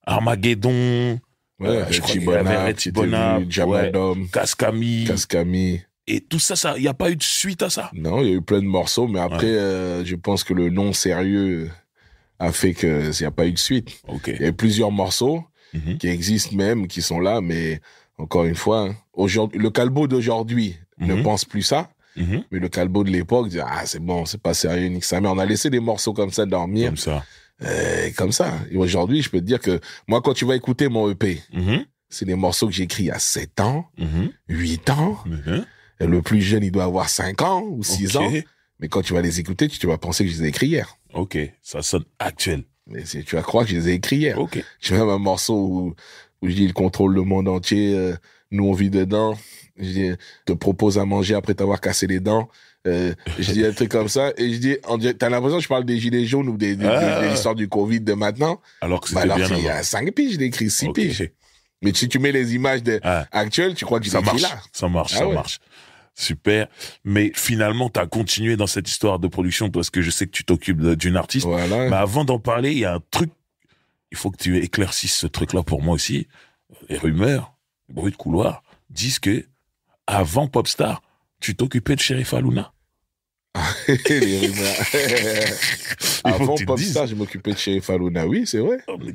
Armageddon, je crois qu'il y avait Tibona, Jamadom, Kaskami. Et tout ça, il n'y a pas eu de suite à ça? Non, il y a eu plein de morceaux, mais après, je pense que le non sérieux a fait que il n'y a pas eu de suite. Il y a eu plusieurs morceaux qui existent même, qui sont là, mais encore une fois, aujourd'hui, le Calbo d'aujourd'hui ne pense plus ça. Mais le Calbo de l'époque dit, c'est bon, c'est pas sérieux, nique sa mère. On a laissé des morceaux comme ça dormir. Comme ça. Et aujourd'hui, je peux te dire que moi, quand tu vas écouter mon EP, c'est des morceaux que j'ai écrits il y a 7 ans, 8 ans. Et le plus jeune, il doit avoir 5 ans ou 6 ans. Mais quand tu vas les écouter, tu vas penser que je les ai écrits hier. Ça sonne actuel. Mais tu vas croire que je les ai écrits hier. J'ai même un morceau où je dis, il contrôle le monde entier, nous on vit dedans. Je dis, te propose à manger après t'avoir cassé les dents. Je dis un truc comme ça, et je dis, t'as l'impression que je parle des gilets jaunes ou des histoires du Covid de maintenant. Alors que c'était bien il y a 5 piges, je l'ai écrit 6 piges. Mais si tu mets les images actuelles, tu crois que j'ai écrit là. Ça marche. Super. Mais finalement, t'as continué dans cette histoire de production, parce que je sais que tu t'occupes d'une artiste. Mais avant d'en parler, il y a un truc, il faut que tu éclaircisses ce truc-là pour moi aussi. Les rumeurs, les bruits de couloir disent que, avant Popstar, tu t'occupais de Sheriff Aluna. Les rumeurs. Il faut Avant que tu te dises. Popstar, je m'occupais de Sheriff Aluna, oui, c'est vrai. Oh, mais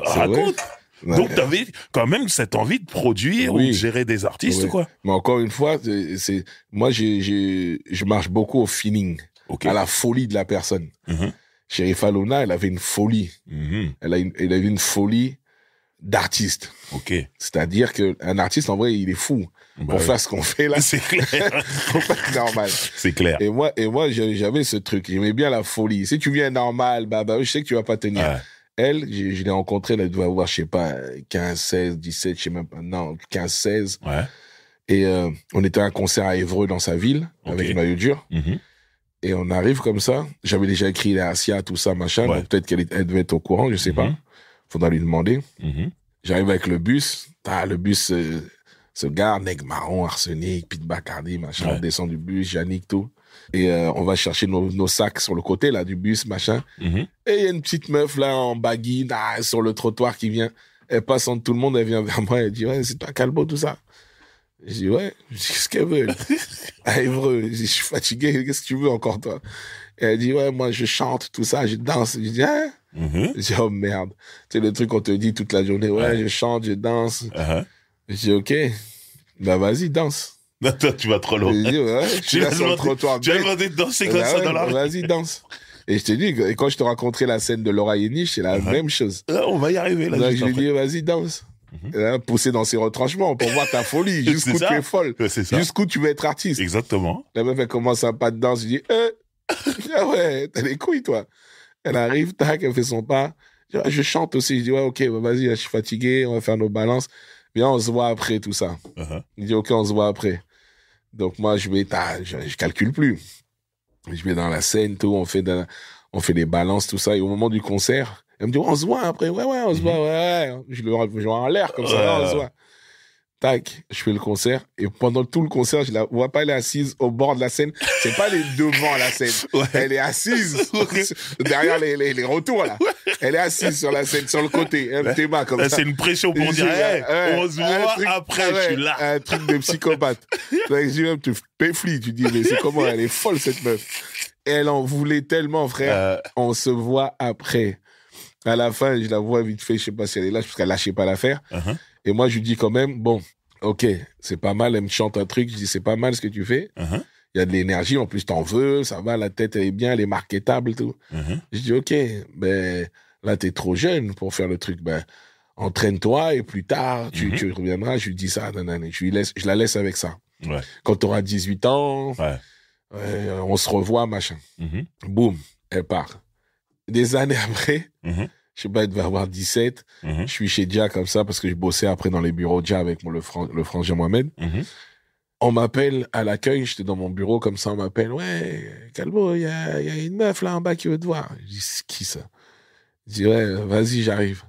raconte. Ouais. Donc, tu avais quand même cette envie de produire ou Oui. de gérer des artistes, Ouais. quoi. Mais encore une fois, moi, je marche beaucoup au feeling, Ok. à la folie de la personne. Mhm. Sheriff Aluna, elle avait une folie. Mhm. Elle avait une folie d'artiste. Ok. C'est-à-dire qu'un artiste, en vrai, il est fou. Bah Pour oui. faire ce qu'on fait là, C'est clair. faut pas être normal. C'est clair. Et moi, j'avais ce truc. J'aimais bien la folie. Si tu viens normal, bah, je sais que tu vas pas tenir. Ouais. Elle, je l'ai rencontrée, elle devait avoir, je sais pas, 15, 16, 17, je sais même pas, non, 15, 16. Ouais. Et on était à un concert à Évreux, dans sa ville, Ok. avec Noyau Dur. Mhm. Et on arrive comme ça. J'avais déjà écrit les Asia, tout ça, machin. Ouais. Donc peut-être elle devait être au courant, je sais pas. Mhm. Faudra lui demander. Mhm. J'arrive avec le bus. Le bus se gare, Nègre Marron, Arsenic, Pete Bacardi, machin. Ouais. On descend du bus, Yannick, tout. Et on va chercher nos sacs sur le côté là du bus, machin. Mhm. Et il y a une petite meuf là en baggy sur le trottoir qui vient. Elle passe entre tout le monde, elle vient vers moi, elle dit ouais, c'est toi Calbo, tout ça. Je dis ouais, je dis, qu'est-ce qu'elle veut? À Évreux, je dis, je suis fatigué, qu'est-ce que tu veux encore toi? Et elle dit ouais, moi je chante, tout ça, je danse. Je dis hein? Mhm. Je dis oh merde. C'est le truc qu'on te dit toute la journée, ouais, Ouais. je chante, je danse. Uh-huh. Je dis ok, bah vas-y, danse. Non, toi, tu vas trop loin. Je dis ouais, je suis là sur le trottoir. Tu as bête. demandé de danser comme Bah ça ouais, dans la rue. vas-y, danse. Et je t'ai dit, et quand je te raconterai la scène de Laura Yeniche, c'est la même chose. Ah, on va y arriver, là. Donc, juste je lui après. dis, vas-y, danse. Et là, pousser dans ses retranchements pour voir ta folie, jusqu'où C'est tu ça. es folle, Ouais, c'est ça. jusqu'où tu veux être artiste. Exactement. La meuf, elle commence un pas de danse, je dis, je dis, ah ouais, t'as les couilles, toi. Elle arrive, tac, elle fait son pas. Je dis, ah, je chante aussi. Je dis, ouais, ok, bah, vas-y, je suis fatigué, on va faire nos balances. Viens, on se voit après, tout ça. Uh-huh. Il dit, ok, on se voit après. Donc, moi, je calcule plus. Je vais dans la scène, tout, on fait des balances, tout ça. Et au moment du concert, elle me dit, on se voit après. Ouais, on se voit, ouais. Je le vois en l'air, comme ça, ouais, on se voit. Tac, je fais le concert. Et pendant tout le concert, je la vois pas, elle est assise au bord de la scène. C'est pas les devant la scène. Ouais. Elle est assise derrière les retours, là. Elle est assise sur la scène, sur le côté. Un petit bas, comme Là, ça. c'est une pression pour Je dire, dis, hey, ouais, on se un voit truc- après, je suis là. Un truc de psychopathe. Donc, je dis même, tu péflis, tu dis, mais c'est comment, elle est folle, cette meuf. Elle en voulait tellement, frère. On se voit après. À la fin, je la vois vite fait, je sais pas si elle est là, parce qu'elle lâchait pas l'affaire. Uh-huh. Et moi, je lui dis quand même, bon, ok, c'est pas mal, elle me chante un truc, je dis, c'est pas mal ce que tu fais. Uh-huh. Il y a de l'énergie, en plus, t'en veux, ça va, la tête, elle est bien, elle est marketable, tout. Uh-huh. Je dis, ok, ben, là, t'es trop jeune pour faire le truc, ben, entraîne-toi et plus tard, tu reviendras. Je lui dis ça, nanana. Je la laisse avec ça. Ouais. Quand t'auras 18 ans, Ouais. on se revoit, machin. Mhm. Boum, elle part. Des années après, Mhm. je sais pas, elle devait avoir 17. Mhm. Je suis chez Dia comme ça parce que je bossais après dans les bureaux de Dia avec le frangin Mohamed. Mhm. On m'appelle à l'accueil, j'étais dans mon bureau comme ça, on m'appelle, ouais, Calbo, il y a une meuf là en bas qui veut te voir. Je dis, c'est qui ça? Je dis, ouais, vas-y, j'arrive.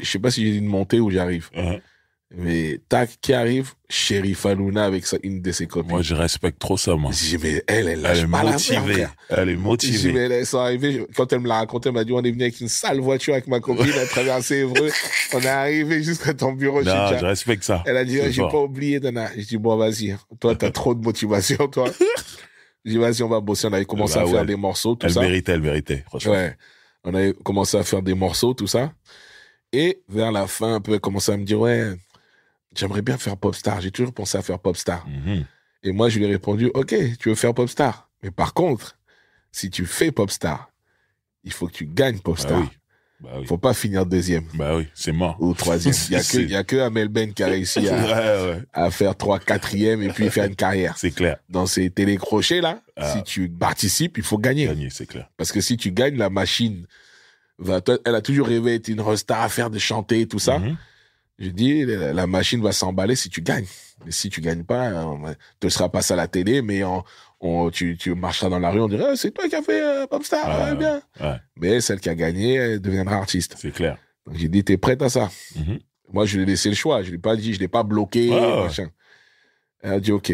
Je sais pas si j'ai dit de monter ou j'arrive. Uh-huh. Mais tac, qui arrive? Sheriff Aluna avec une de ses copines. Moi, je respecte trop ça, moi. Je dis, mais elle Elle lâche est pas la motivée. frère. Elle est Je dis, motivée. mais elles sont arrivées, quand elle me l'a raconté, elle m'a dit, on est venu avec une sale voiture avec ma copine, on a traversé Évreux, on est arrivé jusqu'à ton bureau chez Non, Dia. je respecte ça. Elle a dit, C'est j'ai fort. pas oublié, Dana. Je dis, bon, vas-y. Toi, t'as trop de motivation, toi. Je dis, vas-y, on va bosser. On avait commencé Bah à faire ouais. des morceaux, tout Elle ça. méritait, franchement. Ouais. On avait commencé à faire des morceaux, tout ça. Et vers la fin, un peu, elle commençait à me dire, ouais, j'aimerais bien faire Popstar. J'ai toujours pensé à faire Popstar. Mhm. Et moi, je lui ai répondu, ok, tu veux faire Popstar. Mais par contre, si tu fais Popstar, il faut que tu gagnes Popstar. Bah oui. Bah oui. Faut pas finir deuxième Bah oui, c'est mort. ou troisième. C'est- Il y a que Amel Ben qui a réussi Ouais. à faire 3, 4e et puis faire une carrière. C'est clair. Dans ces télécrochets là, Ah. si tu participes, il faut gagner. Gagner, c'est clair. Parce que si tu gagnes, la machine elle a toujours rêvé d'être une rockstar, à faire de chanter, tout ça. Mhm. Je dis, la machine va s'emballer si tu gagnes. Mais si tu gagnes pas, tu ne seras pas à la télé, mais tu marcheras dans la rue, on dirait, ah, c'est toi qui as fait Popstar, Ouais, ouais, bien. Ouais, Mais celle qui a gagné, elle deviendra artiste. c'est clair. Donc j'ai dit, t'es prête à ça? Mhm. Moi, je lui ai laissé le choix. Je lui ai pas dit, je l'ai pas bloqué, Ouais. machin. Elle a dit, OK.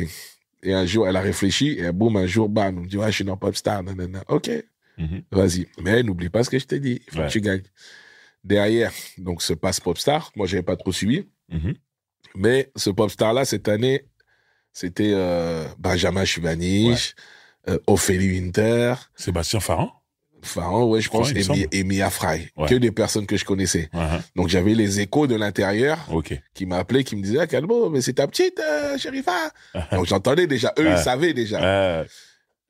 Et un jour, elle a réfléchi, et boum, un jour, bam, elle me dit, ouais, je suis dans Popstar, nanana. OK, Mhm. vas-y. Mais n'oublie pas ce que je t'ai dit. Il faut Ouais. que tu gagnes. Derrière, donc, se passe Popstar. Moi, j'avais pas trop suivi. Mhm. Mais ce Popstar-là, cette année, c'était Benjamin Chuvanich, Ophélie Winter, Sébastien Farran. Farhan, ouais, je pense, Ouais, il me semble. et Mia Fry. Ouais. Que des personnes que je connaissais. Donc, j'avais les échos de l'intérieur Ok. qui m'appelaient, qui me disaient, ah, Calbo, mais c'est ta petite, Sherifa. Donc, j'entendais déjà. Eux, ils savaient déjà.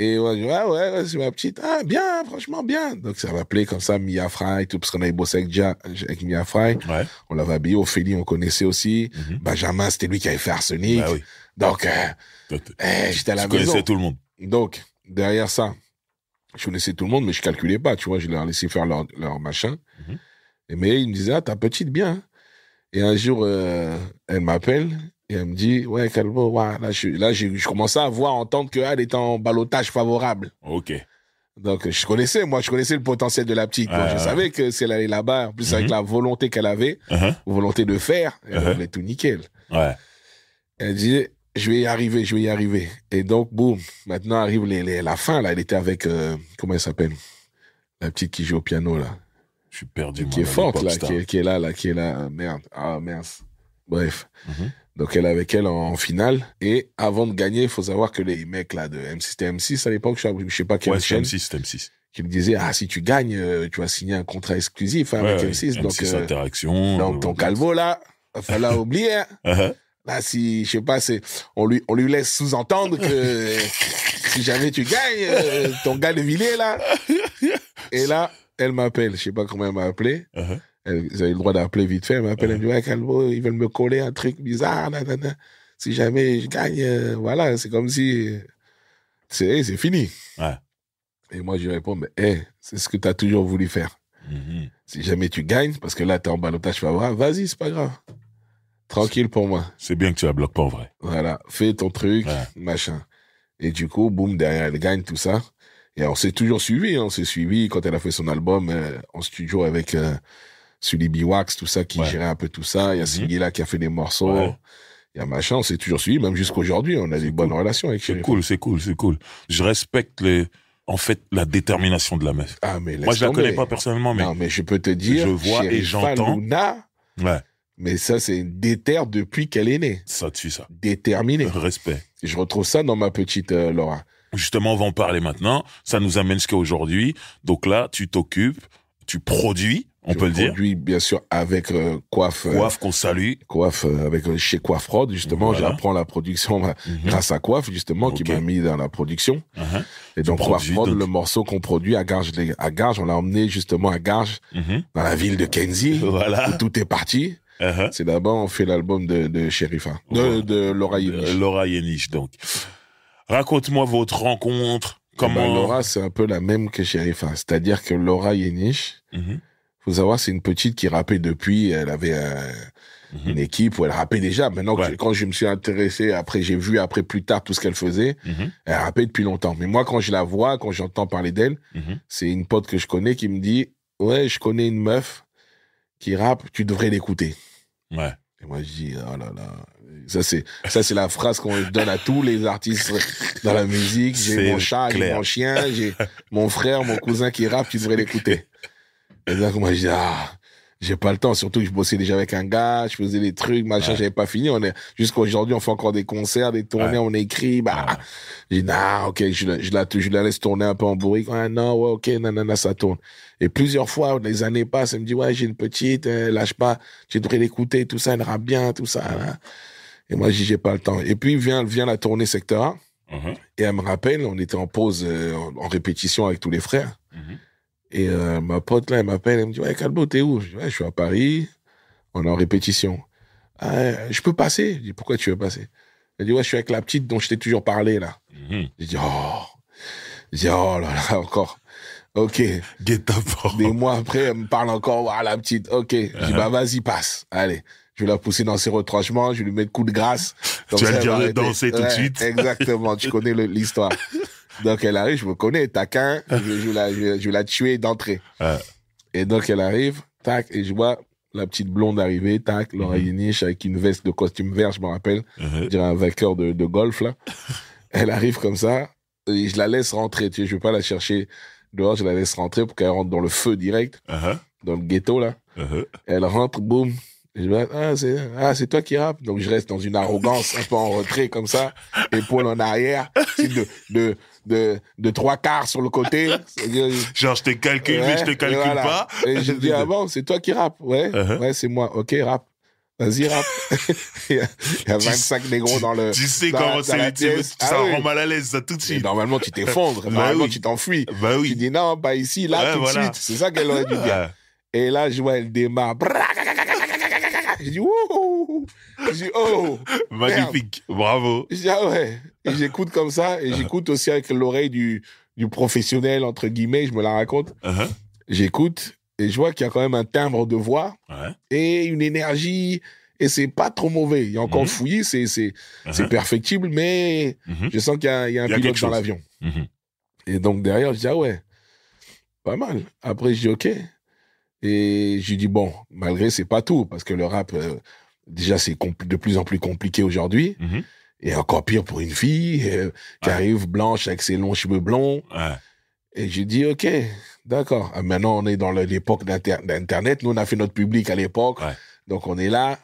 Et ouais, ouais, c'est ma petite. Ah, bien, franchement, bien. Donc, ça m'appelait comme ça, Mia Fry, tout, parce qu'on avait bossé avec Mia Fry. Ouais. On l'avait habillé. Ophélie, on connaissait aussi. Mhm. Benjamin, c'était lui qui avait fait Arsenic. Bah oui. Donc, j'étais à la Tu connaissais maison. tout le monde. Donc, derrière ça, je connaissais tout le monde, mais je calculais pas, tu vois, je leur laissais faire leur machin. Mhm. Mais ils me disaient, ah, ta petite bien. Et un jour, elle m'appelle et elle me dit, ouais, Calvo, ouais, je commençais à entendre qu'elle était en ballottage favorable. Ok. Donc, je connaissais le potentiel de la petite. Donc, je savais que si elle allait là-bas, en plus, avec la volonté qu'elle avait, volonté de faire, elle voulait tout nickel. Ouais. Elle dit, je vais y arriver. Et donc, boum, maintenant arrive la fin, là. Elle était avec, comment elle s'appelle? La petite qui joue au piano, là. Je suis perdu. Qui est forte, là, qui est là, merde. Ah, mince. Bref. Donc, elle est avec elle en finale. Et avant de gagner, il faut savoir que les mecs, là, de M6, c'était M6 à l'époque, je sais pas quelle chaîne. C'était M6. Qui me disaient, ah, si tu gagnes, tu vas signer un contrat exclusif, hein, avec M6. Donc, M6 Interaction. Donc, ton Calvo, là, il fallait oublier, hein. Là, si, je sais pas, on lui laisse sous-entendre que si jamais tu gagnes, ton gars de Villiers, là. Et là, elle m'appelle. Je sais pas comment elle m'a appelé. Ils avaient le droit d'appeler vite fait. Elle m'appelle, elle me dit, ouais, Calvo, ils veulent me coller un truc bizarre, nanana. Si jamais je gagne, voilà, c'est comme si, c'est fini. Ouais. Et moi, je lui réponds, mais, c'est ce que tu as toujours voulu faire. Si jamais tu gagnes, parce que là, t'es en ballottage favorable, vas-y, c'est pas grave. Tranquille pour moi. C'est bien que tu la bloques pas en vrai. Voilà, fais ton truc, machin. Et du coup, boum, derrière, elle gagne tout ça. Et on s'est toujours suivi, on s'est suivi quand elle a fait son album en studio avec Sully Biwax, tout ça, qui gérait un peu tout ça. Il y a Singila qui a fait des morceaux. Il y a machin, on s'est toujours suivi, même jusqu'aujourd'hui, on a des bonnes relations avec Sherifa. C'est cool. Je respecte en fait, la détermination de la meuf. Ah, mais moi, je la connais pas personnellement, mais. Non, mais je peux te dire. Je vois et j'entends. Luna, mais ça, c'est une déterre depuis qu'elle est née. Ça tue ça. Déterminée. Respect. Et je retrouve ça dans ma petite Laura. Justement, on va en parler maintenant. Ça nous amène jusqu'à aujourd'hui. Donc là, tu t'occupes, tu produis, on peut le dire. Produit, bien sûr, avec Coiffe. Coiffe qu'on salue. Coiffe, avec chez Coiffe Prod, justement. Voilà. J'apprends la production grâce à Coiffe, justement, qui m'a mis dans la production. Et donc, Coiffe Prod, le morceau qu'on produit à Garges, on l'a emmené justement à Garges, dans la ville de Kenzie, où tout est parti. C'est d'abord, on fait l'album de Sherifa, de Laura Yeniche. Laura Yeniche, donc. Raconte-moi votre rencontre. Comment... Laura, c'est un peu la même que Sherifa. C'est-à-dire que Laura Yeniche, faut savoir, c'est une petite qui rappait depuis, elle avait une équipe où elle rappait déjà. Maintenant, quand je me suis intéressé, j'ai vu plus tard tout ce qu'elle faisait, elle rappait depuis longtemps. Mais moi, quand je la vois, quand j'entends parler d'elle, c'est une pote que je connais qui me dit, ouais, je connais une meuf qui rappe, tu devrais l'écouter. Ouais. Et moi, je dis, oh là là. Ça, c'est la phrase qu'on donne à tous les artistes dans la musique. J'ai mon chat, j'ai mon chien, j'ai mon frère, mon cousin qui rappe, tu devrais l'écouter. Et donc, moi, je dis, j'ai pas le temps. Surtout que je bossais déjà avec un gars, je faisais des trucs, machin, j'avais pas fini. Jusqu'à aujourd'hui, on fait encore des concerts, des tournées, on écrit, j'ai dit, ok, je la laisse tourner un peu en bourrique. Non, ouais, ok, nanana, ça tourne. Et plusieurs fois, les années passent, elle me dit, ouais, j'ai une petite, lâche pas, tu devrais l'écouter, tout ça, elle rappe bien, tout ça, là. Et moi, j'ai pas le temps. Et puis, vient la tournée Secteur A. Et elle me rappelle, on était en pause, en répétition avec tous les frères. Et ma pote, là, elle m'appelle, elle me dit, ouais, Calbo, t'es où? Je dis, ouais, je suis à Paris, on est en répétition. Je peux passer? Je dis, pourquoi tu veux passer? Elle dit, ouais, je suis avec la petite dont je t'ai toujours parlé, là. Je dis, oh là là, encore. Ok. Des mois après, elle me parle encore, la petite, ok. Je dis, vas-y, passe. Allez. Je vais la pousser dans ses retranchements, je vais lui mettre coup de grâce. Tu vas le dire de danser tout de suite. Exactement, tu connais l'histoire. Donc elle arrive, je me connais, taquin, je vais la tuer d'entrée. Et donc elle arrive, tac, et je vois la petite blonde arriver, tac, Laura Yeniche avec une veste de costume vert, je me rappelle, je dirais un vainqueur de golf, là. Elle arrive comme ça, et je la laisse rentrer, tu sais, je vais pas la chercher dehors, je la laisse rentrer pour qu'elle rentre dans le feu direct, dans le ghetto, là. Elle rentre, boum. Je me dis, c'est toi qui rappes. Donc, je reste dans une arrogance, un peu en retrait, comme ça, épaule en arrière, de 3/4 sur le côté. Genre, je te calcule, mais je te calcule voilà. pas. Et je dis, bon, c'est toi qui rappes. Ouais, ouais, c'est moi. Ok, rappe. Vas-y, rappe. Il y a 25 négros dans le. Tu sais comment c'est, ça rend mal à l'aise, ça, tout de suite. Et normalement, tu t'effondres. Normalement, tu t'enfuis. Bah oui. Tu dis, non, pas ici, là, tout de suite. C'est ça qu'elle aurait dû dire. Et là, je vois, elle démarre. Je dis, wouhou! Je dis, oh! Magnifique, merde. Bravo. Je dis, ah ouais. Et j'écoute comme ça, et j'écoute aussi avec l'oreille du professionnel, entre guillemets, je me la raconte. J'écoute, et je vois qu'il y a quand même un timbre de voix, et une énergie, et c'est pas trop mauvais. Il y a encore fouillis, c'est perfectible, mais je sens qu'il y a un pilote dans l'avion. Et donc derrière, je dis, ah ouais, pas mal. Après, je dis, ok. Et je lui dis, bon, malgré, c'est pas tout, parce que le rap, déjà, c'est de plus en plus compliqué aujourd'hui. Et encore pire pour une fille qui arrive blanche avec ses longs cheveux blonds. Et je lui dis, ok, d'accord. Maintenant, on est dans l'époque d'Internet. Nous, on a fait notre public à l'époque. Donc, on est là.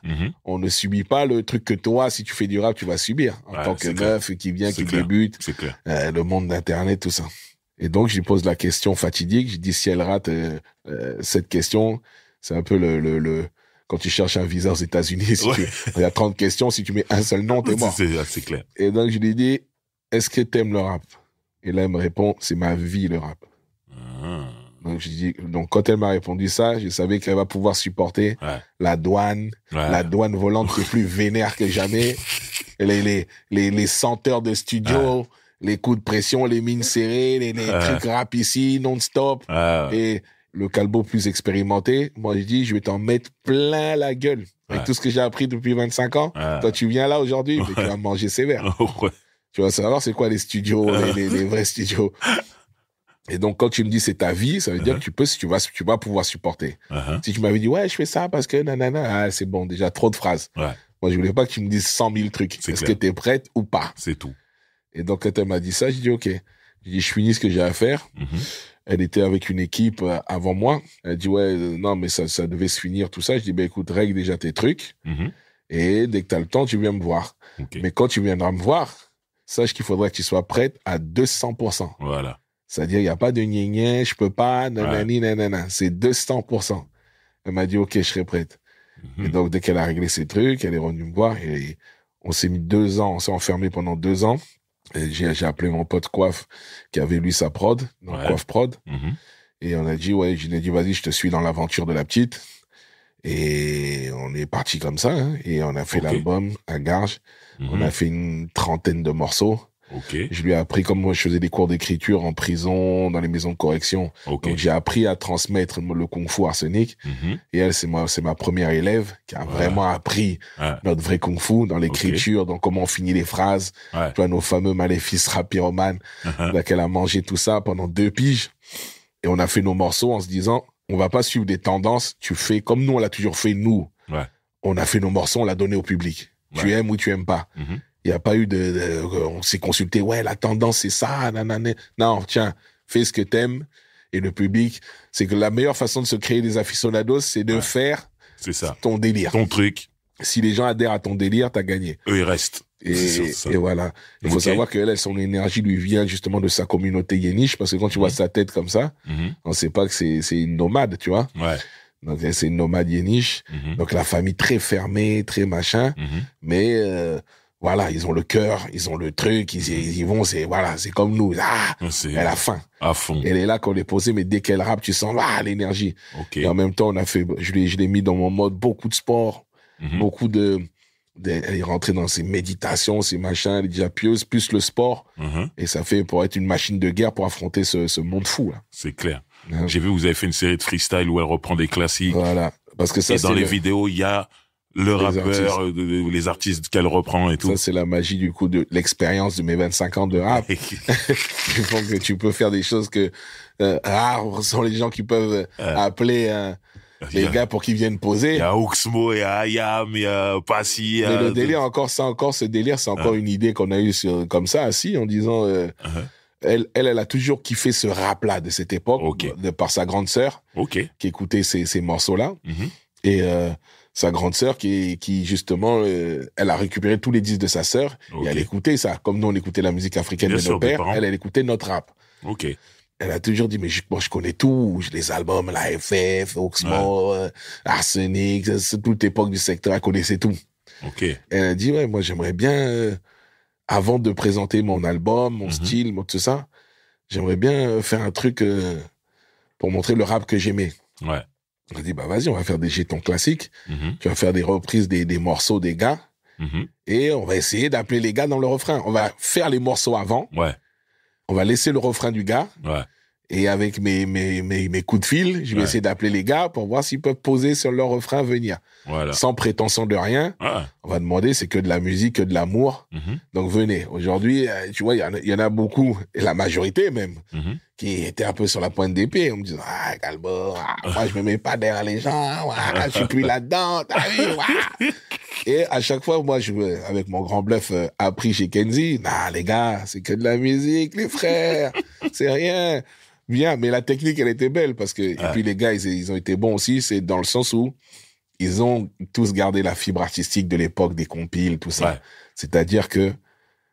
On ne subit pas le truc que toi, si tu fais du rap, tu vas subir. En tant que meuf qui vient, qui débute. C'est clair. Le monde d'Internet, tout ça. Et donc, je lui pose la question fatidique. Je dis, si elle rate cette question, c'est un peu quand tu cherches un visa aux États-Unis, il y a 30 questions, si tu mets un seul nom, t'es mort. C'est clair. Et donc, je lui dis, est-ce que t'aimes le rap? Et là, elle me répond, c'est ma vie, le rap. Donc, quand elle m'a répondu ça, je savais qu'elle va pouvoir supporter la douane volante qui est plus vénère que jamais, les senteurs de studio, les coups de pression, les mines serrées, les trucs rap ici, non-stop. Et le calbo plus expérimenté, moi je dis, je vais t'en mettre plein la gueule. Avec tout ce que j'ai appris depuis 25 ans, toi tu viens là aujourd'hui, mais tu vas manger sévère. Tu vas savoir c'est quoi les studios, les vrais studios. Et donc quand tu me dis c'est ta vie, ça veut dire que tu vas pouvoir supporter. Si tu m'avais dit, ouais, je fais ça parce que nanana, c'est bon, déjà trop de phrases. Moi je voulais pas que tu me dises 100 000 trucs. Est-ce que t'es prête ou pas? C'est tout. Et donc, quand elle m'a dit ça, j'ai dit, OK. J'ai dit, je finis ce que j'ai à faire. Elle était avec une équipe avant moi. Elle dit, ouais, non, mais ça devait se finir, tout ça. Je dis, écoute, règle déjà tes trucs. Et dès que tu as le temps, tu viens me voir. Mais quand tu viendras me voir, sache qu'il faudrait que tu sois prête à 200%. Voilà. C'est-à-dire, il n'y a pas de gna je peux pas, nanani, nanana. C'est 200%. Elle m'a dit, OK, je serai prête. Et donc, dès qu'elle a réglé ses trucs, elle est revenue me voir et on s'est mis 2 ans, on s'est enfermé pendant 2 ans. Et j'ai appelé mon pote Coiffe, qui avait lui sa prod, donc Coiffe Prod. Et on a dit, je lui ai dit, vas-y, je te suis dans l'aventure de la petite. Et on est parti comme ça, hein, et on a fait l'album à Garges. On a fait une 30aine de morceaux. Je lui ai appris, comme moi je faisais des cours d'écriture en prison, dans les maisons de correction. Donc j'ai appris à transmettre le kung-fu arsenic. Et elle, c'est ma première élève qui a vraiment appris notre vrai kung-fu dans l'écriture, dans comment on finit les phrases. Tu vois, nos fameux maléfices rap pyromanes. Donc elle a mangé tout ça pendant 2 piges. Et on a fait nos morceaux en se disant, on va pas suivre des tendances. Tu fais comme nous, on l'a toujours fait, nous. On a fait nos morceaux, on l'a donné au public. Tu aimes ou tu aimes pas. Il n'y a pas eu on s'est consulté, la tendance, c'est ça, nanana. Non, tiens, fais ce que t'aimes. Et le public, c'est que la meilleure façon de se créer des aficionados, c'est de faire ton délire. Ton truc. Si les gens adhèrent à ton délire, t'as gagné. Eux, ils restent. Et voilà. Il faut savoir qu'elle, son énergie lui vient justement de sa communauté yéniche, parce que quand tu vois sa tête comme ça, on sait pas que c'est une nomade, tu vois. Donc, c'est une nomade yéniche. Donc, la famille très fermée, très machin. Mais, voilà, ils ont le cœur, ils ont le truc, ils y vont, c'est comme nous. Elle a faim. À fond. Elle est là quand on est posé, mais dès qu'elle rappe, tu sens, l'énergie. Et en même temps, je l'ai mis dans mon mode beaucoup de sport, beaucoup elle est rentrée dans ses méditations, ses machins, elle est déjà pieuse, plus le sport. Et ça fait pour être une machine de guerre pour affronter ce monde fou, là. C'est clair. J'ai vu, vous avez fait une série de freestyle où elle reprend des classiques. Voilà. Parce que ça, et dans les vidéos, il y a le rappeur, les artistes qu'elle reprend et tout. Ça, c'est la magie, du coup, de l'expérience de mes 25 ans de rap. Qui font que tu peux faire des choses que rares sont les gens qui peuvent appeler les gars pour qu'ils viennent poser. Il y a Oxmo, il y a Ayam, il y a Passy. Mais le délire, ce délire, c'est encore une idée qu'on a eue comme ça, assis, en disant... Elle a toujours kiffé ce rap-là de cette époque, par sa grande sœur, qui écoutait ces morceaux-là. Et sa grande sœur qui justement, elle a récupéré tous les disques de sa sœur et elle écoutait ça. Comme nous, on écoutait la musique africaine de nos pères, elle écoutait notre rap. Ok. Elle a toujours dit, mais moi, je connais tout. Les albums, la FF, Oxmo, Arsenic, toute l'époque du secteur, elle connaissait tout. Ok. Elle a dit, ouais, moi, j'aimerais bien, avant de présenter mon album, mon style, tout ça, j'aimerais bien faire un truc pour montrer le rap que j'aimais. Ouais. On a dit, bah vas-y, on va faire des jetons classiques. Tu vas faire des reprises des morceaux des gars. Et on va essayer d'appeler les gars dans le refrain. On va faire les morceaux avant. Ouais. On va laisser le refrain du gars. Ouais. Et avec mes coups de fil, je vais essayer d'appeler les gars pour voir s'ils peuvent poser sur leur refrain, venir. Voilà. Sans prétention de rien. Ouais. On va demander, c'est que de la musique, que de l'amour. Donc venez. Aujourd'hui, tu vois, il y en a beaucoup, et la majorité même, qui étaient un peu sur la pointe d'épée. On me dit, ah, Calbo, moi je me mets pas derrière les gens, je suis plus là-dedans, t'as vu, Et à chaque fois, moi, avec mon grand bluff appris chez Kenzie, les gars, c'est que de la musique, les frères, c'est rien. Bien, mais la technique, elle était belle parce que, et puis les gars, ils ont été bons aussi, c'est dans le sens où ils ont tous gardé la fibre artistique de l'époque des compiles, tout ça. Ouais. C'est-à-dire que,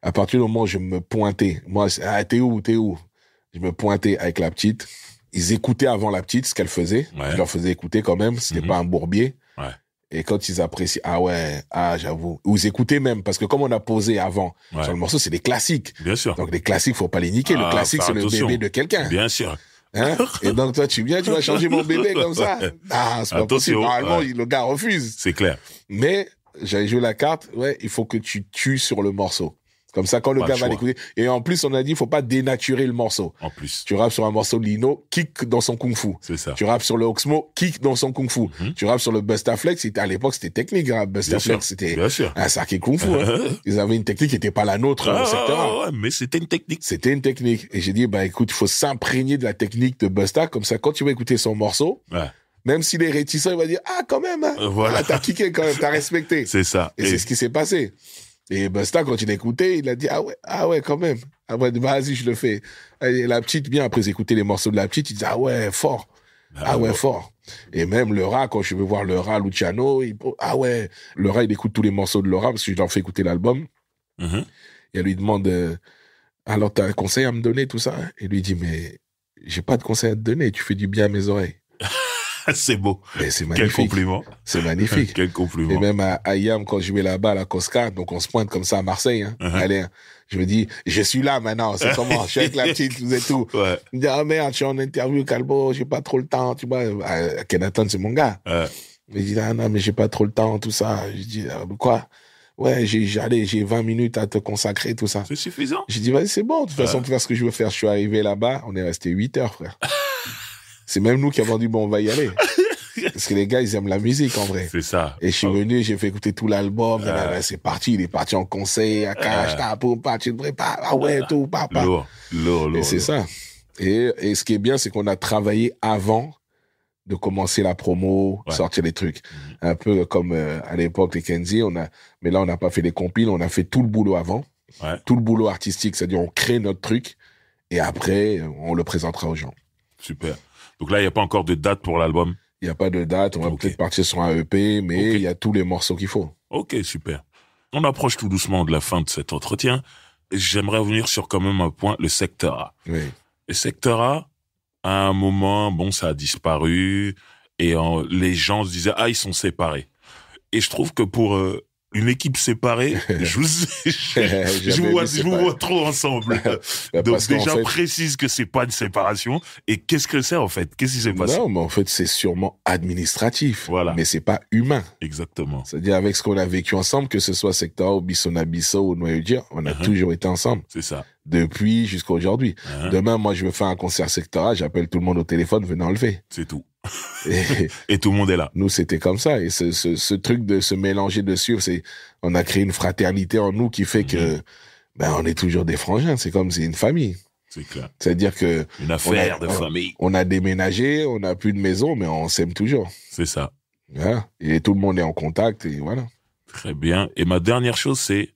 à partir du moment où je me pointais, moi, t'es où? Je me pointais avec la petite. Ils écoutaient avant la petite ce qu'elle faisait. Ouais. Je leur faisais écouter quand même. C'était pas un bourbier. Ouais. Et quand ils apprécient, j'avoue. Ou ils écoutaient même, parce que comme on a posé avant sur le morceau, c'est des classiques. Bien sûr. Donc les classiques, faut pas les niquer. Le classique, c'est le bébé de quelqu'un. Bien sûr. Hein? Et donc toi, tu vas changer mon bébé comme ça. C'est pas possible. Normalement, le gars refuse. C'est clair. Mais j'avais joué la carte, il faut que tu tues sur le morceau. Comme ça, quand le gars va l'écouter. Et en plus, on a dit, il faut pas dénaturer le morceau. En plus. Tu rappes sur un morceau de Lino, kick dans son kung-fu. C'est ça. Tu rappes sur le Oxmo, kick dans son kung-fu. Tu rappes sur le Bustaflex, à l'époque, c'était technique, hein. Bustaflex, c'était un saké kung-fu, hein. Ils avaient une technique qui n'était pas la nôtre, etc. Mais c'était une technique. C'était une technique. Et j'ai dit, écoute, il faut s'imprégner de la technique de Busta. Comme ça, quand tu vas écouter son morceau, même s'il est réticent, il va dire, quand même, hein. Voilà. T'as kické quand même, t'as respecté. C'est ça. Et c'est ce qui s'est passé. Et Busta, quand il a écouté, il a dit, ah ouais, quand même. Après, vas-y, je le fais. Et la petite, bien après écouter les morceaux de la petite, il dit, fort. Fort. Et même Leura, quand je veux voir Leura, Luciano, Leura, il écoute tous les morceaux de Leura, parce que je leur fais écouter l'album. Et elle lui demande, alors t'as un conseil à me donner, tout ça? Et lui dit, mais j'ai pas de conseil à te donner, tu fais du bien à mes oreilles. C'est beau. Mais c'est magnifique. Quel compliment. C'est magnifique. Quel compliment. Et même à Yam, quand je jouais là-bas à la Cosca, donc on se pointe comme ça à Marseille, hein. Allez, je me dis, je suis là maintenant, c'est comment? Je suis avec la petite, vous êtes tout. Ouais. Je me dis, merde, je suis en interview, Calbo, j'ai pas trop le temps, tu vois. Kenaton, c'est mon gars. Il me dit, non, mais j'ai pas trop le temps, tout ça. Je dis, quoi? Ouais, j'ai 20 minutes à te consacrer, tout ça. C'est suffisant. J'ai dit, vas-y, c'est bon. De toute façon, tu vois ce que je veux faire. Je suis arrivé là-bas, on est resté 8 heures, frère. C'est même nous qui avons dit, bon, on va y aller. Parce que les gars, ils aiment la musique, en vrai. C'est ça. Et je suis venu, j'ai fait écouter tout l'album. C'est parti, il est parti en concert, à cash, tu te prépares, tout, papa. Lourd. Et c'est ça. Et ce qui est bien, c'est qu'on a travaillé avant de commencer la promo, sortir les trucs. Un peu comme à l'époque, les Kenzie, mais là, on n'a pas fait les compiles, on a fait tout le boulot avant. Tout le boulot artistique, c'est-à-dire on crée notre truc, et après, on le présentera aux gens. Super. Donc là, il n'y a pas encore de date pour l'album? Il n'y a pas de date. On va peut-être partir sur un EP, mais il y a tous les morceaux qu'il faut. Ok, super. On approche tout doucement de la fin de cet entretien. J'aimerais revenir sur quand même un point, le secteur A. Oui. Le secteur A, à un moment, ça a disparu et les gens se disaient, ils sont séparés. Et je trouve que pour une équipe séparée, je vous vois trop ensemble. Donc déjà, en fait, précise que c'est pas une séparation. Et qu'est-ce que c'est en fait? Qu'est-ce qui s'est passé? Non, mais en fait, c'est sûrement administratif. Voilà. Mais c'est pas humain. Exactement. C'est-à-dire avec ce qu'on a vécu ensemble, que ce soit secteur ou Bissona-Bissau ou Noyaudière, on a toujours été ensemble. C'est ça. Depuis jusqu'à aujourd'hui. Demain, moi, je veux faire un concert secteur A, j'appelle tout le monde au téléphone, venez enlever. C'est tout. Et tout le monde est là. Nous, c'était comme ça. Et ce truc de se mélanger, de suivre, on a créé une fraternité en nous qui fait que, on est toujours des frangins. C'est comme, c'est une famille. C'est clair. C'est-à-dire que. Une affaire de famille. On a déménagé, on n'a plus de maison, mais on s'aime toujours. C'est ça. Voilà. Et tout le monde est en contact et voilà. Très bien. Et ma dernière chose, c'est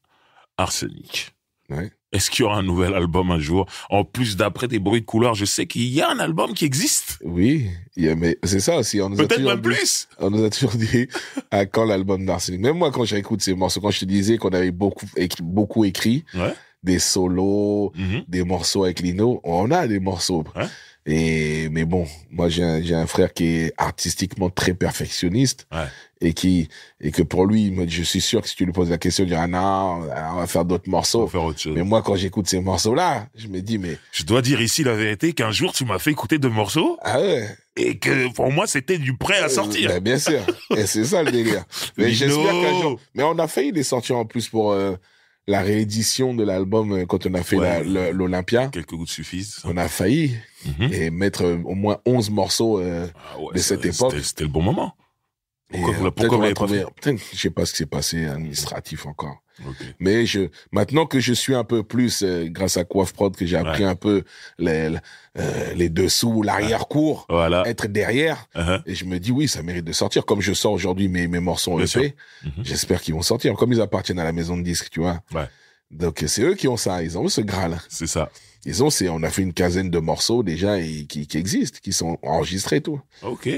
Arsenic. Ouais. Est-ce qu'il y aura un nouvel album un jour? En plus d'après des bruits de couleurs, je sais qu'il y a un album qui existe. Oui, mais c'est ça aussi. Peut-être même plus. On nous a toujours dit à quand l'album d'Arsenic. Même moi, quand j'écoute ces morceaux, quand je te disais qu'on avait beaucoup écrit, Ouais. des solos, des morceaux avec Lino, on a des morceaux. Ouais. Mais bon, moi j'ai un frère qui est artistiquement très perfectionniste. Ouais. Et que pour lui, je suis sûr que si tu lui poses la question, il dira non, on va faire d'autres morceaux. On va faire autre chose. Mais moi, quand j'écoute ces morceaux-là, je me dis, mais... Je dois dire ici la vérité qu'un jour, tu m'as fait écouter 2 morceaux Ah ouais. et que pour moi, c'était du prêt à sortir. Ben, bien sûr. Et c'est ça le délire. Mais Lino. j'espère qu'un jour... Mais on a failli les sortir en plus pour la réédition de l'album quand on a fait Ouais. l'Olympia. Quelques gouttes suffisent. On a failli et mettre au moins 11 morceaux Ah ouais, de cette époque. C'était le bon moment. Et, Pourquoi peut-être vous on va l'avez pas trouver... fait? Peut-être, je sais pas ce qui s'est passé administratif encore. Ok. Mais maintenant que je suis un peu plus, grâce à Coiffe Prod, que j'ai appris un peu les dessous, l'arrière-cours, Voilà. être derrière, et je me dis oui, ça mérite de sortir. Comme je sors aujourd'hui mes morceaux en Bien EP, j'espère qu'ils vont sortir. Comme ils appartiennent à la maison de disques, tu vois. Ouais. Donc c'est eux qui ont ça, ils ont ce Graal. C'est ça. On a fait une quinzaine de morceaux déjà qui existent, qui sont enregistrés et tout. Ok.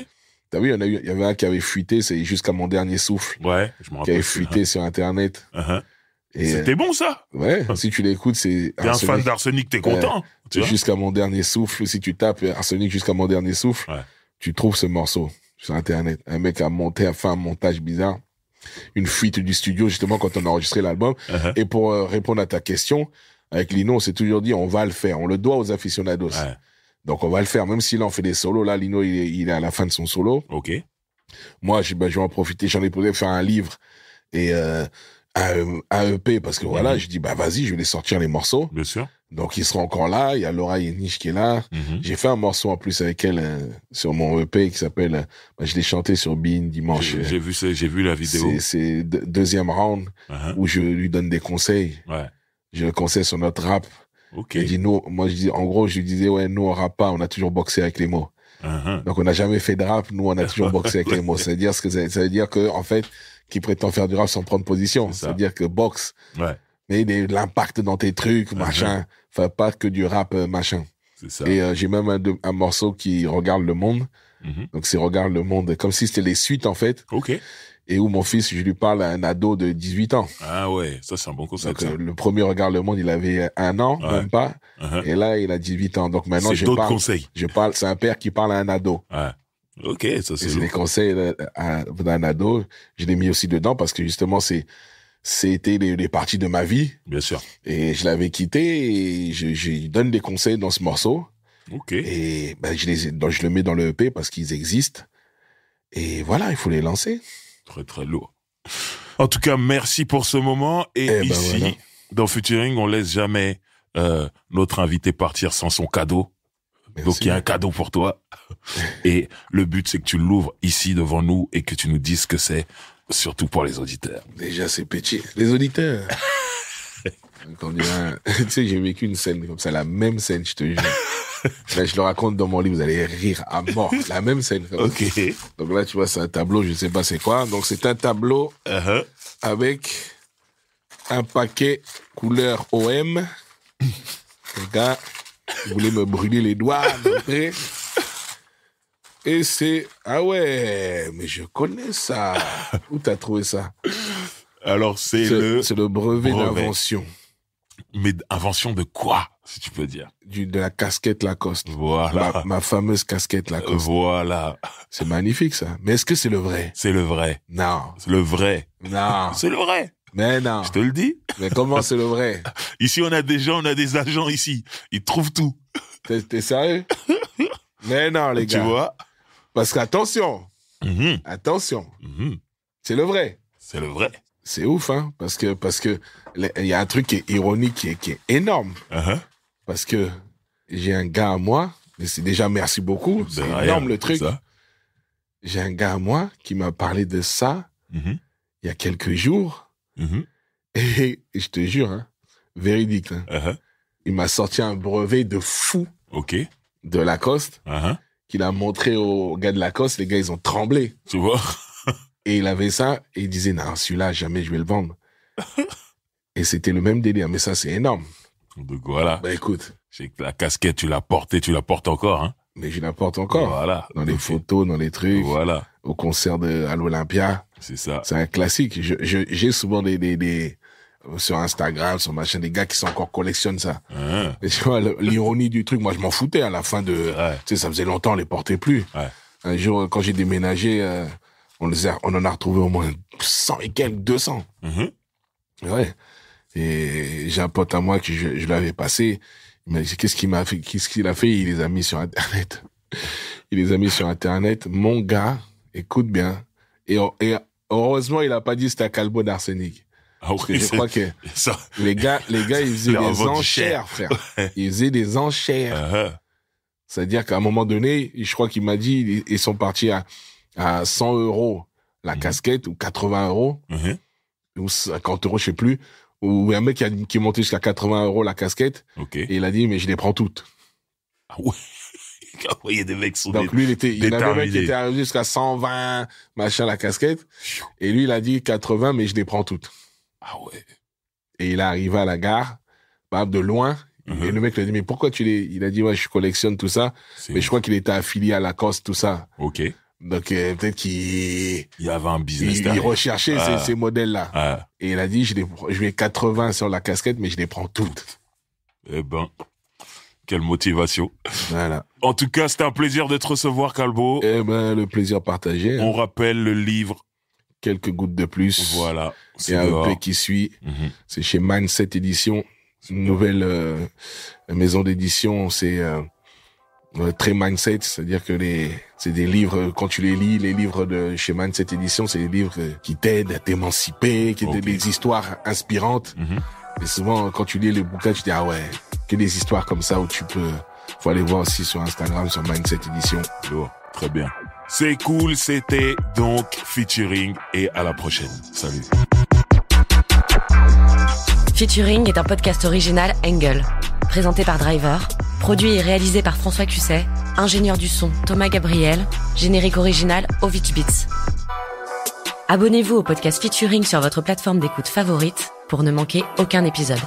T'as vu, il y avait un qui avait fuité, c'est Jusqu'à mon dernier souffle, Ouais, je me qui rappelle. avait fuité sur Internet. Et, C'était bon, ça. ouais, si tu l'écoutes, c'est... T'es un fan d'Arsenic, t'es content. Tu vois? Jusqu'à mon dernier souffle, si tu tapes Arsenic Jusqu'à mon dernier souffle, tu trouves ce morceau sur Internet. Un mec a fait un montage bizarre, une fuite du studio, justement, quand on a enregistré l'album. Et pour répondre à ta question, avec Lino, on s'est toujours dit, on va le faire. On le doit aux aficionados. Ouais. Donc, on va le faire. Même si là, on fait des solos. Là, Lino, il est à la fin de son solo. Ok. Moi, je vais en profiter. J'en ai posé faire un livre et un EP parce que voilà, je dis, bah, vas-y, je vais les sortir les morceaux. Bien sûr. Donc, ils seront encore là. Il y a Laura Yeniche qui est là. J'ai fait un morceau en plus avec elle sur mon EP qui s'appelle, je l'ai chanté sur Bean dimanche. J'ai vu la vidéo. C'est deuxième round où je lui donne des conseils. Ouais. Je le conseille sur notre rap. Ok. Il dit, en gros, je lui disais, ouais, nous, on rappe pas, on a toujours boxé avec les mots. Donc, on n'a jamais fait de rap, nous, on a toujours boxé avec les mots. Ça veut dire que, en fait, qui prétend faire du rap sans prendre position. Ça veut dire que boxe. Ouais. Mais l'impact dans tes trucs, machin. Enfin, pas que du rap, machin. C'est ça. Et j'ai même un morceau qui regarde le monde. Donc, c'est regarde le monde, comme si c'était les suites, en fait. Ok. Et où mon fils, je lui parle à un ado de 18 ans. Ah ouais, ça c'est un bon concept. Donc, le premier regarde le monde, il avait 1 an, même pas. Et là, il a 18 ans. Donc maintenant, c'est d'autres conseils. C'est un père qui parle à un ado. Ouais. Ok, ça c'est les conseils d'un ado. Je l'ai mis aussi dedans parce que justement, c'était les parties de ma vie. Bien sûr. Et je l'avais quitté et je donne des conseils dans ce morceau. Ok. Et ben, je le mets dans le EP parce qu'ils existent. Et voilà, il faut les lancer. Très, très lourd. En tout cas, merci pour ce moment. Et ici, voilà. Dans Featuring, on laisse jamais notre invité partir sans son cadeau. Merci. Donc, il y a un cadeau pour toi. Et le but, c'est que tu l'ouvres ici devant nous et que tu nous dises ce que c'est, surtout pour les auditeurs. Déjà, c'est petit. Les auditeurs. Tu sais, j'ai vécu une scène comme ça, la même scène, je te jure. Là, je le raconte dans mon livre, vous allez rire à mort. La même scène. Comme ça. Donc là, tu vois, c'est un tableau, je sais pas c'est quoi. Donc c'est un tableau avec un paquet couleur OM. Les gars, vous voulez me brûler les doigts. Et c'est... Ah ouais, mais je connais ça. Où t'as trouvé ça? Alors, c'est le brevet d'invention. Mais invention de quoi, si tu peux dire? De la casquette Lacoste. Voilà. Ma fameuse casquette Lacoste. Voilà. C'est magnifique, ça. Mais est-ce que c'est le vrai? C'est le vrai. Non. C'est le vrai. Non. C'est le vrai. Mais non. Je te le dis. Mais comment c'est le vrai? Ici, on a des agents ici. Ils trouvent tout. T'es sérieux? Mais non, les gars. Tu vois? Parce qu'attention. Attention. C'est le vrai. C'est le vrai. C'est ouf, hein, parce que il y a un truc qui est ironique, qui est énorme. Parce que j'ai un gars à moi, et c'est déjà merci beaucoup, c'est énorme le truc. J'ai un gars à moi qui m'a parlé de ça il y a quelques jours. Et je te jure, hein, véridique. Hein, il m'a sorti un brevet de fou de Lacoste qu'il a montré aux gars de Lacoste. Les gars, ils ont tremblé. Tu vois? Et il avait ça, et il disait, non, celui-là, jamais je vais le vendre. Et c'était le même délire, mais ça, c'est énorme. Donc voilà. Bah écoute, Je sais que la casquette, tu l'as portée, tu la portes encore, hein. mais je la porte encore. Voilà. Dans les Donc, photos, dans les trucs, Voilà. au concert à l'Olympia. C'est ça. C'est un classique. J'ai souvent des sur Instagram, sur machin, des gars qui sont encore collectionnent ça. Hein. Et tu vois, l'ironie du truc, moi je m'en foutais à la fin de... Ouais. Tu sais, ça faisait longtemps, on les portait plus. Ouais. Un jour, quand j'ai déménagé, on en a retrouvé au moins 100 et quelques, 200. Mhm. Ouais. Et j'ai un pote à moi que je l'avais passé. Il m'a dit, qu'est-ce qu'il a fait? Il les a mis sur Internet. Il les a mis sur Internet. Mon gars, écoute bien. Et heureusement, il a pas dit c'était un calbo d'arsenic. Ah Parce que oui, je crois que ça. les gars, ils faisaient Leur des vendu enchères, cher. frère. Ils faisaient des enchères. C'est-à-dire qu'à un moment donné, je crois qu'il m'a dit, ils sont partis à 100 € la casquette, ou 80 €, Mhm. ou 50 €, je sais plus. Ou un mec qui est monté jusqu'à 80 € la casquette, Ok. et il a dit, mais je les prends toutes. Ah ouais. Il y a des mecs qui sont Donc lui, il y avait un mec qui déterminés. était arrivé jusqu'à 120, machin, la casquette. Et lui, il a dit 80, mais je les prends toutes. Ah ouais. Et il est arrivé à la gare, de loin. Mhm. Et le mec lui a dit, mais pourquoi il a dit, ouais, je collectionne tout ça. C'est- Mais je crois qu'il était affilié à Lacoste, tout ça. Ok. Donc, peut-être qu'il Il y avait un business il derrière. recherchait Ah. ces modèles-là. Ah. Et il a dit, je vais 80 sur la casquette, mais je les prends toutes. Eh ben, quelle motivation. Voilà. En tout cas, c'était un plaisir de te recevoir, Calbo. Eh ben, le plaisir partagé. Hein. On rappelle le livre. Quelques gouttes de plus. Voilà. Il y C'est a un dehors. EP qui suit. Mhm. C'est chez Mindset Édition. Une nouvelle maison d'édition. C'est très mindset. C'est-à-dire que c'est des livres, quand tu les lis, les livres de chez Mindset Édition, c'est des livres qui t'aident à t'émanciper, qui Ok. t'aident des histoires inspirantes. Mhm. Et souvent, quand tu lis les bouquins, tu te dis, ah ouais, que des histoires comme ça où faut aller voir aussi sur Instagram, sur Mindset Édition. Lourd. Très bien. C'est cool. C'était donc Featuring et à la prochaine. Salut. Featuring est un podcast original Angle, présenté par Driver, produit et réalisé par François Cusset, ingénieur du son Thomas Gabriel, générique original Ovich Beats. Abonnez-vous au podcast Featuring sur votre plateforme d'écoute favorite pour ne manquer aucun épisode.